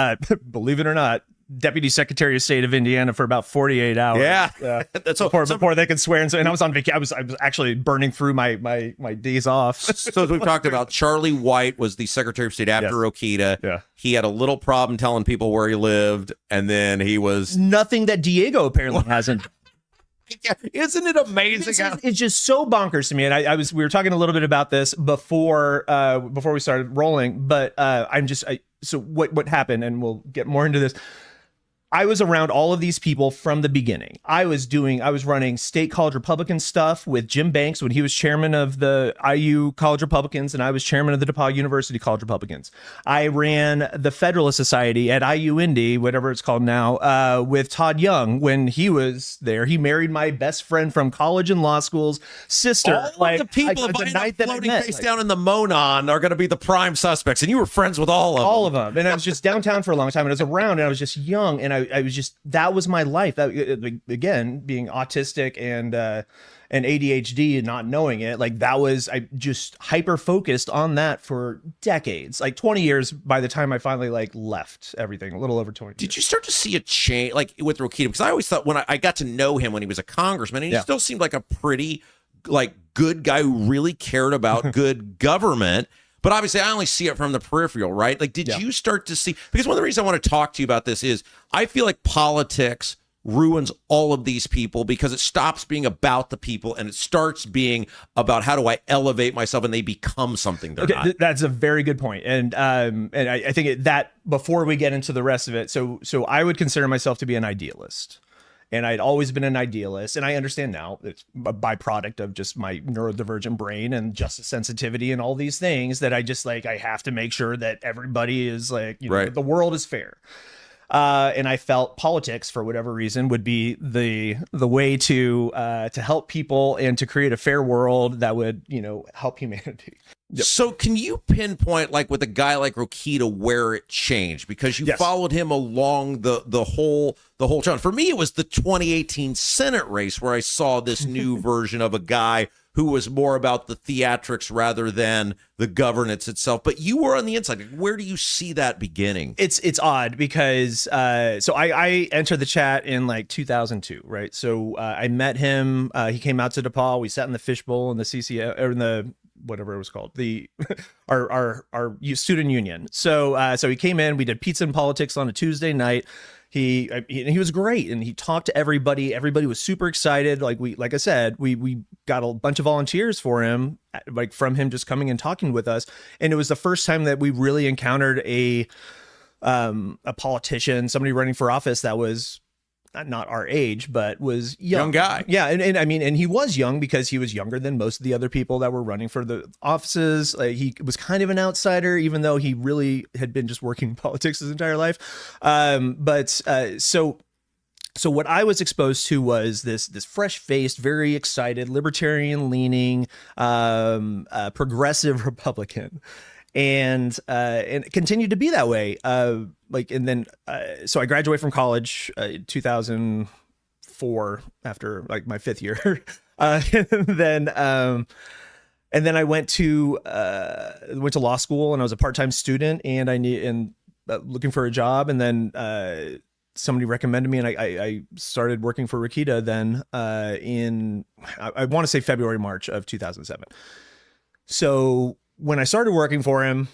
believe it or not, Deputy Secretary of State of Indiana for about 48 hours. Yeah, that's before they could swear. And I was on vacation. I was actually burning through my days off. So as we've talked about, Charlie White was the Secretary of State after Rokita. Yeah. He had a little problem telling people where he lived, and then he was nothing that Diego apparently hasn't. Isn't it amazing? It's just so bonkers to me. And we were talking a little bit about this before we started rolling, but so what happened, and we'll get more into this. I was around all of these people from the beginning. I was running state college Republican stuff with Jim Banks when he was chairman of the IU College Republicans, and I was chairman of the DePauw University College Republicans. I ran the Federalist Society at IU Indy, whatever it's called now, with Todd Young when he was there. He married my best friend from college and law school's sister. All of the people floating face down in the Monon are going to be the prime suspects, and you were friends with all of them. And I was just downtown for a long time, and I was around, and I was just young, and I was just, that was my life. Again, being autistic and ADHD and not knowing it, I just hyper focused on that for decades, like 20 years by the time I finally left everything, a little over 20 Did you start to see a change with Rokita? Because I always thought when I got to know him when he was a congressman, and he still seemed like a pretty good guy who really cared about good government. But obviously, I only see it from the peripheral, right? Did you start to see? Because one of the reasons I want to talk to you about this is I feel like politics ruins all of these people because it stops being about the people and it starts being about how do I elevate myself, and they become something they're not. That's a very good point. And I think that before we get into the rest of it, so I would consider myself to be an idealist. And I'd always been an idealist. And I understand now it's a byproduct of just my neurodivergent brain and justice sensitivity and all these things that I just I have to make sure that everybody is the world is fair. And I felt politics, for whatever reason, would be the way to help people and to create a fair world that would, help humanity. Yep. So can you pinpoint, like with a guy like Rokita, where it changed? Because you followed him along the whole challenge. For me, it was the 2018 Senate race where I saw this new version of a guy who was more about the theatrics rather than the governance itself. But you were on the inside. Where do you see that beginning? It's odd because so I entered the chat in like 2002, right? So I met him. He came out to DePaul. We sat in the fishbowl in the CCO or in the whatever it was called, the our student union. So he came in. We did pizza and politics on a Tuesday night. He was great, and he talked to everybody. Everybody was super excited. Like I said, we got a bunch of volunteers for him, like from him just coming and talking with us. And it was the first time that we really encountered a politician, somebody running for office that was not our age, but was young guy. Yeah. And I mean, and he was young because he was younger than most of the other people that were running for the offices. He was kind of an outsider, even though he really had been just working in politics his entire life. So what I was exposed to was this fresh-faced, very excited, libertarian-leaning, progressive Republican. And it continued to be that way. So I graduated from college in 2004 after like my fifth year. And then I went to law school, and I was a part-time student, and looking for a job. And then somebody recommended me, and I started working for Rokita then in I want to say February, March of 2007. So when I started working for him,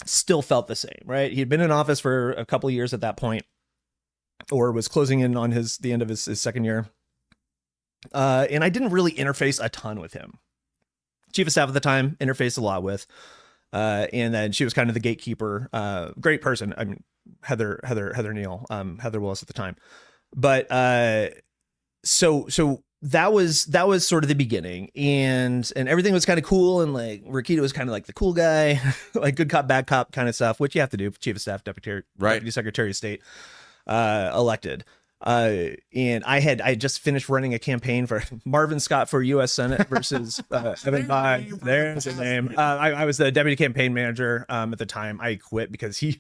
still felt the same, right? He had been in office for a couple of years at that point, or was closing in on the end of his second year. And I didn't really interface a ton with him. Chief of staff at the time, interfaced a lot with. And then she was kind of the gatekeeper. Great person. I mean, Heather Neal, Heather Willis at the time. But so that was sort of the beginning, and everything was kind of cool, and like Rokita was kind of like the cool guy, like good cop, bad cop kind of stuff, which you have to do. Chief of staff, deputy secretary of state, elected. And I just finished running a campaign for Marvin Scott for U.S. Senate versus Evan Bai. There's his name. I was the deputy campaign manager at the time. I quit because he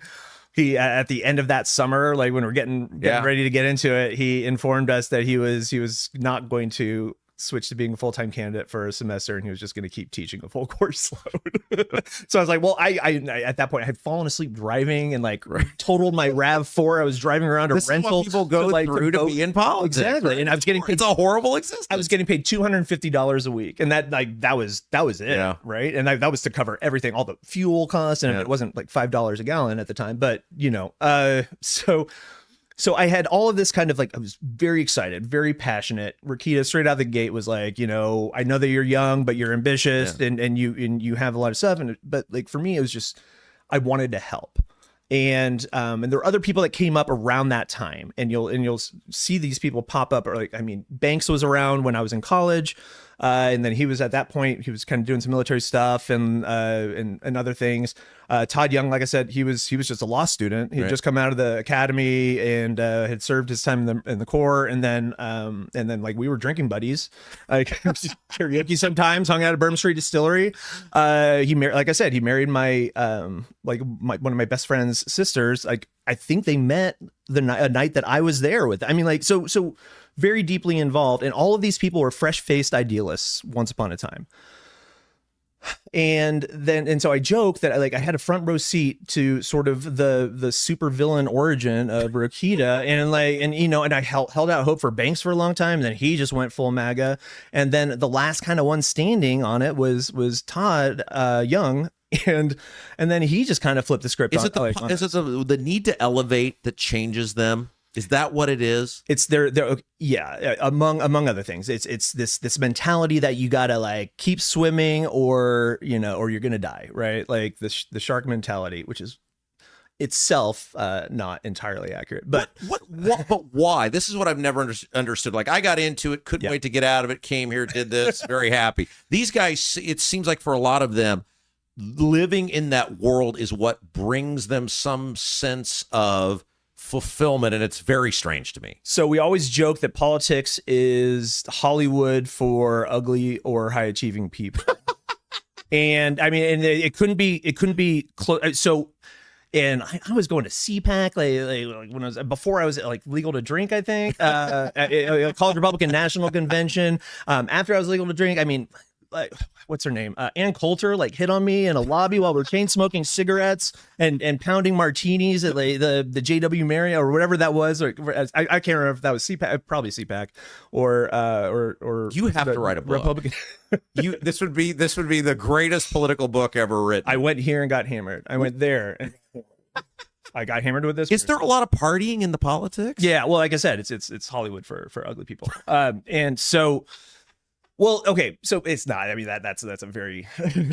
at the end of that summer, like when we're getting ready to get into it, he informed us that he was not going to switch to being a full-time candidate for a semester, and he was just going to keep teaching a full course load. So I was like, well, I at that point I had fallen asleep driving and like totaled my RAV4. I was driving around a rental. Is what people go through to be in politics. Exactly. Right? And I was getting paid, it's a horrible existence. I was getting paid $250 a week, and that was it. Yeah. Right. And that was to cover everything, all the fuel costs, and it wasn't like $5 a gallon at the time, but so I had all of this kind of like, I was very excited, very passionate. Rokita straight out of the gate was like, I know that you're young, but you're ambitious, and you have a lot of stuff. But like for me, it was just, I wanted to help. And there were other people that came up around that time, and you'll see these people pop up. Or like, I mean, Banks was around when I was in college. And then he was at that point, he was kind of doing some military stuff and other things. Todd Young, like I said, he was just a law student. He had just come out of the academy and had served his time in the Corps. And then like we were drinking buddies, like karaoke sometimes, hung out at Bourbon Street Distillery. He married my one of my best friend's sisters. Like I think they met a night that I was there with. I mean, like so very deeply involved, and all of these people were fresh-faced idealists once upon a time. And so I joke that I had a front row seat to sort of the super villain origin of Rokita, and I held out hope for Banks for a long time. And then he just went full MAGA, and then the last kind of one standing on it was Todd Young. And then he just kind of flipped the script. Is it the need to elevate that changes them? Is that what it is? It's their among other things. It's this mentality that you gotta like keep swimming or you're gonna die, right? Like the shark mentality, which is itself not entirely accurate. But but why? This is what I've never understood. Like I got into it, couldn't wait to get out of it, came here, did this, very happy. These guys, it seems like for a lot of them, living in that world is what brings them some sense of fulfillment, and it's very strange to me. So we always joke that politics is Hollywood for ugly or high achieving people. And I mean, and it couldn't be close. So, and I was going to CPAC like when I was before I was like legal to drink, I think, College Republican National Convention. After I was legal to drink, I mean, like, what's her name? Ann Coulter like hit on me in a lobby while we're chain smoking cigarettes and pounding martinis at like, the JW Marriott or whatever that was. Or I can't remember if that was CPAC, probably CPAC or you have to write a book. Republican. This would be the greatest political book ever written. I went here and got hammered. I went there. And I got hammered with this. Is there a lot of partying in the politics? Yeah, well, like I said, it's Hollywood for ugly people. And so, well, okay, so it's not. I mean, that's a very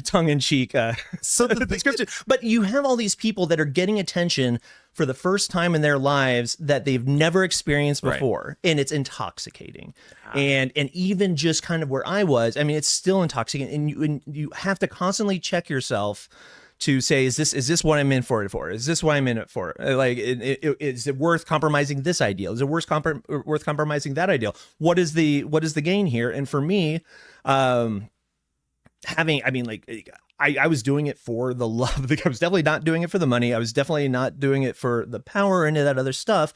tongue-in-cheek description. But you have all these people that are getting attention for the first time in their lives that they've never experienced before, and it's intoxicating. And even just kind of where I was, I mean, it's still intoxicating, and you have to constantly check yourself to say, is this what I'm in for it for? Is this what I'm in it for? Like, is it worth compromising this ideal? Is it worth compromising that ideal? What is the gain here? And for me, I was doing it for the love. I was definitely not doing it for the money. I was definitely not doing it for the power or any of that other stuff.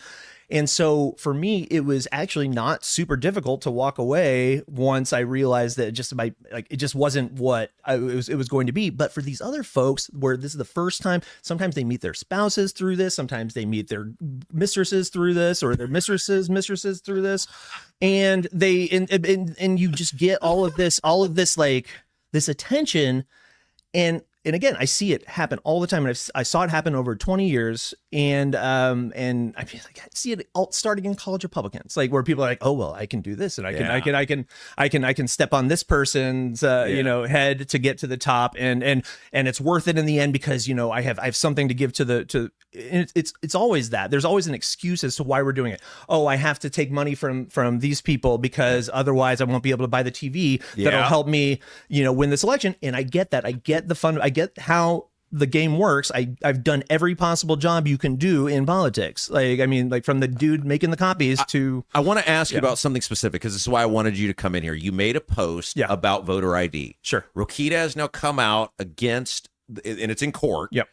And so for me, it was actually not super difficult to walk away once I realized that it just wasn't what it was going to be. But for these other folks, where this is the first time, sometimes they meet their spouses through this, sometimes they meet their mistresses through this, or their mistresses through this, and and you just get all of this like this attention. And again, I see it happen all the time, and I saw it happen over 20 years, and I mean, like, I see it all starting in college Republicans, like where people are like, oh well, I can do this, and I can step on this person's head to get to the top, and it's worth it in the end because I have something to give to it's always that there's always an excuse as to why we're doing it. Oh, I have to take money from these people because otherwise I won't be able to buy the TV that'll help me win this election. And I get that. I get the fun. I get how the game works. I've done every possible job you can do in politics. Like, I mean, like from the dude making the copies to... I want to ask you about something specific, because this is why I wanted you to come in here. You made a post about voter ID. Sure. Rokita has now come out against, and it's in court, Yep.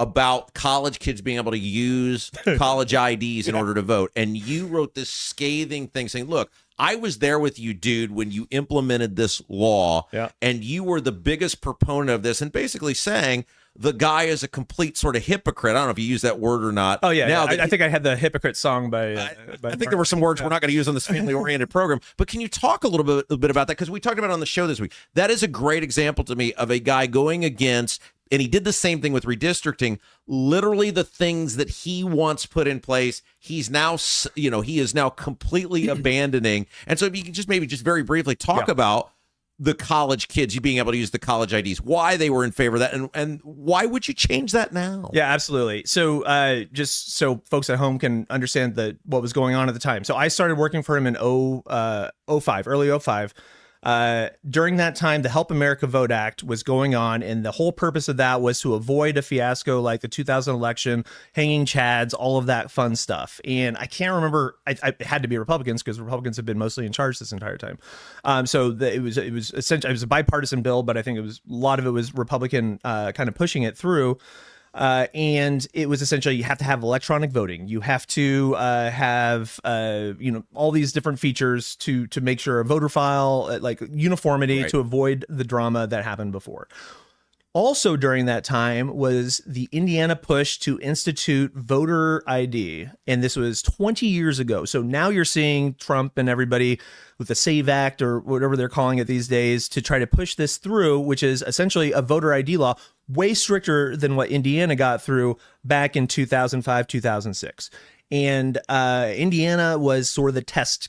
about college kids being able to use college IDs in order to vote. And you wrote this scathing thing saying, look, I was there with you, dude, when you implemented this law, and you were the biggest proponent of this, and basically saying the guy is a complete sort of hypocrite. I don't know if you use that word or not. Oh, yeah. Now, I think I had the hypocrite song by I think there were some words we're not going to use on this family-oriented program. But can you talk a little bit about that? Because we talked about it on the show this week. That is a great example to me of a guy going against, and he did the same thing with redistricting, literally the things that he once put in place, he's now, he is now completely abandoning. And so if you can just maybe just very briefly talk about the college kids, you being able to use the college IDs, why they were in favor of that, and why would you change that now? Yeah, absolutely. So just so folks at home can understand what was going on at the time. So I started working for him in early 05. During that time, the Help America Vote Act was going on, and the whole purpose of that was to avoid a fiasco like the 2000 election, hanging chads, all of that fun stuff. And I can't remember, it had to be Republicans, because Republicans have been mostly in charge this entire time. It was essentially, it was a bipartisan bill, but I think a lot of it was Republican kind of pushing it through. And it was essentially, you have to have electronic voting. You have to have, all these different features to make sure a voter file, like uniformity, to avoid the drama that happened before. Also during that time was the Indiana push to institute voter ID. And this was 20 years ago. So now you're seeing Trump and everybody with the SAVE Act, or whatever they're calling it these days, to try to push this through, which is essentially a voter ID law way stricter than what Indiana got through back in 2005, 2006. And Indiana was sort of the test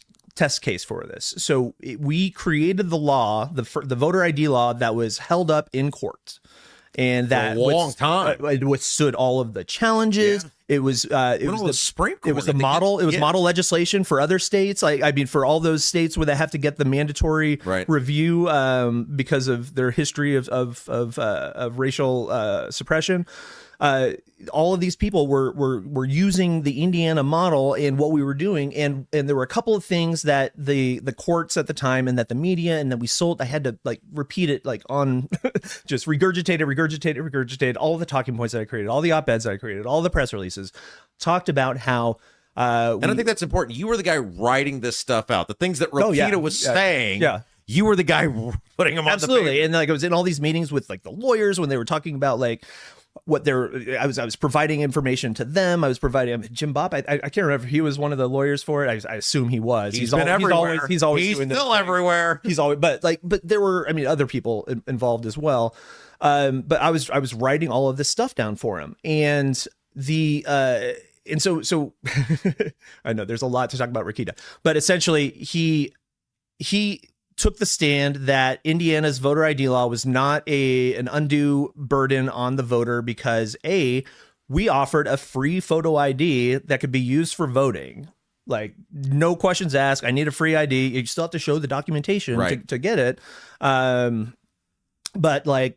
case for this. So we created the law, the voter ID law, that was held up in court. And that for a long time, it withstood all of the challenges. It was the Supreme Court. It was the model. It was model legislation for other states. I mean, for all those states where they have to get the mandatory review because of their history of racial suppression. all of these people were using the Indiana model in what we were doing, and there were a couple of things that the courts at the time and that the media and that we sold. I had to like repeat it like on just regurgitate all of the talking points that I created, all the op-eds that I created, all the press releases, talked about how. And I think that's important. You were the guy writing this stuff out. The things that Rokita was saying. Yeah. You were the guy putting them on the paper. And like I was in all these meetings with like the lawyers when they were talking about like what I was providing information to them. I was providing Jim Bopp. I can't remember if he was one of the lawyers for it. I assume he was. He's been everywhere. He's always he's doing still everywhere. He's always, but there were, I mean, other people involved as well. But I was writing all of this stuff down for him, and so I know there's a lot to talk about Rokita, but essentially he took the stand that Indiana's voter ID law was not an undue burden on the voter because we offered a free photo ID that could be used for voting. Like no questions asked. I need a free ID. You still have to show the documentation to get it. But we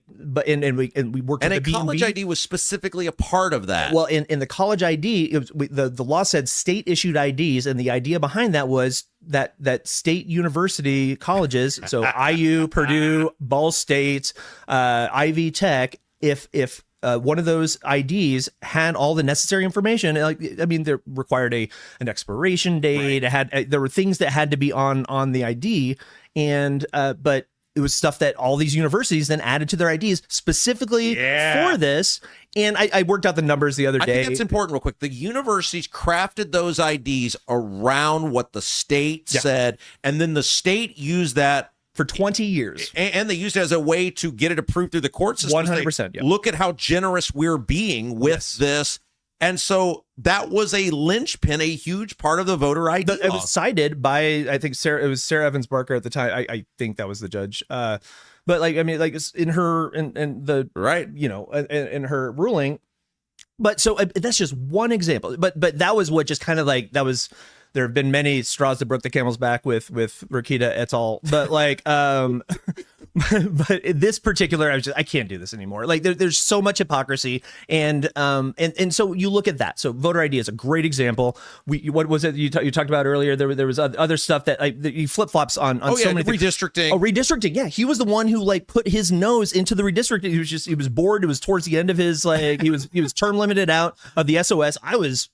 worked and with a college ID was specifically a part of that. Well, in the college ID, the law said state issued IDs, and the idea behind that was that state university colleges, so IU, Purdue, Ball State, Ivy Tech, if one of those IDs had all the necessary information, like I mean, they required an expiration date. Right. There were things that had to be on the ID, and but. It was stuff that all these universities then added to their IDs specifically for this. And I worked out the numbers the other day. I think that's important real quick. The universities crafted those IDs around what the state said. And then the state used that for 20 years. And they used it as a way to get it approved through the court system. 100%. Look at how generous we're being with this. And so that was a linchpin, a huge part of the voter ID law. It was cited by, I think, Sarah Evans Barker at the time. I think that was the judge. But like, I mean, like in her, in the, right, you know, in her ruling. But so that's just one example. But that was what just kind of like, there have been many straws that broke the camel's back with Rokita et al. But like, but this particular, I can't do this anymore. Like there's so much hypocrisy, and so you look at that. So voter ID is a great example. What was it you talked about earlier? There was other stuff that he flip flops on. So many redistricting. Things. Oh, redistricting. Yeah, he was the one who like put his nose into the redistricting. He was bored. It was towards the end of his he was term limited out of the SOS. I was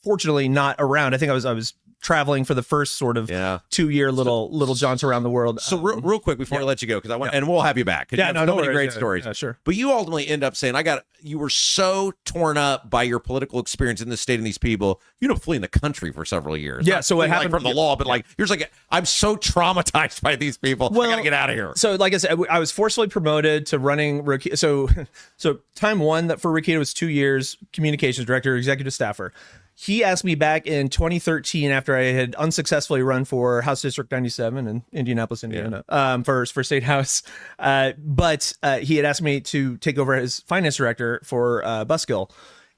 fortunately not around. I think I was traveling for the first sort of 2-year little jaunts around the world. So real quick before I let you go, because I want, and we'll have you back. Yeah, no many great stories. Sure. But you ultimately end up saying, you were so torn up by your political experience in this state and these people, you ended up fleeing the country for several years. Yeah, so it happened from the law, but like you're just like, I'm so traumatized by these people. I gotta get out of here. So like I said, I was forcefully promoted to running Rokita. So time one that for Rokita was 2 years, communications director, executive staffer. He asked me back in 2013 after I had unsuccessfully run for House District 97 in Indianapolis, Indiana, for State House. But he had asked me to take over as finance director for Buskill.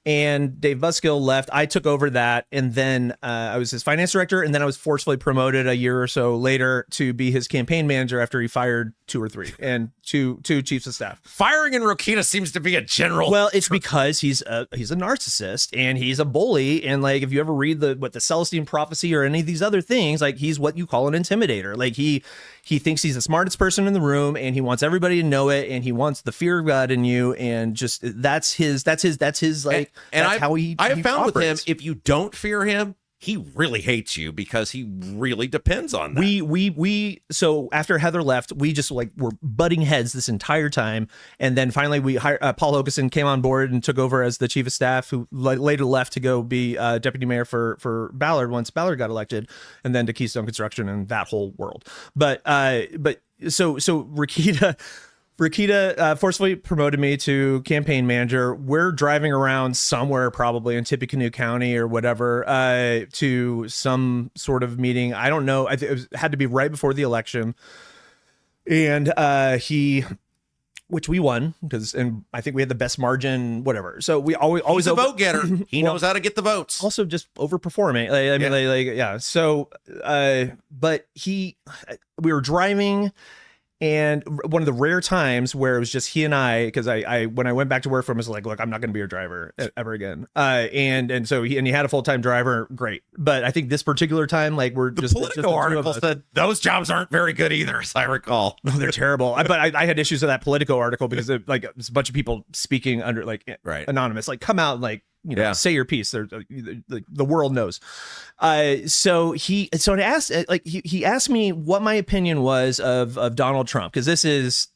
And Dave Buskill left. I took over that, and then I was his finance director, and then I was forcefully promoted a year or so later to be his campaign manager after he fired 2 or 3 and two chiefs of staff. Firing in Rokita seems to be a general. Well, it's because he's a narcissist and he's a bully, and like if you ever read the Celestine Prophecy or any of these other things, like he's what you call an intimidator. Like he thinks he's the smartest person in the room, and he wants everybody to know it, and he wants the fear of God in you, and just that's his like. And that's how he I have found operates. with him, if you don't fear him, he really hates you because he really depends on that. We so after Heather left, we just like were butting heads this entire time, and then finally we hired Paul Hogeson came on board and took over as the chief of staff, who later left to go be deputy mayor for Ballard once Ballard got elected, and then to Keystone Construction and that whole world. But so Rokita forcefully promoted me to campaign manager. We're driving around somewhere, probably in Tippecanoe County or whatever, to some sort of meeting. I don't know. It had to be right before the election. And which we won, and I think we had the best margin, whatever. So we always He's a vote getter. He knows how to get the votes. Also just overperforming. So, but we were driving, And one of the rare times where it was just he and I, because I when I went back to work for him, I was like, look, I'm not going to be your driver ever again. And so he had a full-time driver, great. But I think this particular time, like we're The Politico article said those jobs aren't very good either, as I recall. No, they're terrible. But I had issues with that Politico article because it was a bunch of people speaking under anonymous, like come out and like, say your piece. The world knows. So he asked me what my opinion was of Donald Trump, because this is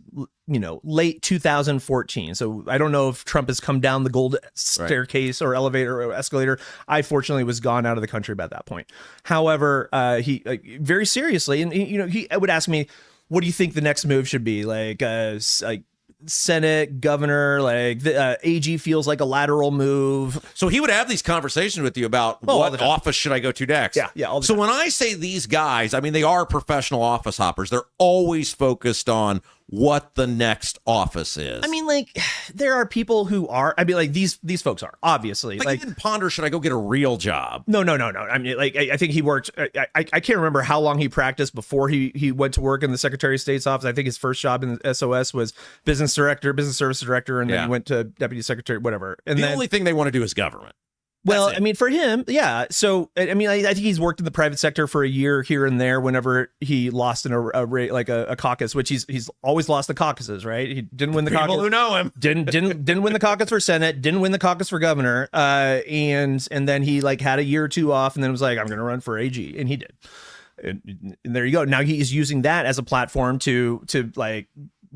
late 2014. So I don't know if Trump has come down the gold staircase or elevator or escalator. I fortunately was gone out of the country by that point. However, he very seriously, and he would ask me, what do you think the next move should be? Like Senate, governor, AG feels like a lateral move. So he would have these conversations with you about what office should I go to next. Yeah. So when I say these guys, I mean, they are professional office hoppers. They're always focused on what the next office is. I mean, there are people who are, these folks are, obviously. He didn't ponder, should I go get a real job? No. I mean, I think he worked, I can't remember how long he practiced before he went to work in the Secretary of State's office. I think his first job in the SOS was business services director, and then he went to deputy secretary, whatever. And the only thing they want to do is government. Well, I mean, for him, yeah. So, I mean, I think he's worked in the private sector for a year here and there whenever he lost in a caucus, which he's always lost the caucuses, right? He didn't win the caucus. People who know him didn't win the caucus for Senate, didn't win the caucus for governor, and then he had a year or two off, and then was like, I'm going to run for AG, and he did. And there you go. Now he's using that as a platform to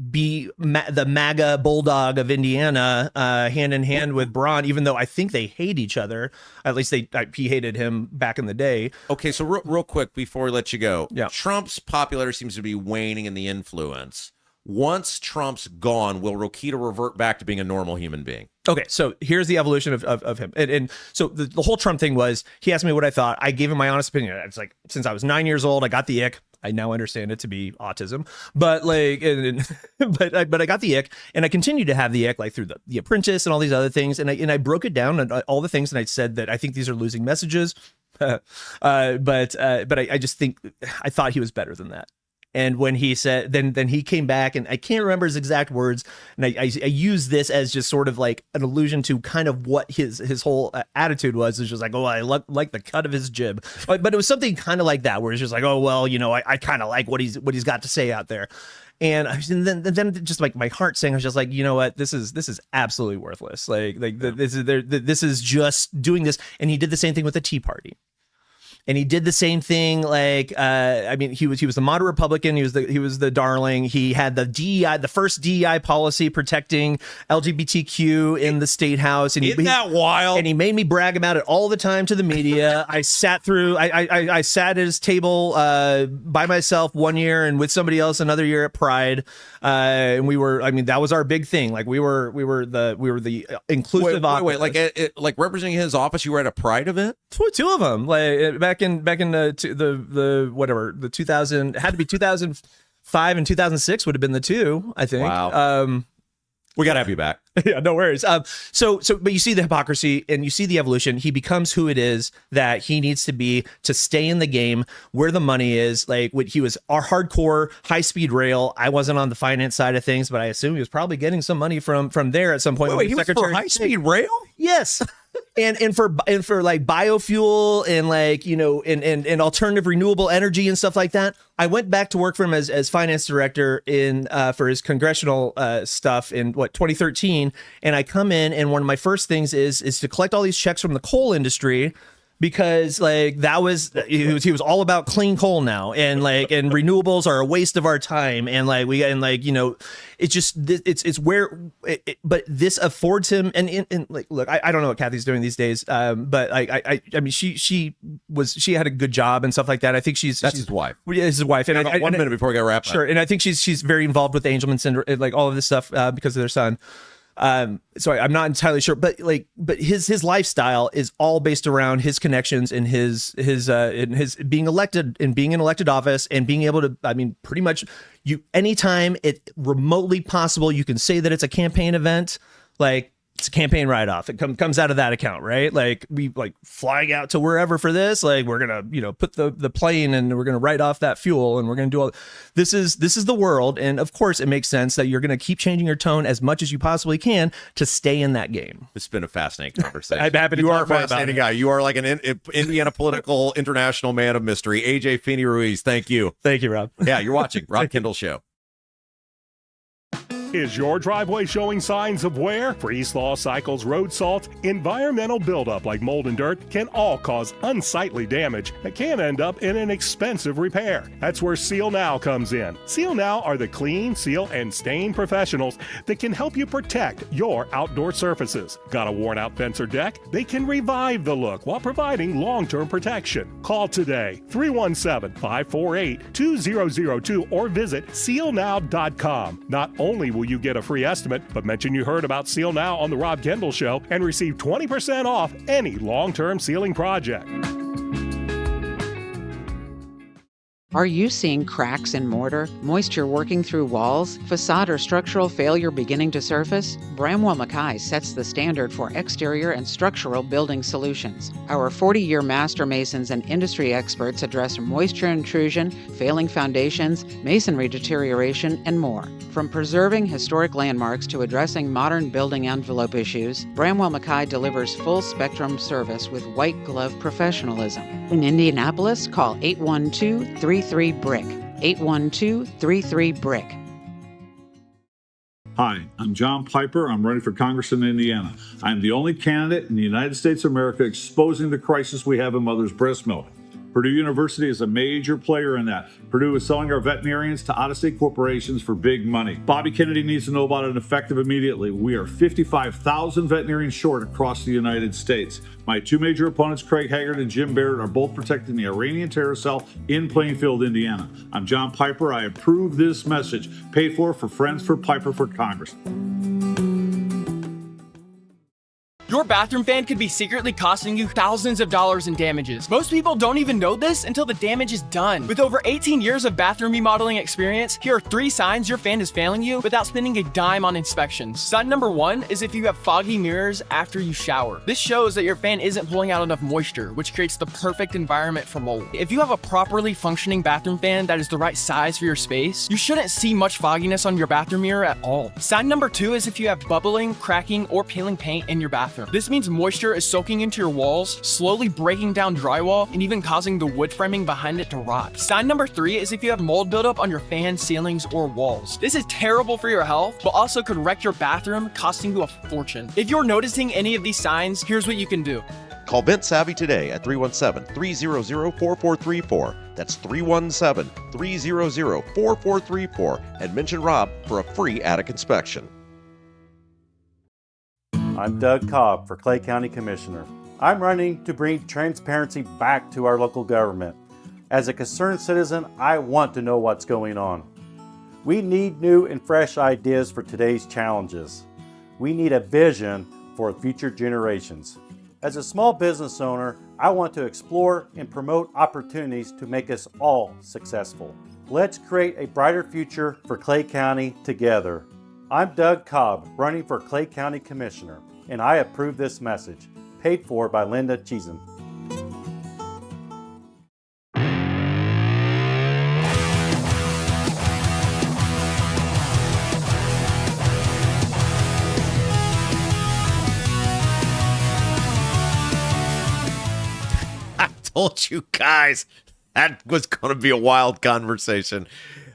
be the MAGA bulldog of Indiana, hand in hand with Braun, even though I think they hate each other. At least he hated him back in the day. Okay, so real quick before we let you go, yeah. Trump's popularity seems to be waning in the influence. Once Trump's gone, will Rokita revert back to being a normal human being? Okay, so here's the evolution of him. And so the whole Trump thing was, he asked me what I thought. I gave him my honest opinion. It's like, since I was 9 years old, I got the ick. I now understand it to be autism, but but I got the ick, and I continue to have the ick through the Apprentice and all these other things. And I broke it down and all the things, and I said that I think these are losing messages. But I just think I thought he was better than that. And when he said, then he came back, and I can't remember his exact words. And I use this as just sort of like an allusion to kind of what his whole attitude was. It's just like, oh, I like the cut of his jib. But it was something kind of like that, where it's just like, oh, well, I kind of like what he's got to say out there. And then just like my heart saying, I was just like, you know what, this is absolutely worthless. This is just doing this. And he did the same thing with the Tea Party. And he did the same thing. He was the moderate Republican. He was the darling. He had the DEI, the first DEI policy protecting LGBTQ in the state house. And Isn't that wild? And he made me brag about it all the time to the media. I sat at his table by myself one year, and with somebody else another year at Pride. And that was our big thing. We were the inclusive office. Wait, representing his office, you were at a Pride event? Two of them, back in the 2000, had to be 2005 and 2006 would have been the two, I think. Wow. We got to have you back. Yeah, no worries. But you see the hypocrisy and you see the evolution. He becomes who it is that he needs to be to stay in the game where the money is. When he was our hardcore high-speed rail. I wasn't on the finance side of things, but I assume he was probably getting some money from there at some point. Wait, he was for high-speed rail? Yes. and for biofuel and and alternative renewable energy and stuff like that. I went back to work for him as finance director for his congressional stuff in 2013, and I come in, and one of my first things is to collect all these checks from the coal industry, because he was all about clean coal now, and renewables are a waste of our time, and but this affords him and look, I don't know what Kathy's doing these days, but I mean she had a good job and stuff like that. I think she's his wife. Yeah, his wife. And I got 1 minute before we got wrapped up. Sure, and I think she's very involved with the Angelman syndrome, all of this stuff because of their son. So I'm not entirely sure, but his lifestyle is all based around his connections and his being elected and being in elected office and being able to, pretty much anytime it remotely possible, you can say that it's a campaign event. It's a campaign write-off. It comes out of that account, right? Like we like flying out to wherever for this. Like we're gonna, put the plane and we're gonna write off that fuel and we're gonna do all. This is the world, and of course it makes sense that you're gonna keep changing your tone as much as you possibly can to stay in that game. It's been a fascinating conversation. I'm happy to You are talk a more about fascinating it. guy. You are like an Indiana political international man of mystery. AJ Feeney Ruiz, thank you. Thank you, Rob. Yeah, you're watching Rob Kendall Show. Is your driveway showing signs of wear? Freeze-thaw cycles, road salt, environmental buildup like mold and dirt can all cause unsightly damage that can end up in an expensive repair. That's where Seal Now comes in. Seal Now are the clean, seal, and stain professionals that can help you protect your outdoor surfaces. Got a worn-out fence or deck? They can revive the look while providing long-term protection. Call today, 317-548-2002, or visit sealnow.com. Not only will you get a free estimate, but mention you heard about Seal Now on the Rob Kendall Show and receive 20% off any long-term sealing project. Are you seeing cracks in mortar, moisture working through walls, facade or structural failure beginning to surface? Bramwell Mackay sets the standard for exterior and structural building solutions. Our 40-year master masons and industry experts address moisture intrusion, failing foundations, masonry deterioration, and more. From preserving historic landmarks to addressing modern building envelope issues, Bramwell Mackay delivers full-spectrum service with white-glove professionalism. In Indianapolis, call 812-33-BRICK. 812-33-BRICK. Hi, I'm John Piper. I'm running for Congress in Indiana. I'm the only candidate in the United States of America exposing the crisis we have in mother's breast milk. Purdue University is a major player in that. Purdue is selling our veterinarians to out-of-state corporations for big money. Bobby Kennedy needs to know about it effective immediately. We are 55,000 veterinarians short across the United States. My two major opponents, Craig Haggard and Jim Barrett, are both protecting the Iranian terror cell in Plainfield, Indiana. I'm John Piper. I approve this message. Paid for Friends for Piper for Congress. Your bathroom fan could be secretly costing you thousands of dollars in damages. Most people don't even know this until the damage is done. With over 18 years of bathroom remodeling experience, here are 3 signs your fan is failing you without spending a dime on inspections. Sign number 1 is if you have foggy mirrors after you shower. This shows that your fan isn't pulling out enough moisture, which creates the perfect environment for mold. If you have a properly functioning bathroom fan that is the right size for your space, you shouldn't see much fogginess on your bathroom mirror at all. Sign number 2 is if you have bubbling, cracking, or peeling paint in your bathroom. This means moisture is soaking into your walls, slowly breaking down drywall, and even causing the wood framing behind it to rot. Sign number 3 is if you have mold buildup on your fan, ceilings, or walls. This is terrible for your health, but also could wreck your bathroom, costing you a fortune. If you're noticing any of these signs, here's what you can do. Call Vent Savvy today at 317-300-4434. That's 317-300-4434, and mention Rob for a free attic inspection. I'm Doug Cobb for Clay County Commissioner. I'm running to bring transparency back to our local government. As a concerned citizen, I want to know what's going on. We need new and fresh ideas for today's challenges. We need a vision for future generations. As a small business owner, I want to explore and promote opportunities to make us all successful. Let's create a brighter future for Clay County together. I'm Doug Cobb, running for Clay County Commissioner, and I approve this message. Paid for by Linda Cheesem. I told you guys that was going to be a wild conversation.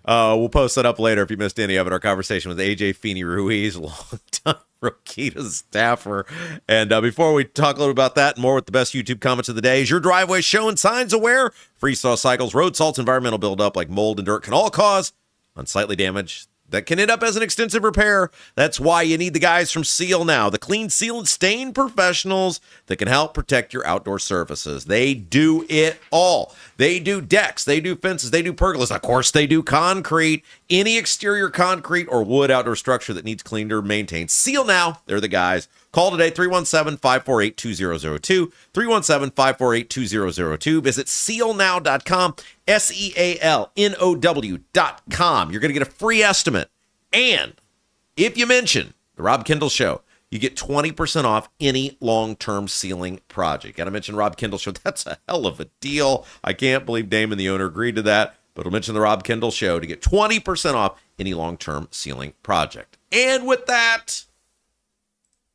We'll post that up later if you missed any of it. Our conversation with AJ Feny Ruiz, longtime Rokita staffer. And before we talk a little about that and more with the best YouTube comments of the day, is your driveway showing signs of wear? Freeze-thaw cycles, road salts, environmental buildup like mold and dirt can all cause unsightly damage that can end up as an extensive repair. That's why you need the guys from Seal Now, the clean, seal, and stain professionals that can help protect your outdoor surfaces. They do it all. They do decks, they do fences, they do pergolas. Of course, they do concrete, any exterior concrete or wood outdoor structure that needs cleaned or maintained. Seal Now, they're the guys. Call today, 317-548-2002, 317-548-2002. Visit sealnow.com, SEALNOW.com. You're going to get a free estimate. And if you mention the Rob Kendall Show, you get 20% off any long-term ceiling project. Got to mention Rob Kendall Show. That's a hell of a deal. I can't believe Damon, the owner, agreed to that. But I'll mention the Rob Kendall Show to get 20% off any long-term ceiling project. And with that,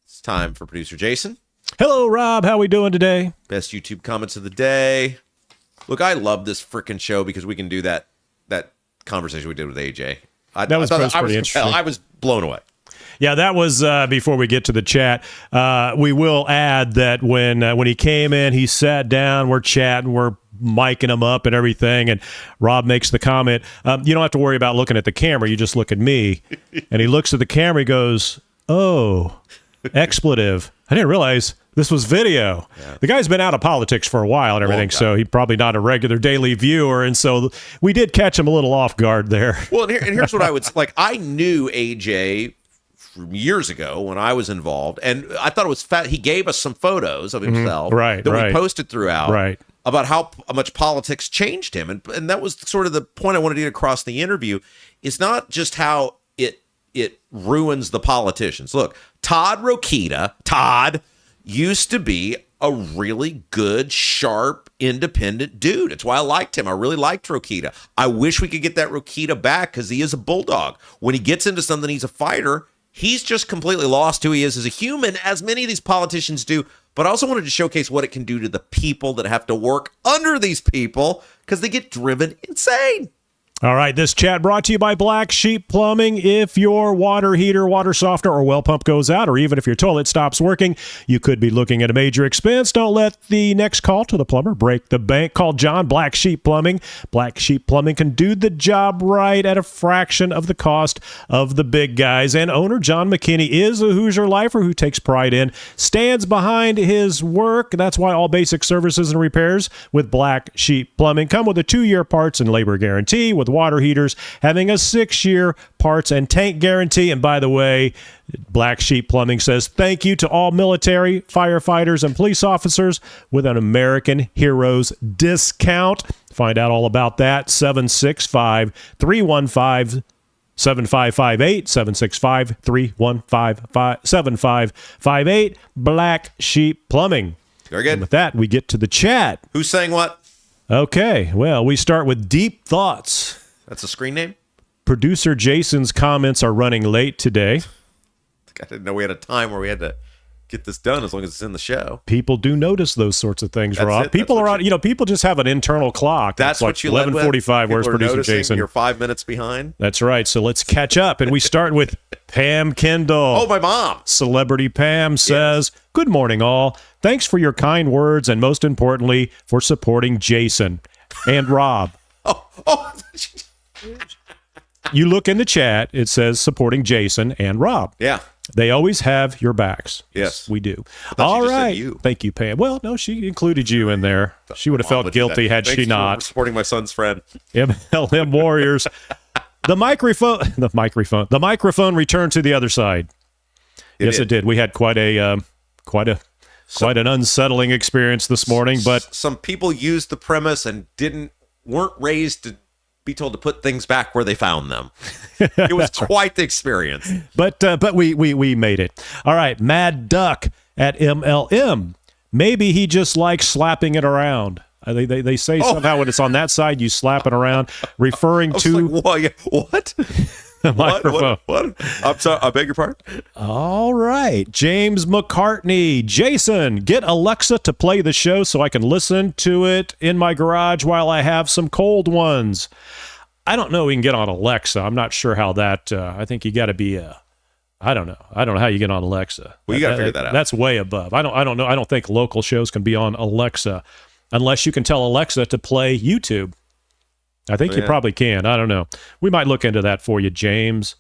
it's time for producer Jason. Hello, Rob. How we doing today? Best YouTube comments of the day. Look, I love this freaking show because we can do that conversation we did with AJ. That was pretty interesting. I was blown away. Yeah, that was before we get to the chat. We will add that when he came in, he sat down, we're chatting, we're miking him up and everything, and Rob makes the comment, you don't have to worry about looking at the camera, you just look at me. And he looks at the camera, he goes, oh, expletive. I didn't realize this was video. Yeah. The guy's been out of politics for a while and everything, so he's probably not a regular daily viewer, and so we did catch him a little off guard there. Well, and here's what I would like. I knew AJ from years ago when I was involved, and I thought it was he gave us some photos of himself that we posted throughout about how much politics changed him, and that was sort of the point I wanted to get across the interview. It's not just how it ruins the politicians. Look, Todd Rokita used to be a really good, sharp, independent dude. It's why I liked him. I really liked Rokita. I wish we could get that Rokita back because he is a bulldog. When he gets into something, he's a fighter. He's just completely lost who he is as a human, as many of these politicians do. But I also wanted to showcase what it can do to the people that have to work under these people because they get driven insane. All right, this chat brought to you by Black Sheep Plumbing. If your water heater, water softener, or well pump goes out, or even if your toilet stops working, you could be looking at a major expense. Don't let the next call to the plumber break the bank. Call John, Black Sheep Plumbing. Black Sheep Plumbing can do the job right at a fraction of the cost of the big guys. And owner John McKinney is a Hoosier lifer who takes pride in, stands behind his work. That's why all basic services and repairs with Black Sheep Plumbing come with a 2-year parts and labor guarantee, with water heaters having a 6-year parts and tank guarantee. And by the way, Black Sheep Plumbing says thank you to all military, firefighters, and police officers with an American Heroes discount. Find out all about that. 765-315-7558, 765-315-7558, Black Sheep Plumbing. Very good. And with that, we get to the chat. Who's saying what? Okay, well, we start with Deep Thoughts. That's a screen name? Producer Jason's comments are running late today. I didn't know we had a time where we had to get this done as long as it's in the show. People do notice those sorts of things, Rob. People are on, people just have an internal clock. That's like what you led with? 11:45. Where's producer Jason? You're 5 minutes behind. That's right. So let's catch up. And we start with Pam Kendall. Oh, my mom. Celebrity Pam says, good morning, all. Thanks for your kind words and most importantly, for supporting Jason and Rob. You look in the chat, it says supporting Jason and Rob. Yeah. They always have your backs. Yes. We do. All right. Thank you, Pam. Well, no, she included you in there. She would have felt guilty had she not. For supporting my son's friend. MLM Warriors. The microphone returned to the other side. It did. We had quite an unsettling experience this morning, but some people used the premise and weren't raised to be told to put things back where they found them. It was quite the experience. But we made it. All right, Mad Duck at MLM. Maybe he just likes slapping it around. They say somehow when it's on that side, you slap it around, referring to what? The microphone. What? I'm sorry. I beg your pardon. All right, James McCartney. Jason, get Alexa to play the show so I can listen to it in my garage while I have some cold ones. I don't know. We can get on Alexa. I'm not sure how that. I think you got to be I don't know. I don't know how you get on Alexa. Well, you got to figure that out. That's way above. I don't know. I don't think local shows can be on Alexa unless you can tell Alexa to play YouTube. I think you probably can. I don't know. We might look into that for you, James.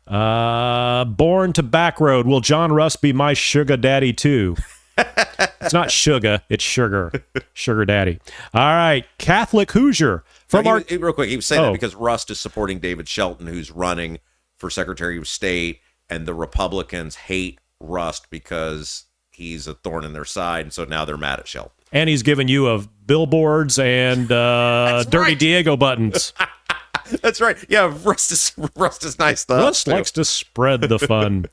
Born to Backroad. Will John Russ be my sugar daddy too? It's not sugar. It's sugar. Sugar daddy. All right. Catholic Hoosier. Real quick, he was saying that because Rust is supporting David Shelton, who's running for Secretary of State, and the Republicans hate Rust because he's a thorn in their side, and so now they're mad at Shelton. And he's given you of billboards and Dirty Diego buttons. That's right. Yeah, Rust is nice stuff. Rust likes to spread the fun.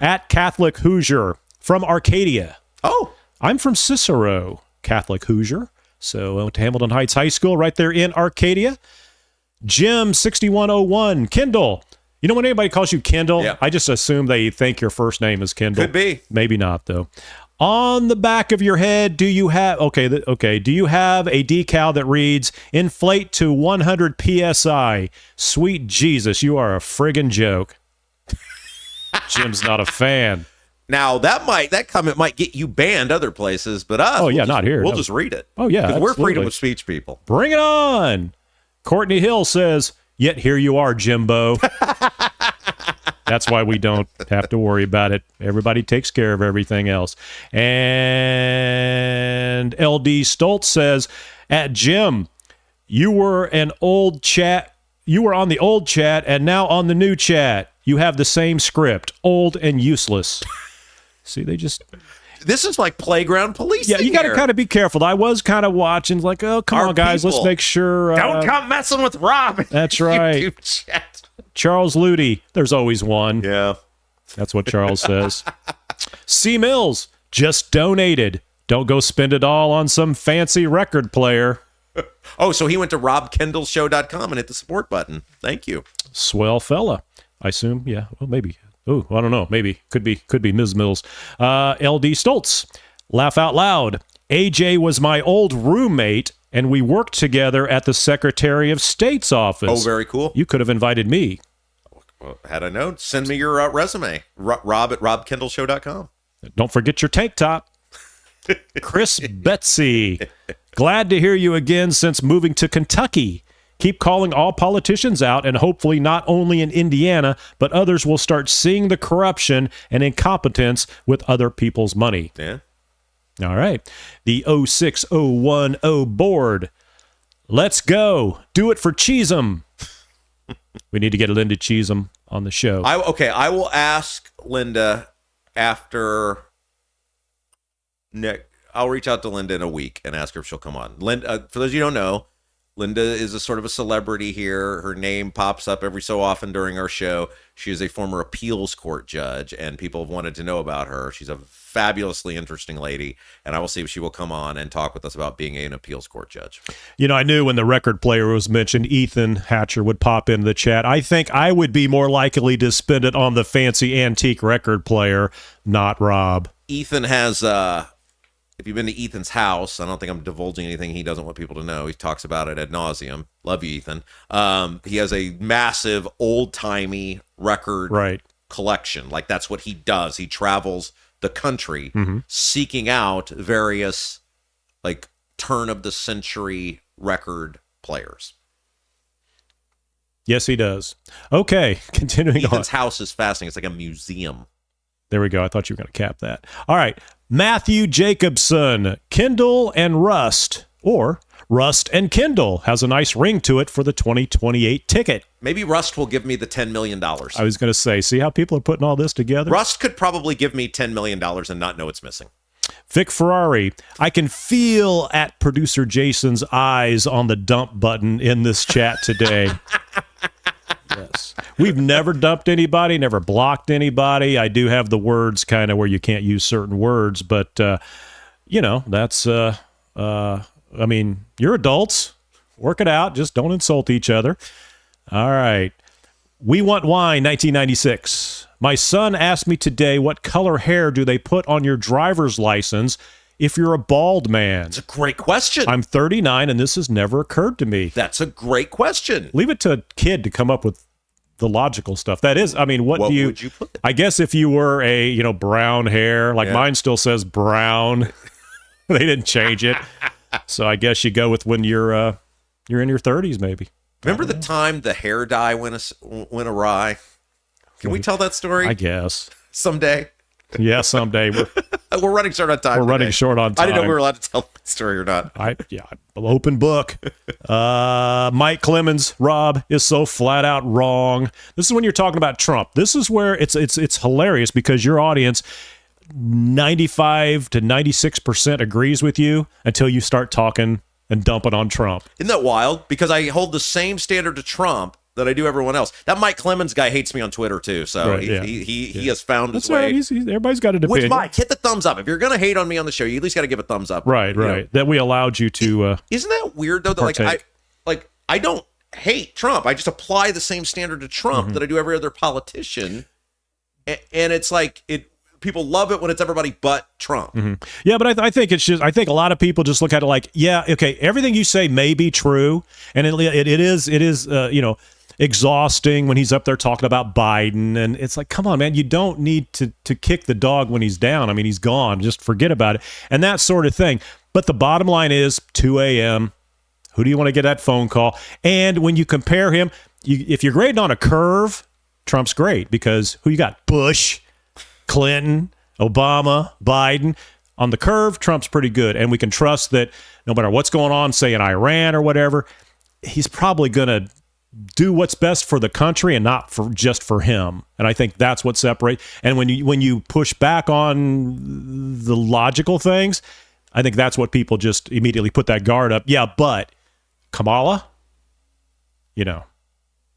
At Catholic Hoosier from Arcadia. Oh, I'm from Cicero, Catholic Hoosier. So I went to Hamilton Heights High School right there in Arcadia. Jim 6101, Kendall. You know when anybody calls you Kendall, yeah. I just assume they think your first name is Kendall. Could be. Maybe not, though. On the back of your head, do you have a decal that reads, inflate to 100 PSI? Sweet Jesus, you are a friggin' joke. Jim's not a fan. Now, that comment might get you banned other places, but us, not here. We'll just read it. Oh, yeah, because we're absolutely. freedom of speech people. Bring it on. Courtney Hill says, yet here you are, Jimbo. That's why we don't have to worry about it. Everybody takes care of everything else. And LD Stoltz says, at Jim, you were on the old chat and now on the new chat. You have the same script, old and useless. See, This is like playground policing. Yeah, you got to kind of be careful. I was kind of watching, like, oh, come on, guys, let's make sure. Don't come messing with Rob. That's right. YouTube chat. Charles Luty, there's always one. Yeah. That's what Charles says. C. Mills, just donated. Don't go spend it all on some fancy record player. Oh, so he went to robkendallshow.com and hit the support button. Thank you. Swell fella. I assume, yeah. Well, maybe. Oh, I don't know. Maybe. Could be Ms. Mills. LD Stoltz, laugh out loud. AJ was my old roommate, and we worked together at the Secretary of State's office. Oh, very cool. You could have invited me. Well, had I known, send me your resume. Rob at robkendallshow.com. Don't forget your tank top. Chris Betsy, glad to hear you again since moving to Kentucky. Keep calling all politicians out, and hopefully not only in Indiana, but others will start seeing the corruption and incompetence with other people's money. Yeah. All right. The 06010 board. Let's go. Do it for Cheesem. We need to get Linda Cheesem on the show. I will ask Linda after Nick. I'll reach out to Linda in a week and ask her if she'll come on. Linda, for those of you who don't know, Linda is a sort of a celebrity here. Her name pops up every so often during our show. She is a former appeals court judge, and people have wanted to know about her. She's a fabulously interesting lady, and I will see if she will come on and talk with us about being an appeals court judge. You know, I knew when the record player was mentioned, Ethan Hatcher would pop into the chat. I think I would be more likely to spend it on the fancy antique record player, not Rob. Ethan has... if you've been to Ethan's house, I don't think I'm divulging anything he doesn't want people to know. He talks about it ad nauseum. Love you, Ethan. He has a massive old-timey record collection. Like, that's what he does. He travels the country seeking out various, like, turn-of-the-century record players. Yes, he does. Okay, continuing on. Ethan's house is fascinating. It's like a museum. There we go. I thought you were going to cap that. All right. Matthew Jacobson, Kendall and Rust, or Rust and Kendall, has a nice ring to it for the 2028 ticket. Maybe Rust will give me the $10 million. I was going to say, see how people are putting all this together? Rust could probably give me $10 million and not know it's missing. Vic Ferrari, I can feel at producer Jason's eyes on the dump button in this chat today. Yes. We've never dumped anybody, never blocked anybody. I do have the words kind of where you can't use certain words, but, that's, I mean, you're adults. Work it out. Just don't insult each other. All right. We Want Wine, 1996. My son asked me today, what color hair do they put on your driver's license if you're a bald man? That's a great question. I'm 39, and this has never occurred to me. That's a great question. Leave it to a kid to come up with the logical stuff. That is, I mean, what would you put? I guess if you were a, brown hair, like mine still says brown. They didn't change it. So I guess you go with when you're in your 30s, maybe. Remember the time the hair dye went awry? Can we tell that story? I guess. Someday? Yeah, someday. We're running short on time. We're running short on time. I didn't know we were allowed to tell that story or not. Open book. Mike Clemens, Rob, is so flat out wrong. This is when you're talking about Trump. This is where it's hilarious because your audience, 95 to 96% agrees with you until you start talking and dumping on Trump. Isn't that wild? Because I hold the same standard to Trump that I do everyone else. That Mike Clemens guy hates me on Twitter too, so Right, he has found his That's all right. way. Everybody's got an opinion. Which, Mike, hit the thumbs up. If you're going to hate on me on the show, you at least got to give a thumbs up. Right. You know? That we allowed you to. Isn't that weird though? That I don't hate Trump. I just apply the same standard to Trump that I do every other politician, and it's like people love it when it's everybody but Trump. Yeah, but I think it's just, I think a lot of people just look at it like, yeah, okay, everything you say may be true, and it is exhausting when he's up there talking about Biden, and it's like, come on, man, you don't need to kick the dog when he's down. I mean, he's gone. Just forget about it, and that sort of thing. But the bottom line is 2 a.m., who do you want to get that phone call? And when you compare him, if you're grading on a curve, Trump's great, because who you got? Bush, Clinton, Obama, Biden. On the curve, Trump's pretty good. And we can trust that no matter what's going on, say in Iran or whatever, he's probably going to do what's best for the country and not just for him. And I think that's what separates. And when you push back on the logical things, I think that's what people just immediately put that guard up. Yeah, but Kamala,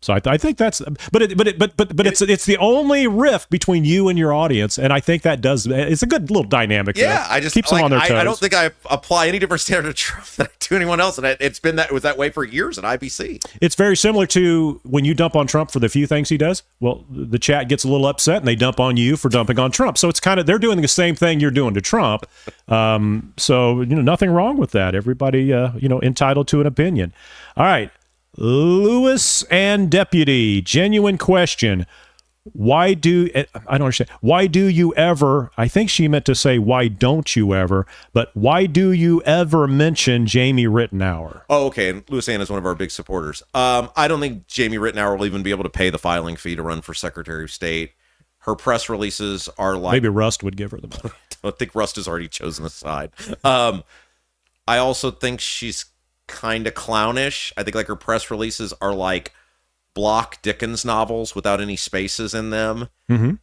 So I think that's, but it's the only rift between you and your audience, and I think it's a good little dynamic. Yeah, I just keeps them on their toes. I don't think I apply any different standard to Trump than I do anyone else, and it was that way for years at IBC. It's very similar to when you dump on Trump for the few things he does. Well, the chat gets a little upset, and they dump on you for dumping on Trump. So it's kind of, they're doing the same thing you're doing to Trump. So nothing wrong with that. Everybody entitled to an opinion. All right. Lewis and Deputy, genuine question. I don't understand. Why do you ever, I think she meant to say, why don't you ever, but why do you ever mention Jamie Rittenauer? Oh, okay. And Lewis Ann is one of our big supporters. I don't think Jamie Rittenauer will even be able to pay the filing fee to run for Secretary of State. Her press releases are like... Maybe Rust would give her the money. I think Rust has already chosen a side. I also think she's kind of clownish. I think like her press releases are like block Dickens novels without any spaces in them.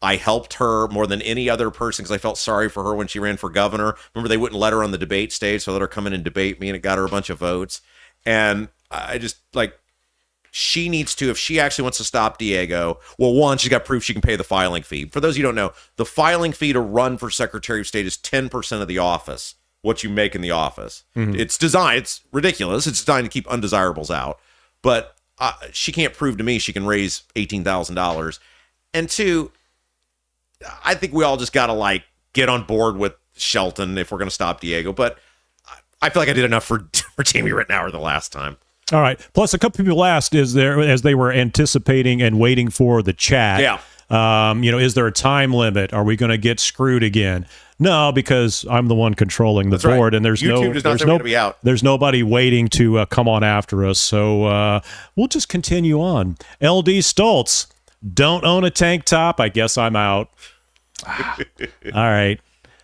I helped her more than any other person because I felt sorry for her when she ran for governor. Remember, they wouldn't let her on the debate stage, so I let her come in and debate me, and it got her a bunch of votes. And I just she needs to, if she actually wants to stop Diego, well, one, she's got proof she can pay the filing fee. For those of you who don't know, the filing fee to run for Secretary of State is 10% of the office, what you make in the office. It's designed, it's ridiculous. It's designed to keep undesirables out. But she can't prove to me she can raise $18,000. And two, I think we all just got to get on board with Shelton if we're going to stop Diego. But I feel like I did enough for Jamie Rittenauer the last time. All right. Plus, a couple people asked, as they were anticipating and waiting for the chat. Yeah. Is there a time limit? Are we going to get screwed again? No, because I'm the one controlling the board, and there's YouTube does not say we're going to be out. There's nobody waiting to come on after us. So we'll just continue on. LD Stoltz, don't own a tank top. I guess I'm out. All right.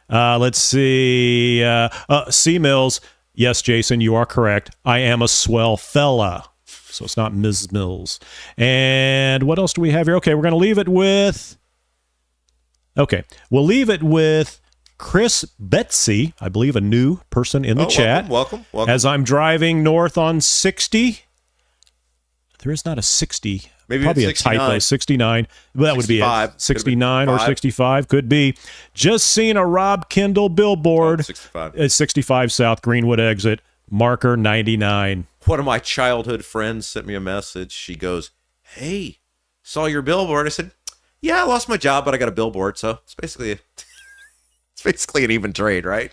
Let's see. C Mills. Yes, Jason, you are correct. I am a swell fella. So it's not Ms. Mills. And what else do we have here? Okay, we're going to leave it with... Okay, we'll leave it with Chris Betsy, I believe a new person in the chat. Welcome. As I'm driving north on 60. There is not a 60. Maybe probably it's a typo. 69. Well, that would be it. 69 or 65. Could be. Just seen a Rob Kendall billboard. 65. It's 65 South Greenwood exit. Marker 99. One of my childhood friends sent me a message. She goes, "Hey, saw your billboard." I said, "Yeah, I lost my job, but I got a billboard." So it's basically an even trade, right?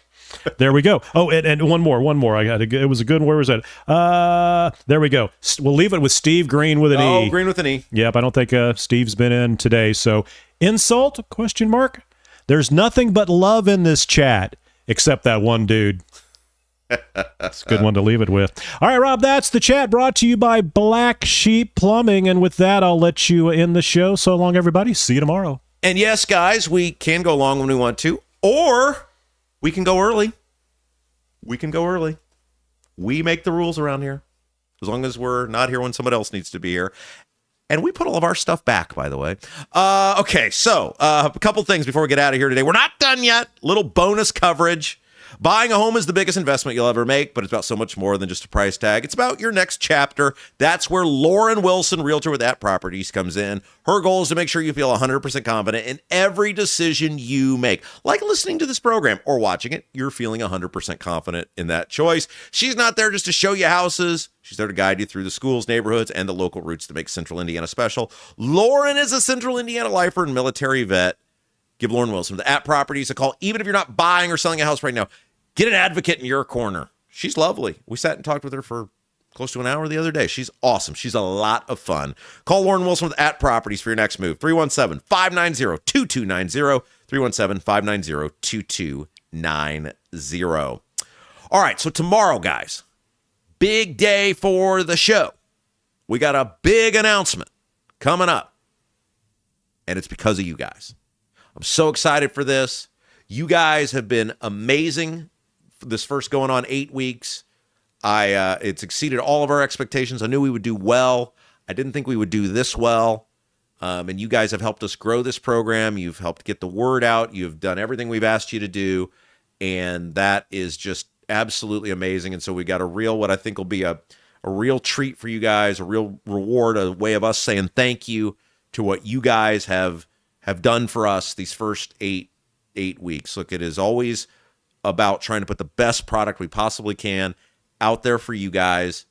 There we go. Oh, and one more. It was a good one. Where was that? There we go. We'll leave it with Steve Green with an E. Oh, Green with an E. Yep, I don't think Steve's been in today. So insult? ? There's nothing but love in this chat, except that one dude. It's a good one to leave it with. All right, Rob, that's the chat brought to you by Black Sheep Plumbing. And with that, I'll let you end the show. So long, everybody. See you tomorrow. And yes, guys, we can go long when we want to, or we can go early. We make the rules around here, as long as we're not here when someone else needs to be here. And we put all of our stuff back, by the way. Okay, so a couple things before we get out of here today. We're not done yet. Little bonus coverage. Buying a home is the biggest investment you'll ever make, but it's about so much more than just a price tag. It's about your next chapter. That's where Lauren Wilson, realtor with At Properties, comes in. Her goal is to make sure you feel 100% confident in every decision you make. Like listening to this program or watching it, you're feeling 100% confident in that choice. She's not there just to show you houses. She's there to guide you through the schools, neighborhoods, and the local routes to make Central Indiana special. Lauren is a Central Indiana lifer and military vet. Give Lauren Wilson with At Properties a call. Even if you're not buying or selling a house right now, get an advocate in your corner. She's lovely. We sat and talked with her for close to an hour the other day. She's awesome. She's a lot of fun. Call Lauren Wilson with At Properties for your next move. 317-590-2290. 317-590-2290. All right, so tomorrow, guys, big day for the show. We got a big announcement coming up, and it's because of you guys. I'm so excited for this. You guys have been amazing for this first going on 8 weeks. It's exceeded all of our expectations. I knew we would do well. I didn't think we would do this well. And you guys have helped us grow this program. You've helped get the word out. You've done everything we've asked you to do. And that is just absolutely amazing. And so we got what I think will be a real treat for you guys, a real reward, a way of us saying thank you to what you guys have done for us these first eight weeks. Look, it is always about trying to put the best product we possibly can out there for you guys.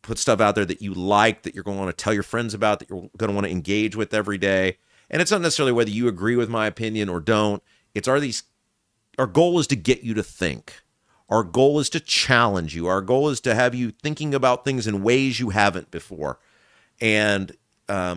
Put stuff out there that you like, that you're going to want to tell your friends about, that you're going to want to engage with every day. And it's not necessarily whether you agree with my opinion or don't. Our goal is to get you to think. Our goal is to challenge you. Our goal is to have you thinking about things in ways you haven't before. And I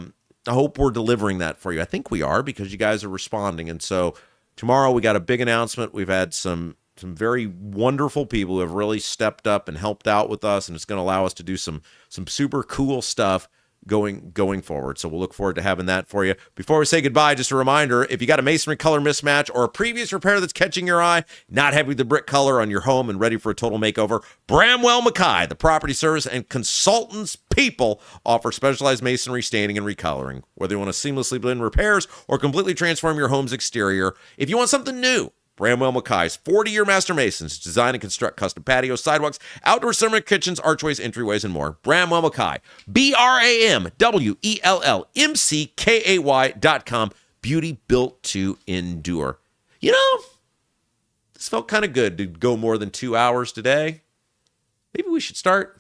hope we're delivering that for you. I think we are, because you guys are responding. And so tomorrow we got a big announcement. We've had some very wonderful people who have really stepped up and helped out with us, and it's going to allow us to do some super cool stuff going forward. So we'll look forward to having that for you. Before we say goodbye, just a reminder, if you got a masonry color mismatch or a previous repair that's catching your eye, not happy with the brick color on your home and ready for a total makeover, Bramwell Mackay, the property service and consultants people, offer specialized masonry staining and recoloring. Whether you want to seamlessly blend repairs or completely transform your home's exterior, if you want something new, Bramwell Mackay's 40-year master masons design and construct custom patios, sidewalks, outdoor ceramic kitchens, archways, entryways, and more. Bramwell Mackay, BRAMWELLMCKAY.com. Beauty built to endure. You know, this felt kind of good to go more than 2 hours today. Maybe we should start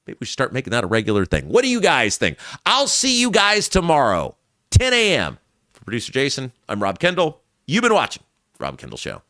making that a regular thing. What do you guys think? I'll see you guys tomorrow, 10 a.m. For producer Jason, I'm Rob Kendall. You've been watching Rob Kendall Show.